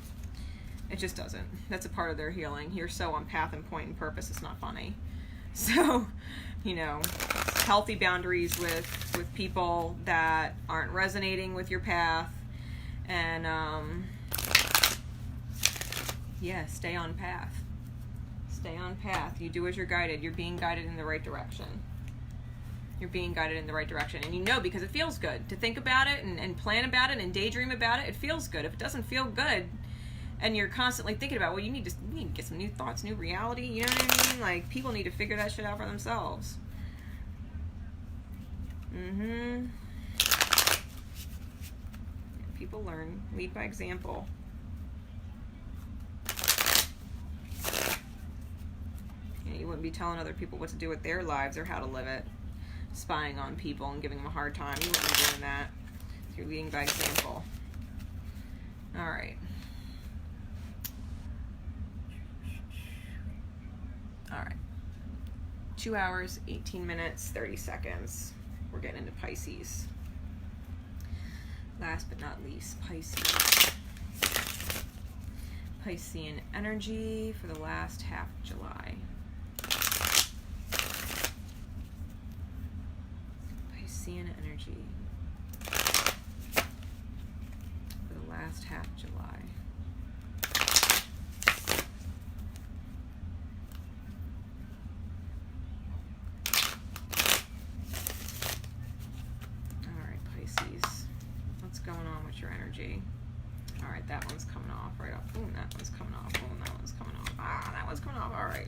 It just doesn't. That's a part of their healing. You're so on path and point and purpose, it's not funny. So, you know, healthy boundaries with people that aren't resonating with your path. And, yeah, stay on path. Stay on path. You do as you're guided. You're being guided in the right direction. You're being guided in the right direction. And you know, because it feels good to think about it and plan about it and daydream about it. It feels good. If it doesn't feel good and you're constantly thinking about, well, you need to get some new thoughts, new reality. You know what I mean? Like, people need to figure that shit out for themselves. People learn. Lead by example. You wouldn't be telling other people what to do with their lives or how to live it. Spying on people and giving them a hard time. You wouldn't be doing that. You're leading by example. Alright. Alright. 2 hours, 18 minutes, 30 seconds. We're getting into Pisces. Last but not least, Pisces. Piscean energy for the last half of July. Piscean energy for the last half of July. Alright, Pisces. What's going on with your energy? Alright, that one's coming off right off. Ooh, that one's coming off. Ooh, that one's coming off. Ah, that one's coming off. Alright.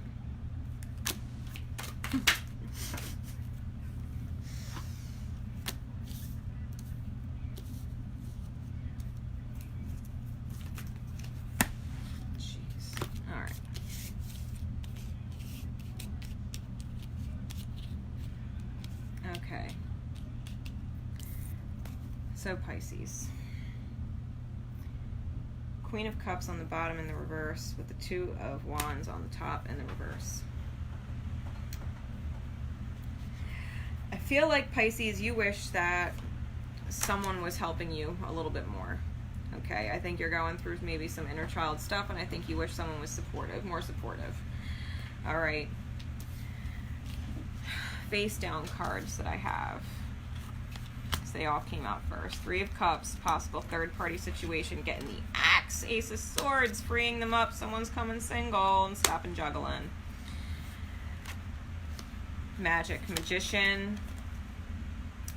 Okay. So Pisces. Queen of Cups on the bottom in the reverse with the Two of Wands on the top in the reverse. I feel like, Pisces, you wish that someone was helping you a little bit more. Okay? I think you're going through maybe some inner child stuff, and I think you wish someone was supportive, more supportive. All right. Face down cards that I have. So they all came out first. Three of Cups, possible third party situation, getting the next? Ace of Swords, freeing them up. Someone's coming single and stopping juggling. Magic, Magician,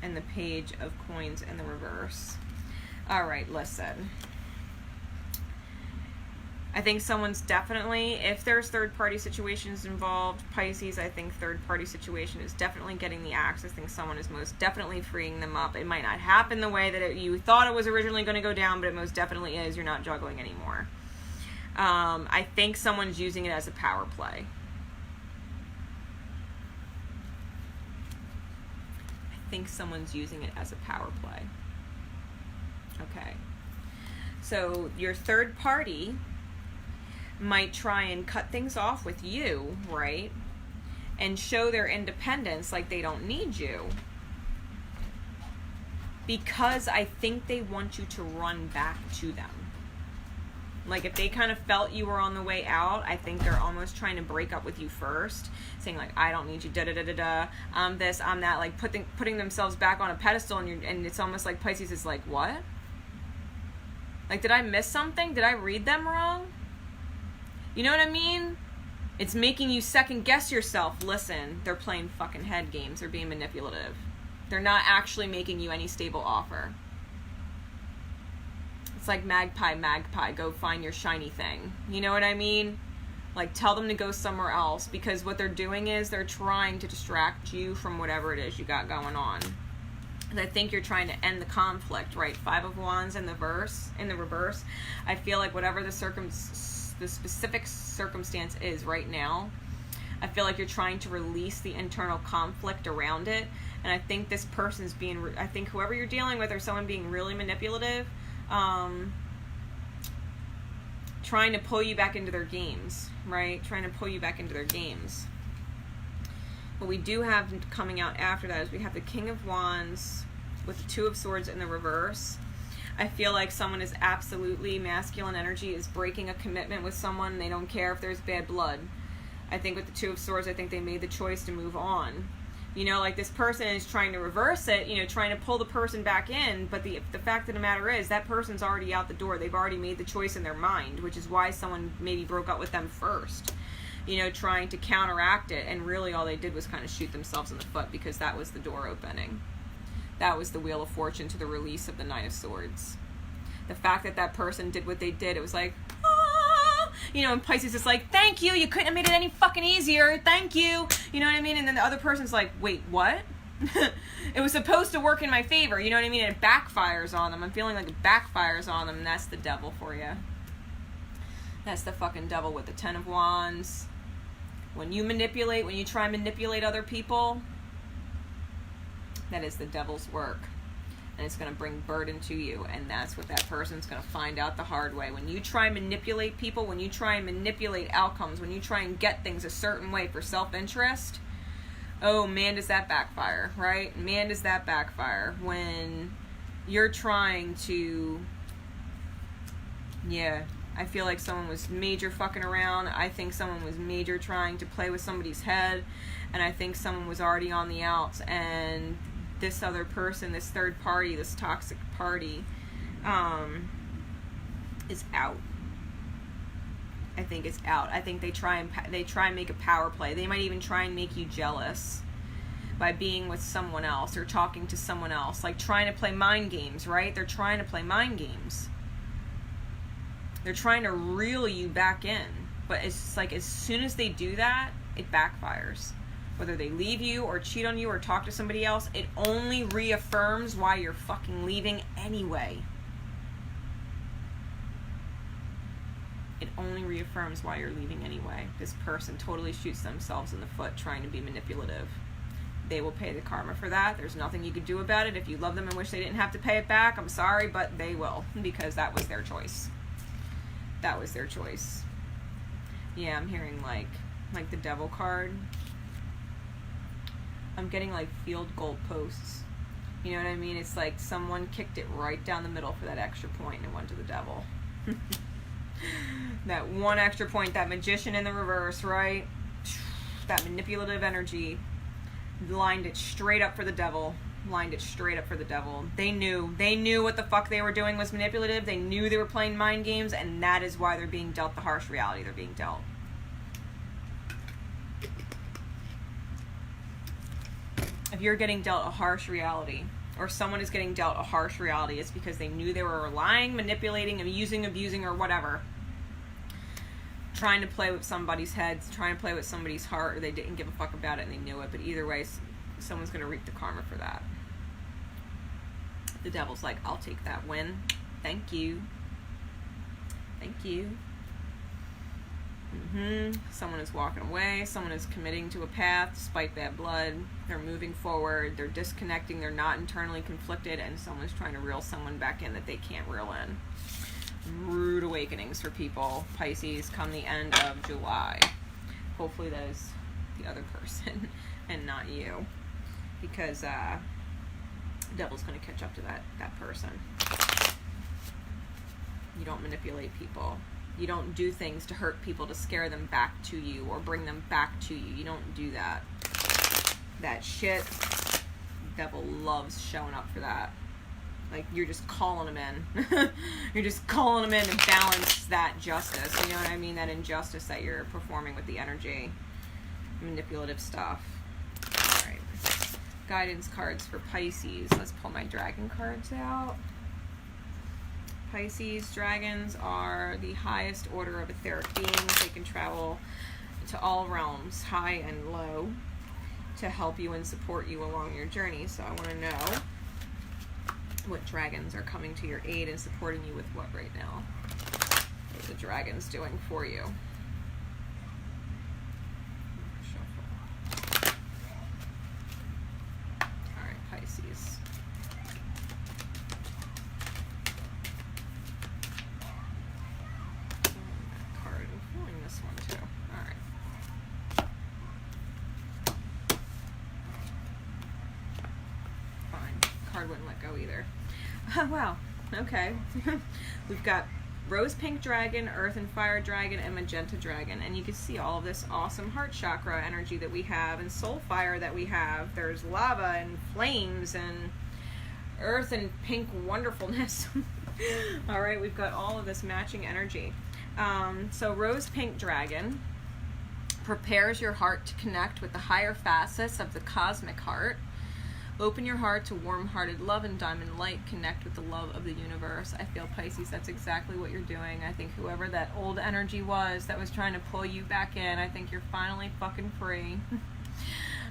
and the Page of Coins in the reverse. All right, listen. I think someone's definitely, if there's third-party situations involved, Pisces, I think third-party situation is definitely getting the axe. I think someone is most definitely freeing them up. It might not happen the way that you thought it was originally going to go down, but it most definitely is. You're not juggling anymore. I think someone's using it as a power play. I think someone's using it as a power play. Okay. So your third party might try and cut things off with you, right? And show their independence like they don't need you. Because I think they want you to run back to them. Like if they kind of felt you were on the way out, I think they're almost trying to break up with you first. Saying like, I don't need you, da-da-da-da-da, I'm this, I'm that. Like putting themselves back on a pedestal, and it's almost like Pisces is like, what? Like, did I miss something? Did I read them wrong? You know what I mean? It's making you second guess yourself. Listen, they're playing fucking head games. They're being manipulative. They're not actually making you any stable offer. It's like magpie, go find your shiny thing. You know what I mean? Like, tell them to go somewhere else, because what they're doing is they're trying to distract you from whatever it is you got going on. And I think you're trying to end the conflict, right? 5 of Wands in the reverse. I feel like whatever the specific circumstance is right now, I feel like you're trying to release the internal conflict around it. And I think this person's I think whoever you're dealing with, or someone being really manipulative, trying to pull you back into their games, right? Trying to pull you back into their games. What we do have coming out after that is we have the King of Wands with the 2 of Swords in the reverse. I feel like someone is absolutely masculine energy, is breaking a commitment with someone. They don't care if there's bad blood. I think with the 2 of Swords, I think they made the choice to move on. You know, like this person is trying to reverse it, you know, trying to pull the person back in, but the fact of the matter is that person's already out the door. They've already made the choice in their mind, which is why someone maybe broke up with them first. You know, trying to counteract it, and really all they did was kind of shoot themselves in the foot, because that was the door opening. That was the Wheel of Fortune to the release of the Knight of Swords. The fact that that person did what they did, it was like, ah! You know, and Pisces is like, thank you, you couldn't have made it any fucking easier, thank you, you know what I mean? And then the other person's like, wait, what? It was supposed to work in my favor, you know what I mean? And it backfires on them. I'm feeling like it backfires on them, and that's the devil for you. That's the fucking devil with the 10 of Wands. When you try and manipulate other people, that is the devil's work. And it's going to bring burden to you. And that's what that person's going to find out the hard way. When you try and manipulate people, when you try and manipulate outcomes, when you try and get things a certain way for self-interest, oh, man, does that backfire, right? Man, does that backfire. When you're trying to, yeah, I feel like someone was major fucking around. I think someone was major trying to play with somebody's head. And I think someone was already on the outs. And this other person, this third party, this toxic party, is out. I think it's out. I think they try and make a power play. They might even try and make you jealous by being with someone else or talking to someone else. Like trying to play mind games, right? They're trying to play mind games. They're trying to reel you back in. But it's like as soon as they do that, it backfires. Whether they leave you or cheat on you or talk to somebody else, it only reaffirms why you're fucking leaving anyway. It only reaffirms why you're leaving anyway. This person totally shoots themselves in the foot trying to be manipulative. They will pay the karma for that. There's nothing you could do about it. If you love them and wish they didn't have to pay it back, I'm sorry, but they will, because that was their choice. That was their choice. Yeah, I'm hearing like the devil card. I'm getting like field goal posts. You know what I mean? It's like someone kicked it right down the middle for that extra point and it went to the devil. That one extra point, that magician in the reverse, right? That manipulative energy lined it straight up for the devil. lined it straight up for the devil. They knew what the fuck they were doing was manipulative. They knew they were playing mind games, and that is why they're being dealt the harsh reality they're being dealt. If you're getting dealt a harsh reality, or someone is getting dealt a harsh reality, it's because they knew they were lying, manipulating, abusing, or whatever. Trying to play with somebody's heads, trying to play with somebody's heart, or they didn't give a fuck about it and they knew it. But either way, someone's going to reap the karma for that. The devil's like, I'll take that win. Thank you. Thank you. Someone is walking away. Someone is committing to a path despite bad blood. They're moving forward. They're disconnecting. They're not internally conflicted. And someone's trying to reel someone back in that they can't reel in. Rude awakenings for people, Pisces, come the end of July. Hopefully that is the other person and not you, because the devil's going to catch up to that person. You don't manipulate people. You don't do things to hurt people to scare them back to you or bring them back to you. You don't do that. That shit, the devil loves showing up for that. Like, you're just calling them in. You're just calling them in to balance that justice. You know what I mean? That injustice that you're performing with the energy. Manipulative stuff. Alright. Guidance cards for Pisces. Let's pull my dragon cards out. Pisces, dragons are the highest order of etheric beings. They can travel to all realms, high and low, to help you and support you along your journey. So I want to know what dragons are coming to your aid and supporting you with what right now. What are the dragons doing for you? Shuffle. Alright, Pisces. That card. I'm feeling this one too. Alright. Fine. Card wouldn't let go either. Oh, wow. Okay. We've got rose pink dragon, earth and fire dragon, and magenta dragon. And you can see all of this awesome heart chakra energy that we have and soul fire that we have. There's lava and flames and earth and pink wonderfulness. All right, we've got all of this matching energy. So rose pink dragon prepares your heart to connect with the higher facets of the cosmic heart. Open your heart to warm-hearted love and diamond light. Connect with the love of the universe. I feel, Pisces, that's exactly what you're doing. I think whoever that old energy was that was trying to pull you back in, I think you're finally fucking free.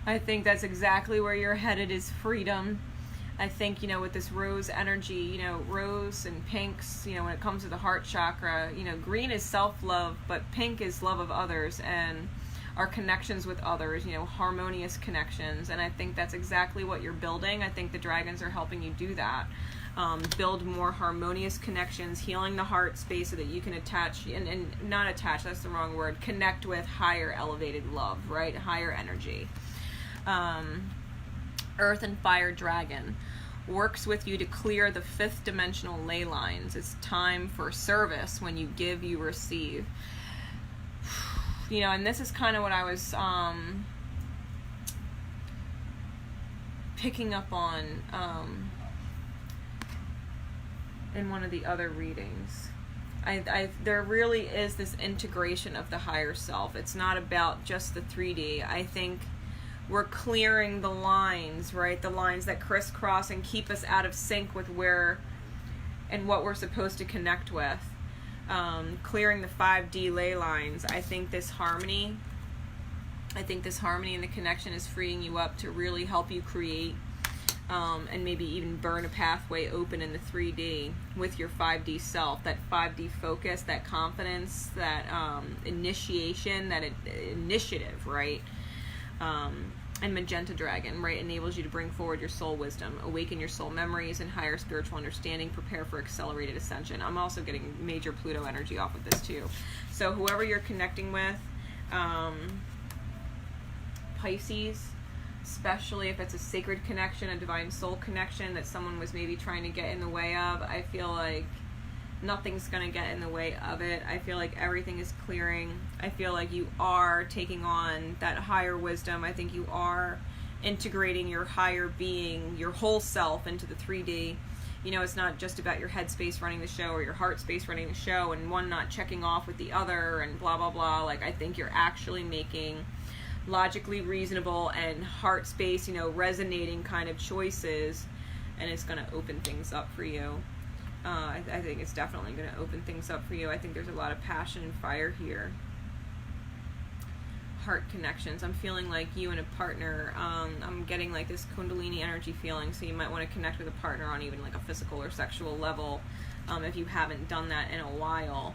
I think that's exactly where you're headed, is freedom. I think, you know, with this rose energy, you know, rose and pinks, you know, when it comes to the heart chakra, you know, green is self-love, but pink is love of others and our connections with others, you know, harmonious connections. And I think that's exactly what you're building. I think the dragons are helping you do that. Build more harmonious connections, healing the heart space so that you can attach, and not attach, that's the wrong word, connect with higher elevated love, right? Higher energy. Earth and fire dragon works with you to clear the fifth dimensional ley lines. It's time for service. When you give, you receive. You know, and this is kind of what I was picking up on in one of the other readings. There really is this integration of the higher self. It's not about just the 3D. I think we're clearing the lines, right? The lines that crisscross and keep us out of sync with where and what we're supposed to connect with. Clearing the 5D ley lines. I think this harmony and the connection is freeing you up to really help you create and maybe even burn a pathway open in the 3D with your 5D self. That 5D focus, that confidence, that initiation, that initiative, right? And magenta dragon, right, enables you to bring forward your soul wisdom, awaken your soul memories and higher spiritual understanding, prepare for accelerated ascension. I'm also getting major Pluto energy off of this too. So whoever you're connecting with, Pisces, especially if it's a sacred connection, a divine soul connection that someone was maybe trying to get in the way of, I feel like nothing's going to get in the way of it. I feel like everything is clearing. I feel like you are taking on that higher wisdom. I think you are integrating your higher being, your whole self into the 3D. You know, it's not just about your head space running the show or your heart space running the show and one not checking off with the other and blah, blah, blah. Like, I think you're actually making logically reasonable and heart space, you know, resonating kind of choices, and it's going to open things up for you. I think it's definitely going to open things up for you. I think there's a lot of passion and fire here. Heart connections. I'm feeling like you and a partner, I'm getting like this Kundalini energy feeling, so you might want to connect with a partner on even like a physical or sexual level, if you haven't done that in a while,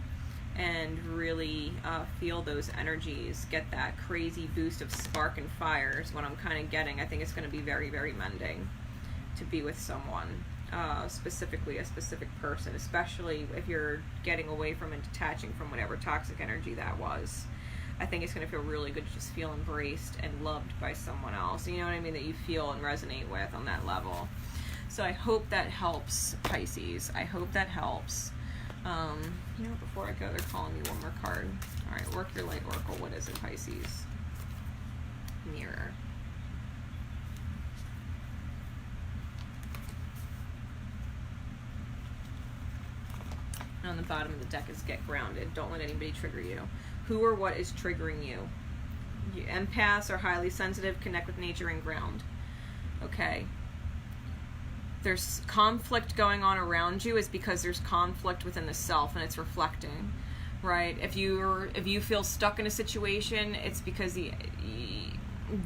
and really feel those energies, get that crazy boost of spark and fire is what I'm kind of getting. I think it's going to be very, very mending to be with someone, specifically a specific person, especially if you're getting away from and detaching from whatever toxic energy that was. I think it's going to feel really good to just feel embraced and loved by someone else, you know what I mean, that you feel and resonate with on that level. So I hope that helps, Pisces. I hope that helps. You know, before I go, they're calling me one more card. All right, work your light oracle. What is it, Pisces? Mirror. And on the bottom of the deck is get grounded. Don't let anybody trigger you. Who or what is triggering you? You empaths are highly sensitive, connect with nature and ground. Okay. There's conflict going on around you is because there's conflict within the self and it's reflecting, right? If you feel stuck in a situation, it's because the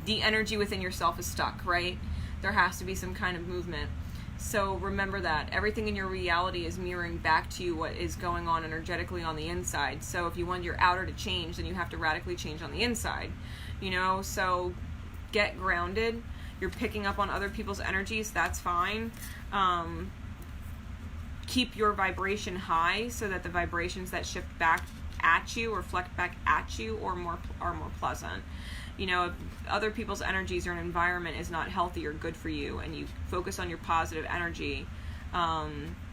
energy within yourself is stuck, right? There has to be some kind of movement. So remember that everything in your reality is mirroring back to you what is going on energetically on the inside. So if you want your outer to change, then you have to radically change on the inside, you know? So get grounded. You're picking up on other people's energies, that's fine. Keep your vibration high so that the vibrations that shift back at you, reflect back at you, are more pleasant. You know, if other people's energies or an environment is not healthy or good for you, and you focus on your positive energy,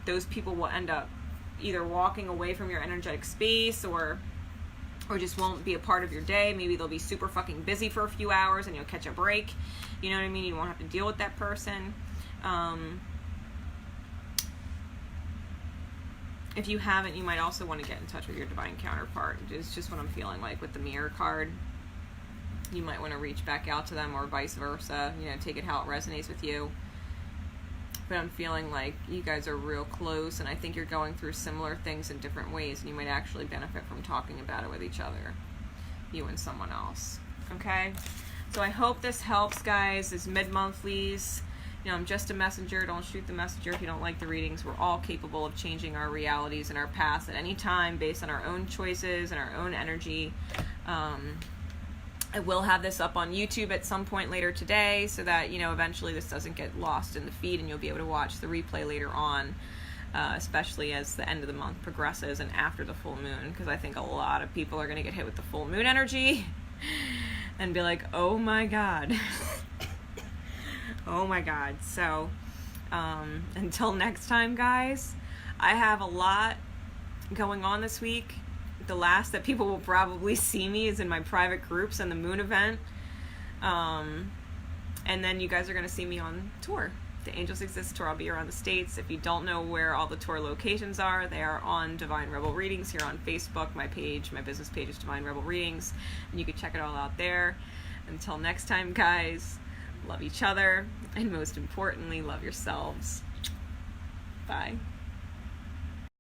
those people will end up either walking away from your energetic space or just won't be a part of your day. Maybe they'll be super fucking busy for a few hours and you'll catch a break. You know what I mean? You won't have to deal with that person. If you haven't, you might also want to get in touch with your divine counterpart. It's just what I'm feeling like with the mirror card. You might want to reach back out to them or vice versa. You know, take it how it resonates with you. But I'm feeling like you guys are real close, and I think you're going through similar things in different ways, and you might actually benefit from talking about it with each other, you and someone else. Okay? So I hope this helps, guys. This mid-monthlies. You know, I'm just a messenger. Don't shoot the messenger if you don't like the readings. We're all capable of changing our realities and our paths at any time based on our own choices and our own energy. I will have this up on YouTube at some point later today so that, you know, eventually this doesn't get lost in the feed and you'll be able to watch the replay later on, especially as the end of the month progresses and after the full moon, because I think a lot of people are going to get hit with the full moon energy and be like, oh my God. Oh my God. So until next time, guys, I have a lot going on this week. The last that people will probably see me is in my private groups and the moon event. And then you guys are going to see me on tour. The Angels Exist tour. I'll be around the States. If you don't know where all the tour locations are, they are on Divine Rebel Readings here on Facebook. My page, my business page is Divine Rebel Readings. And you can check it all out there. Until next time, guys, love each other. And most importantly, love yourselves. Bye.